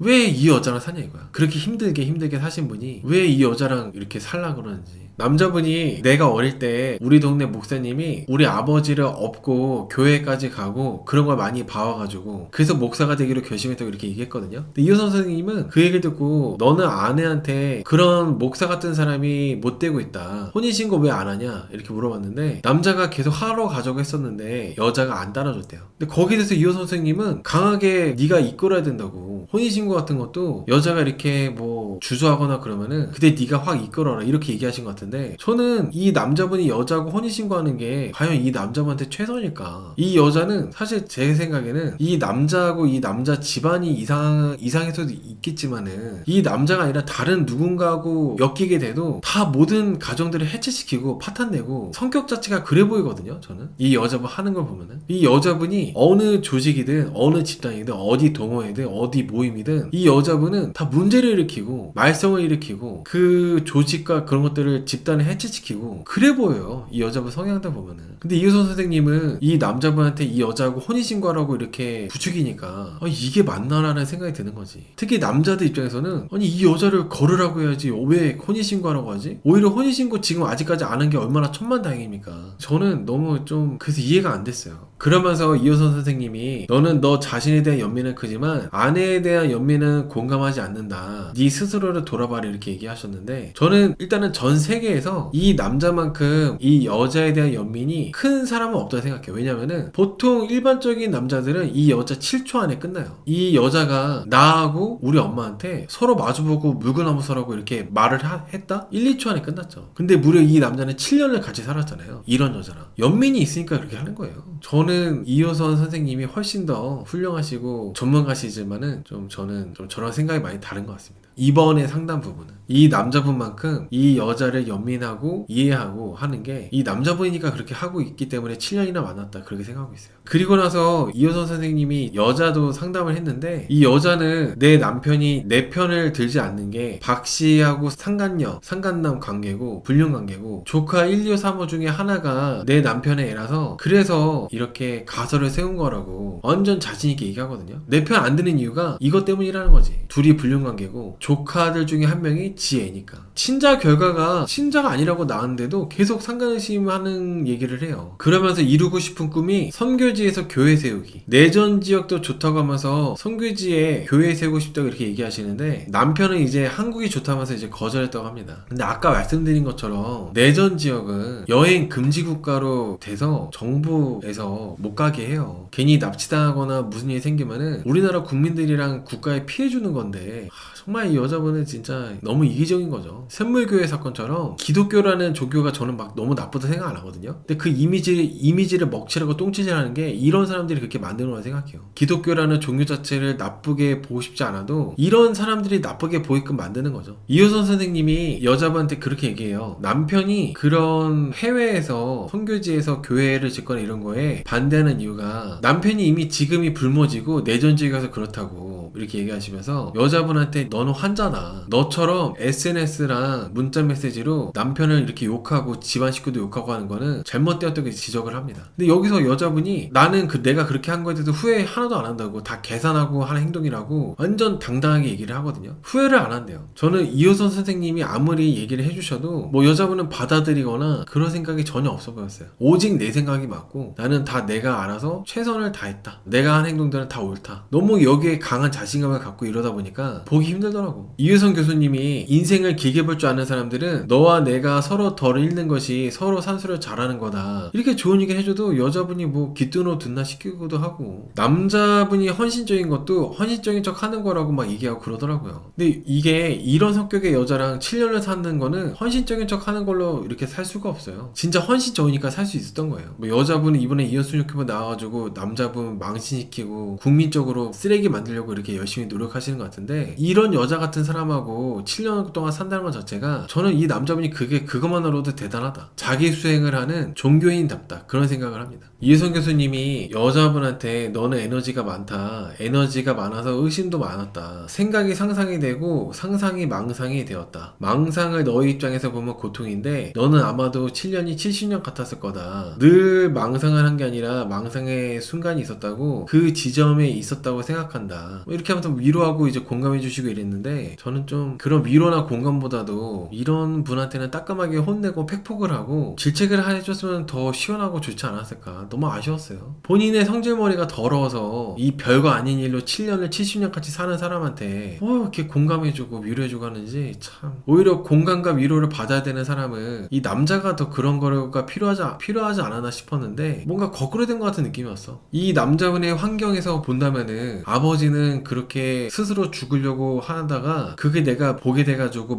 왜 이 여자랑 사냐 이거야. 그렇게 힘들게 사신 분이 왜 이 여자랑 이렇게 살라 그러는지. 남자분이 내가 어릴 때 우리 동네 목사님이 우리 아버지를 업고 교회까지 가고 그런 걸 많이 봐와가지고 그래서 목사가 되기로 결심했다고 이렇게 얘기했거든요. 근데 이효선 선생님은 그 얘기를 듣고 너는 아내한테 그런 목사 같은 사람이 못 되고 있다, 혼인신고 왜 안 하냐 이렇게 물어봤는데 남자가 계속 하러 가자고 했었는데 여자가 안 따라줬대요. 근데 거기에 대해서 이효선 선생님은 강하게 네가 이끌어야 된다고, 혼인신고 같은 것도 여자가 이렇게 뭐 주저하거나 그러면은 그때 네가 확 이끌어라 이렇게 얘기하신 것 같은데, 저는 이 남자분이 여자하고 혼인신고하는 게 과연 이 남자분한테 최선일까? 이 여자는 사실 제 생각에는 이 남자하고 이 남자 집안이 이상할 수도 있겠지만은 이 남자가 아니라 다른 누군가하고 엮이게 돼도 다 모든 가정들을 해체시키고 파탄내고 성격 자체가 그래 보이거든요. 저는 이 여자분 하는 걸 보면은 이 여자분이 어느 조직이든 어느 집단이든 어디 동호회든 어디 모임이든 이 여자분은 다 문제를 일으키고 말썽을 일으키고 그 조직과 그런 것들을 집단을 해체시키고 그래 보여요. 이 여자분 성향들 보면은. 근데 이효선 선생님은 이 남자분한테 이 여자하고 혼인신고하라고 이렇게 부추기니까 이게 맞나라는 생각이 드는 거지. 특히 남자들 입장에서는 아니 이 여자를 걸으라고 해야지 왜 혼인신고하라고 하지? 오히려 혼인신고 지금 아직까지 안 한 게 얼마나 천만다행입니까? 저는 너무 좀 그래서 이해가 안 됐어요. 그러면서 이효선 선생님이 너는 너 자신에 대한 연민은 크지만 아내에 대한 연민은 공감하지 않는다, 네 스스로를 돌아봐라 이렇게 얘기하셨는데, 저는 일단은 전 세계에서 이 남자만큼 이 여자에 대한 연민이 큰 사람은 없다고 생각해요. 왜냐면은 보통 일반적인 남자들은 이 여자 7초 안에 끝나요. 이 여자가 나하고 우리 엄마한테 서로 마주보고 물구나무 서라고 이렇게 말을 했다? 1, 2초 안에 끝났죠. 근데 무려 이 남자는 7년을 같이 살았잖아요. 이런 여자랑 연민이 있으니까 그렇게 하는 거예요. 저는 이효선 선생님이 훨씬 더 훌륭하시고 전문가시지만은 저는 저런 생각이 많이 다른 것 같습니다. 이번에 상담 부분은 이 남자분만큼 이 여자를 연민하고 이해하고 하는 게 이 남자분이니까 그렇게 하고 있기 때문에 7년이나 만났다 그렇게 생각하고 있어요. 그리고 나서 이효선 선생님이 여자도 상담을 했는데 이 여자는 내 남편이 내 편을 들지 않는 게 박 씨하고 상간남 관계고 불륜 관계고 조카 1, 2, 3호 중에 하나가 내 남편의 애라서 그래서 이렇게 가설을 세운 거라고 완전 자신있게 얘기하거든요. 내 편 안 드는 이유가 이것 때문이라는 거지. 둘이 불륜 관계고 조카들 중에 한 명이 지 애니까. 친자 결과가 친자가 아니라고 나왔는데도 계속 상관의심하는 얘기를 해요. 그러면서 이루고 싶은 꿈이 선교지에서 교회 세우기, 내전 지역도 좋다고 하면서 선교지에 교회 세우고 싶다고 이렇게 얘기하시는데 남편은 이제 한국이 좋다면서 이제 거절했다고 합니다. 근데 아까 말씀드린 것처럼 내전 지역은 여행 금지 국가로 돼서 정부에서 못 가게 해요. 괜히 납치당하거나 무슨 일이 생기면은 우리나라 국민들이랑 국가에 피해주는 건데 정말 이 여자분은 진짜 너무 이기적인 거죠. 샘물교회 사건처럼 기독교라는 종교가 저는 막 너무 나쁘다 생각 안 하거든요. 근데 그 이미지를 먹칠하고 똥치질하는 게 이런 사람들이 그렇게 만드는 거라 생각해요. 기독교라는 종교 자체를 나쁘게 보고 싶지 않아도 이런 사람들이 나쁘게 보이게끔 만드는 거죠. 이효선 선생님이 여자분한테 그렇게 얘기해요. 남편이 그런 해외에서 선교지에서 교회를 짓거나 이런 거에 반대하는 이유가 남편이 이미 지금이 불모지고 내전지에 가서 그렇다고 않냐고 이렇게 얘기하시면서 여자분한테 너는 환자다. 너처럼 SNS랑 문자 메시지로 남편을 이렇게 욕하고 집안 식구도 욕하고 하는 거는 잘못되었다고 지적을 합니다. 근데 여기서 여자분이 나는 내가 그렇게 한 거에 대해서 후회 하나도 안 한다고, 다 계산하고 하는 행동이라고 완전 당당하게 얘기를 하거든요. 후회를 안 한대요. 저는 이호선 선생님이 아무리 얘기를 해주셔도 뭐 여자분은 받아들이거나 그런 생각이 전혀 없어 보였어요. 오직 내 생각이 맞고 나는 다 내가 알아서 최선을 다했다. 내가 한 행동들은 다 옳다. 너무 여기에 강한 자신감을 갖고 이러다 보니까 보기 힘들더라고. 이효선 교수님이 인생을 길게 볼 줄 아는 사람들은 너와 내가 서로 덜 잃는 것이 서로 산수를 잘하는 거다. 이렇게 좋은 얘기 해줘도 여자분이 뭐 귀뚱으로 듣나 싶기도 하고, 남자분이 헌신적인 것도 헌신적인 척 하는 거라고 막 얘기하고 그러더라고요. 근데 이게 이런 성격의 여자랑 7년을 사는 거는 헌신적인 척 하는 걸로 이렇게 살 수가 없어요. 진짜 헌신적이니까 살 수 있었던 거예요. 뭐 여자분은 이번에 이현수 유튜브 나와가지고 남자분 망신시키고 국민적으로 쓰레기 만들려고 이렇게 열심히 노력하시는 것 같은데, 이런 여자 같은 사람하고 7년 동안 산다는 것 자체가 저는 이 남자분이 그것만으로도 대단하다. 자기 수행을 하는 종교인답다. 그런 생각을 합니다. 이혜성 교수님이 여자분한테 너는 에너지가 많다. 에너지가 많아서 의심도 많았다. 생각이 상상이 되고 상상이 망상이 되었다. 망상을 너의 입장에서 보면 고통인데 너는 아마도 7년이 70년 같았을 거다. 늘 망상을 한 게 아니라 망상의 순간이 있었다고, 그 지점에 있었다고 생각한다. 이렇게 하면서 위로하고 이제 공감해 주시고 이랬는데, 저는 좀 그런 위로나 공감보다도 이런 분한테는 따끔하게 혼내고 팩폭을 하고 질책을 해줬으면 더 시원하고 좋지 않았을까. 너무 아쉬웠어요. 본인의 성질머리가 더러워서 이 별거 아닌 일로 7년을 70년 같이 사는 사람한테 이렇게 공감해주고 위로해주고 하는지, 참 오히려 공감과 위로를 받아야 되는 사람은 이 남자가 더 그런 거가 필요하지 않았나 싶었는데, 뭔가 거꾸로 된 것 같은 느낌이었어. 이 남자분의 환경에서 본다면은 아버지는 그렇게 스스로 죽으려고 하다가 그게 내가 보게 돼가지고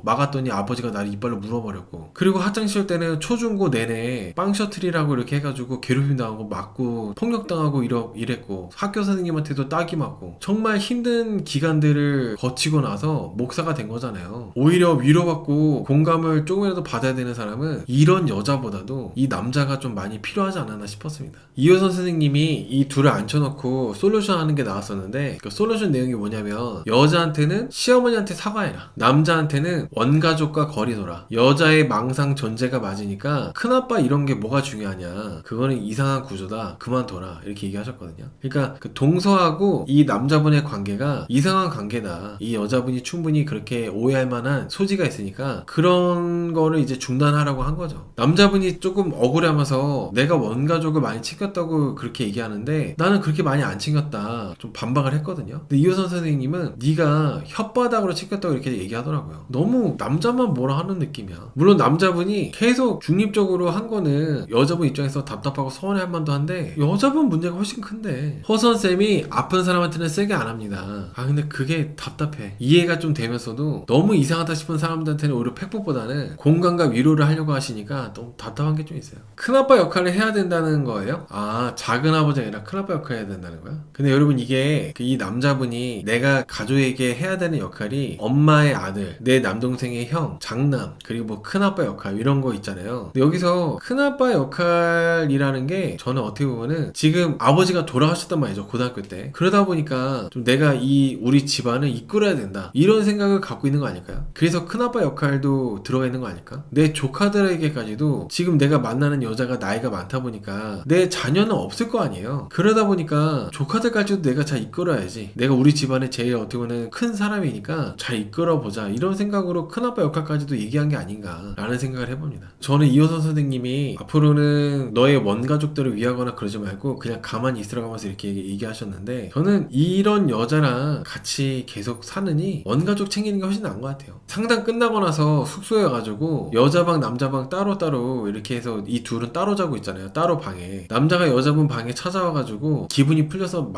막았더니 아버지가 나를 이빨로 물어버렸고, 그리고 학창시절 때는 초중고 내내 빵 셔틀이라고 이렇게 해가지고 괴롭힘 당하고 맞고 폭력당하고 이랬고, 학교 선생님한테도 따기 맞고 정말 힘든 기간들을 거치고 나서 목사가 된 거잖아요. 오히려 위로받고 공감을 조금이라도 받아야 되는 사람은 이런 여자보다도 이 남자가 좀 많이 필요하지 않았나 싶었습니다. 이효선 선생님이 이 둘을 앉혀놓고 솔루션 하는 게 나왔었는데, 그 솔루션 내용이 뭐냐면, 여자한테는 시어머니한테 사과해라, 남자한테는 원가족과 거리둬라. 여자의 망상 존재가 맞으니까 큰아빠 이런 게 뭐가 중요하냐, 그거는 이상한 구조다, 그만둬라, 이렇게 얘기하셨거든요. 그러니까 그 동서하고 이 남자분의 관계가 이상한 관계다. 이 여자분이 충분히 그렇게 오해할 만한 소지가 있으니까 그런 거를 이제 중단하라고 한 거죠. 남자분이 조금 억울해하면서 내가 원가족을 많이 챙겼다고 그렇게 얘기하는데 나는 그렇게 많이 안 챙겼다, 좀 반박을 했거든요. 근데 이효선 선생님은 네가 혓바닥으로 챙겼다고 이렇게 얘기하더라고요. 너무 남자만 뭐라 하는 느낌이야. 물론 남자분이 계속 중립적으로 한 거는 여자분 입장에서 답답하고 서운해할 만도 한데, 여자분 문제가 훨씬 큰데 허선쌤이 아픈 사람한테는 세게 안 합니다. 근데 그게 답답해. 이해가 좀 되면서도 너무 이상하다 싶은 사람들한테는 오히려 팩폭보다는 공감과 위로를 하려고 하시니까 너무 답답한 게 좀 있어요. 큰아빠 역할을 해야 된다는 거예요? 작은 아버지가 아니라 큰아빠 역할을 해야 된다는 거야? 근데 여러분, 이게 이 남자분이 내가 가족에게 해야 되는 역할이 엄마의 아들, 내 남동생의 형, 장남, 그리고 뭐 큰아빠 역할 이런 거 있잖아요. 근데 여기서 큰아빠 역할이라는 게 저는 어떻게 보면은 지금 아버지가 돌아가셨단 말이죠, 고등학교 때. 그러다 보니까 좀 내가 우리 집안을 이끌어야 된다, 이런 생각을 갖고 있는 거 아닐까요? 그래서 큰아빠 역할도 들어가 있는 거 아닐까? 내 조카들에게까지도 지금 내가 만나는 여자가 나이가 많다 보니까 내 자녀는 없을 거 아니에요. 그러다 보니까 조카들까지도 내가 잘 이끌어야지, 내가 우리 집안에 제일 어떻게 보면 큰 사람이니까 잘 이끌어보자, 이런 생각으로 큰아빠 역할까지도 얘기한 게 아닌가 라는 생각을 해봅니다. 저는 이호선 선생님이 앞으로는 너의 원가족들을 위하거나 그러지 말고 그냥 가만히 있으라고 하면서 이렇게 얘기하셨는데, 저는 이런 여자랑 같이 계속 사느니 원가족 챙기는 게 훨씬 나은 것 같아요. 상담 끝나고 나서 숙소에 가지고 여자방 남자방 따로따로 이렇게 해서 이 둘은 따로 자고 있잖아요, 따로 방에. 남자가 여자분 방에 찾아와가지고 기분이 풀려서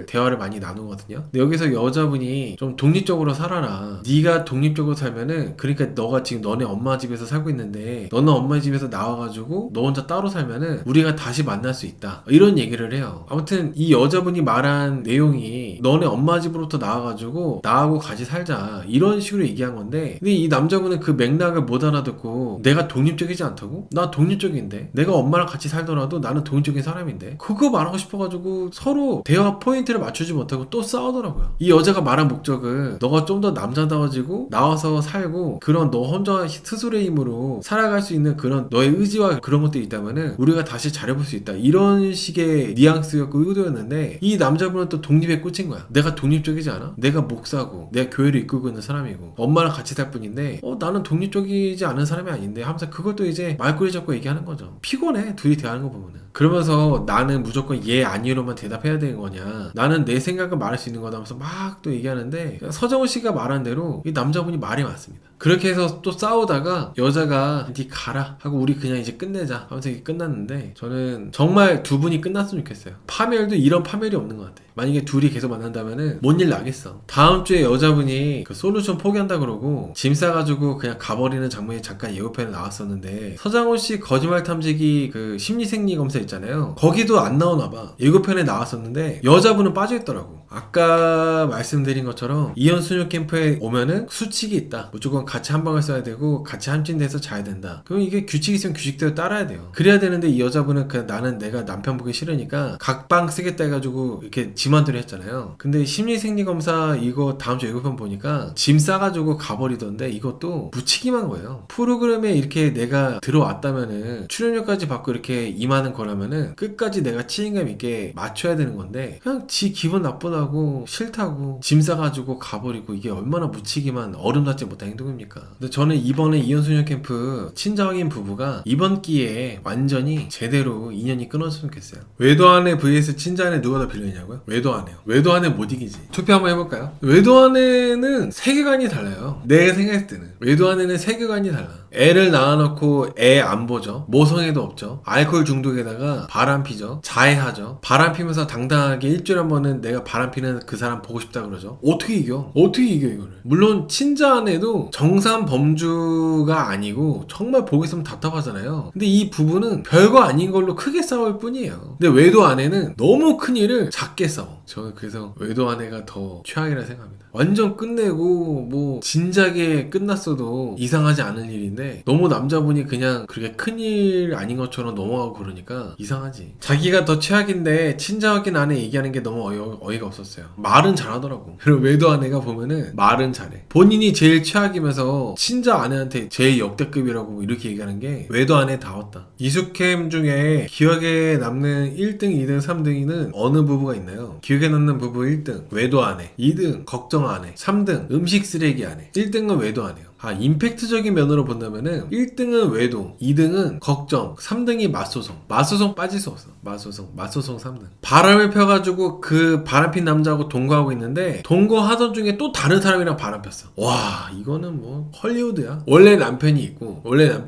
대화를 많이 나누거든요. 근데 여기서 여자분이 좀 독립적으로 살아라, 네가 독립적으로 살면은, 그러니까 너가 지금 너네 엄마 집에서 살고 있는데 너는 엄마 집에서 나와가지고 너 혼자 따로 살면은 우리가 다시 만날 수 있다, 이런 얘기를 해요. 아무튼 이 여자분이 말한 내용이 너네 엄마 집으로부터 나와가지고 나하고 같이 살자, 이런 식으로 얘기한 건데, 근데 이 남자분은 그 맥락을 못 알아듣고 내가 독립적이지 않다고? 나 독립적인데, 내가 엄마랑 같이 살더라도 나는 독립적인 사람인데, 그거 말하고 싶어가지고 서로 대화 포인트를 맞추지 못하고 라고 또 싸우더라고요. 이 여자가 말한 목적은 너가 좀 더 남자다워지고 나와서 살고 그런 너 혼자 스스로의 힘으로 살아갈 수 있는 그런 너의 의지와 그런 것들이 있다면은 우리가 다시 잘해볼 수 있다, 이런 식의 뉘앙스였고 의도였는데, 이 남자분은 또 독립에 꽂힌 거야. 내가 독립적이지 않아? 내가 목사고 내가 교회를 이끌고 있는 사람이고 엄마랑 같이 살 뿐인데 나는 독립적이지 않은 사람이 아닌데 하면서 그것도 이제 말꼬리 잡고 얘기하는 거죠. 피곤해, 둘이 대하는 거 보면은. 그러면서 나는 무조건 예 아니로만 대답해야 되는 거냐, 나는 내 생각을 말할 수 있는 거다 하면서 막 또 얘기하는데, 서정훈 씨가 말한 대로 이 남자분이 말이 많습니다. 그렇게 해서 또 싸우다가 여자가 니 가라 하고 우리 그냥 이제 끝내자 하면서 이게 끝났는데, 저는 정말 두 분이 끝났으면 좋겠어요. 파멸도 이런 파멸이 없는 것 같아. 만약에 둘이 계속 만난다면은 뭔 일 나겠어. 다음 주에 여자분이 그 솔루션 포기한다 그러고 짐 싸가지고 그냥 가버리는 장면이 잠깐 예고편에 나왔었는데, 서장훈 씨 거짓말 탐지기 그 심리생리 검사 있잖아요, 거기도 안 나오나봐. 예고편에 나왔었는데 여자분은 빠져있더라고. 아까 말씀드린 것처럼 이혼 수녀 캠프에 오면은 수칙이 있다, 무조건 같이 한 방을 써야 되고 같이 함진돼서 자야 된다. 그럼 이게 규칙이 있으면 규칙대로 따라야 돼요. 그래야 되는데 이 여자분은 그냥 나는 내가 남편 보기 싫으니까 각방 쓰겠다 해가지고 이렇게 짐한대로 했잖아요. 근데 심리생리검사 이거 다음 주 예고편 보니까 짐 싸가지고 가버리던데, 이것도 묻히기만 거예요. 프로그램에 이렇게 내가 들어왔다면은 출연료까지 받고 이렇게 임하는 거라면은 끝까지 내가 책임감 있게 맞춰야 되는 건데, 그냥 지 기분 나쁘다고 싫다고 짐 싸가지고 가버리고, 이게 얼마나 묻히기만 어른답지 못한 행동입니까? 근데 저는 이번에 이혼수녀 캠프 친자 확인 부부가 이번 기회에 완전히 제대로 인연이 끊어졌으면 좋겠어요. 외도아내 vs 친자아내 누가 더 빌런이냐고요? 외도아내요. 외도아내 못 이기지. 투표 한번 해볼까요? 외도아내는 세계관이 달라요. 내가 생각했을 때는 외도아내는 세계관이 달라. 애를 낳아놓고 애 안 보죠. 모성애도 없죠. 알코올 중독에다가 바람피죠. 자해하죠. 바람피면서 당당하게 일주일에 한 번은 내가 바람피는 그 사람 보고 싶다 그러죠. 어떻게 이겨? 어떻게 이겨 이거를? 물론 친자아내도 정상 범주가 아니고 정말 보고 있으면 답답하잖아요. 근데 이 부부는 별거 아닌 걸로 크게 싸울 뿐이에요. 근데 외도아내는 너무 큰 일을 작게 싸워. 저는 그래서 외도아내가 더 최악이라 생각합니다. 완전 끝내고 뭐 진작에 끝났어도 이상하지 않을 일인데, 너무 남자분이 그냥 그렇게 큰일 아닌 것처럼 넘어가고 그러니까 이상하지. 자기가 더 최악인데 친자 확인 안에 얘기하는 게 너무 어이가 없었어요. 말은 잘하더라고. 그리고 외도아내가 보면은 말은 잘해. 본인이 제일 최악이면서 친자 아내한테 제일 역대급이라고 이렇게 얘기하는 게 외도아내 다웠다. 이수캠 중에 기억에 남는 1등, 2등, 3등이는 어느 부부가 있나요? 기억에 남는 부부 1등 외도아내, 2등 걱정아내, 3등 음식 쓰레기 아내, 1등은 외도아내요. 임팩트적인 면으로 본다면은 1등은 외도, 2등은 걱정, 3등이 맞소송. 맞소송 빠질 수 없어. 맞소송 3등. 바람을 펴가지고 그 바람핀 남자하고 동거하고 있는데, 동거하던 중에 또 다른 사람이랑 바람 폈어. 와, 이거는 뭐 헐리우드야. 원래 남편이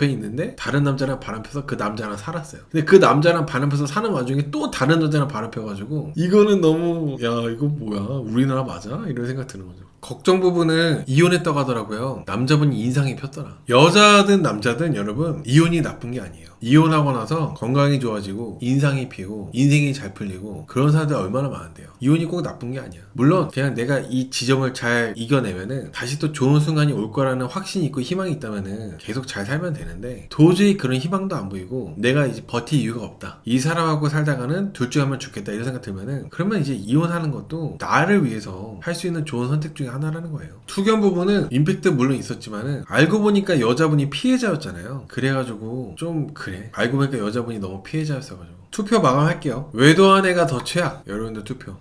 있는데 다른 남자랑 바람 펴서 그 남자랑 살았어요. 근데 그 남자랑 바람 펴서 사는 와중에 또 다른 여자랑 바람 펴가지고, 이거는 너무 이거 뭐야, 우리나라 맞아? 이런 생각 드는 거죠. 걱정 부부는 이혼했다고 하더라고요. 남자분이 인상이 폈더라. 여자든 남자든 여러분, 이혼이 나쁜 게 아니에요. 이혼하고 나서 건강이 좋아지고 인상이 피고 인생이 잘 풀리고 그런 사람들 얼마나 많은데요. 이혼이 꼭 나쁜 게 아니야. 물론 그냥 내가 이 지점을 잘 이겨내면은 다시 또 좋은 순간이 올 거라는 확신이 있고 희망이 있다면은 계속 잘 살면 되는데, 도저히 그런 희망도 안 보이고 내가 이제 버틸 이유가 없다, 이 사람하고 살다가는 둘 중 하면 죽겠다, 이런 생각 들면은, 그러면 이제 이혼하는 것도 나를 위해서 할 수 있는 좋은 선택 중에 하나라는 거예요. 투견 부부는 임팩트 물론 있었지만은 알고 보니까 여자분이 피해자였잖아요. 그래가지고 좀 그래. 알고 보니까 여자분이 너무 피해자였어가지고. 투표 마감할게요. 외도한 애가 더 최악. 여러분들 투표.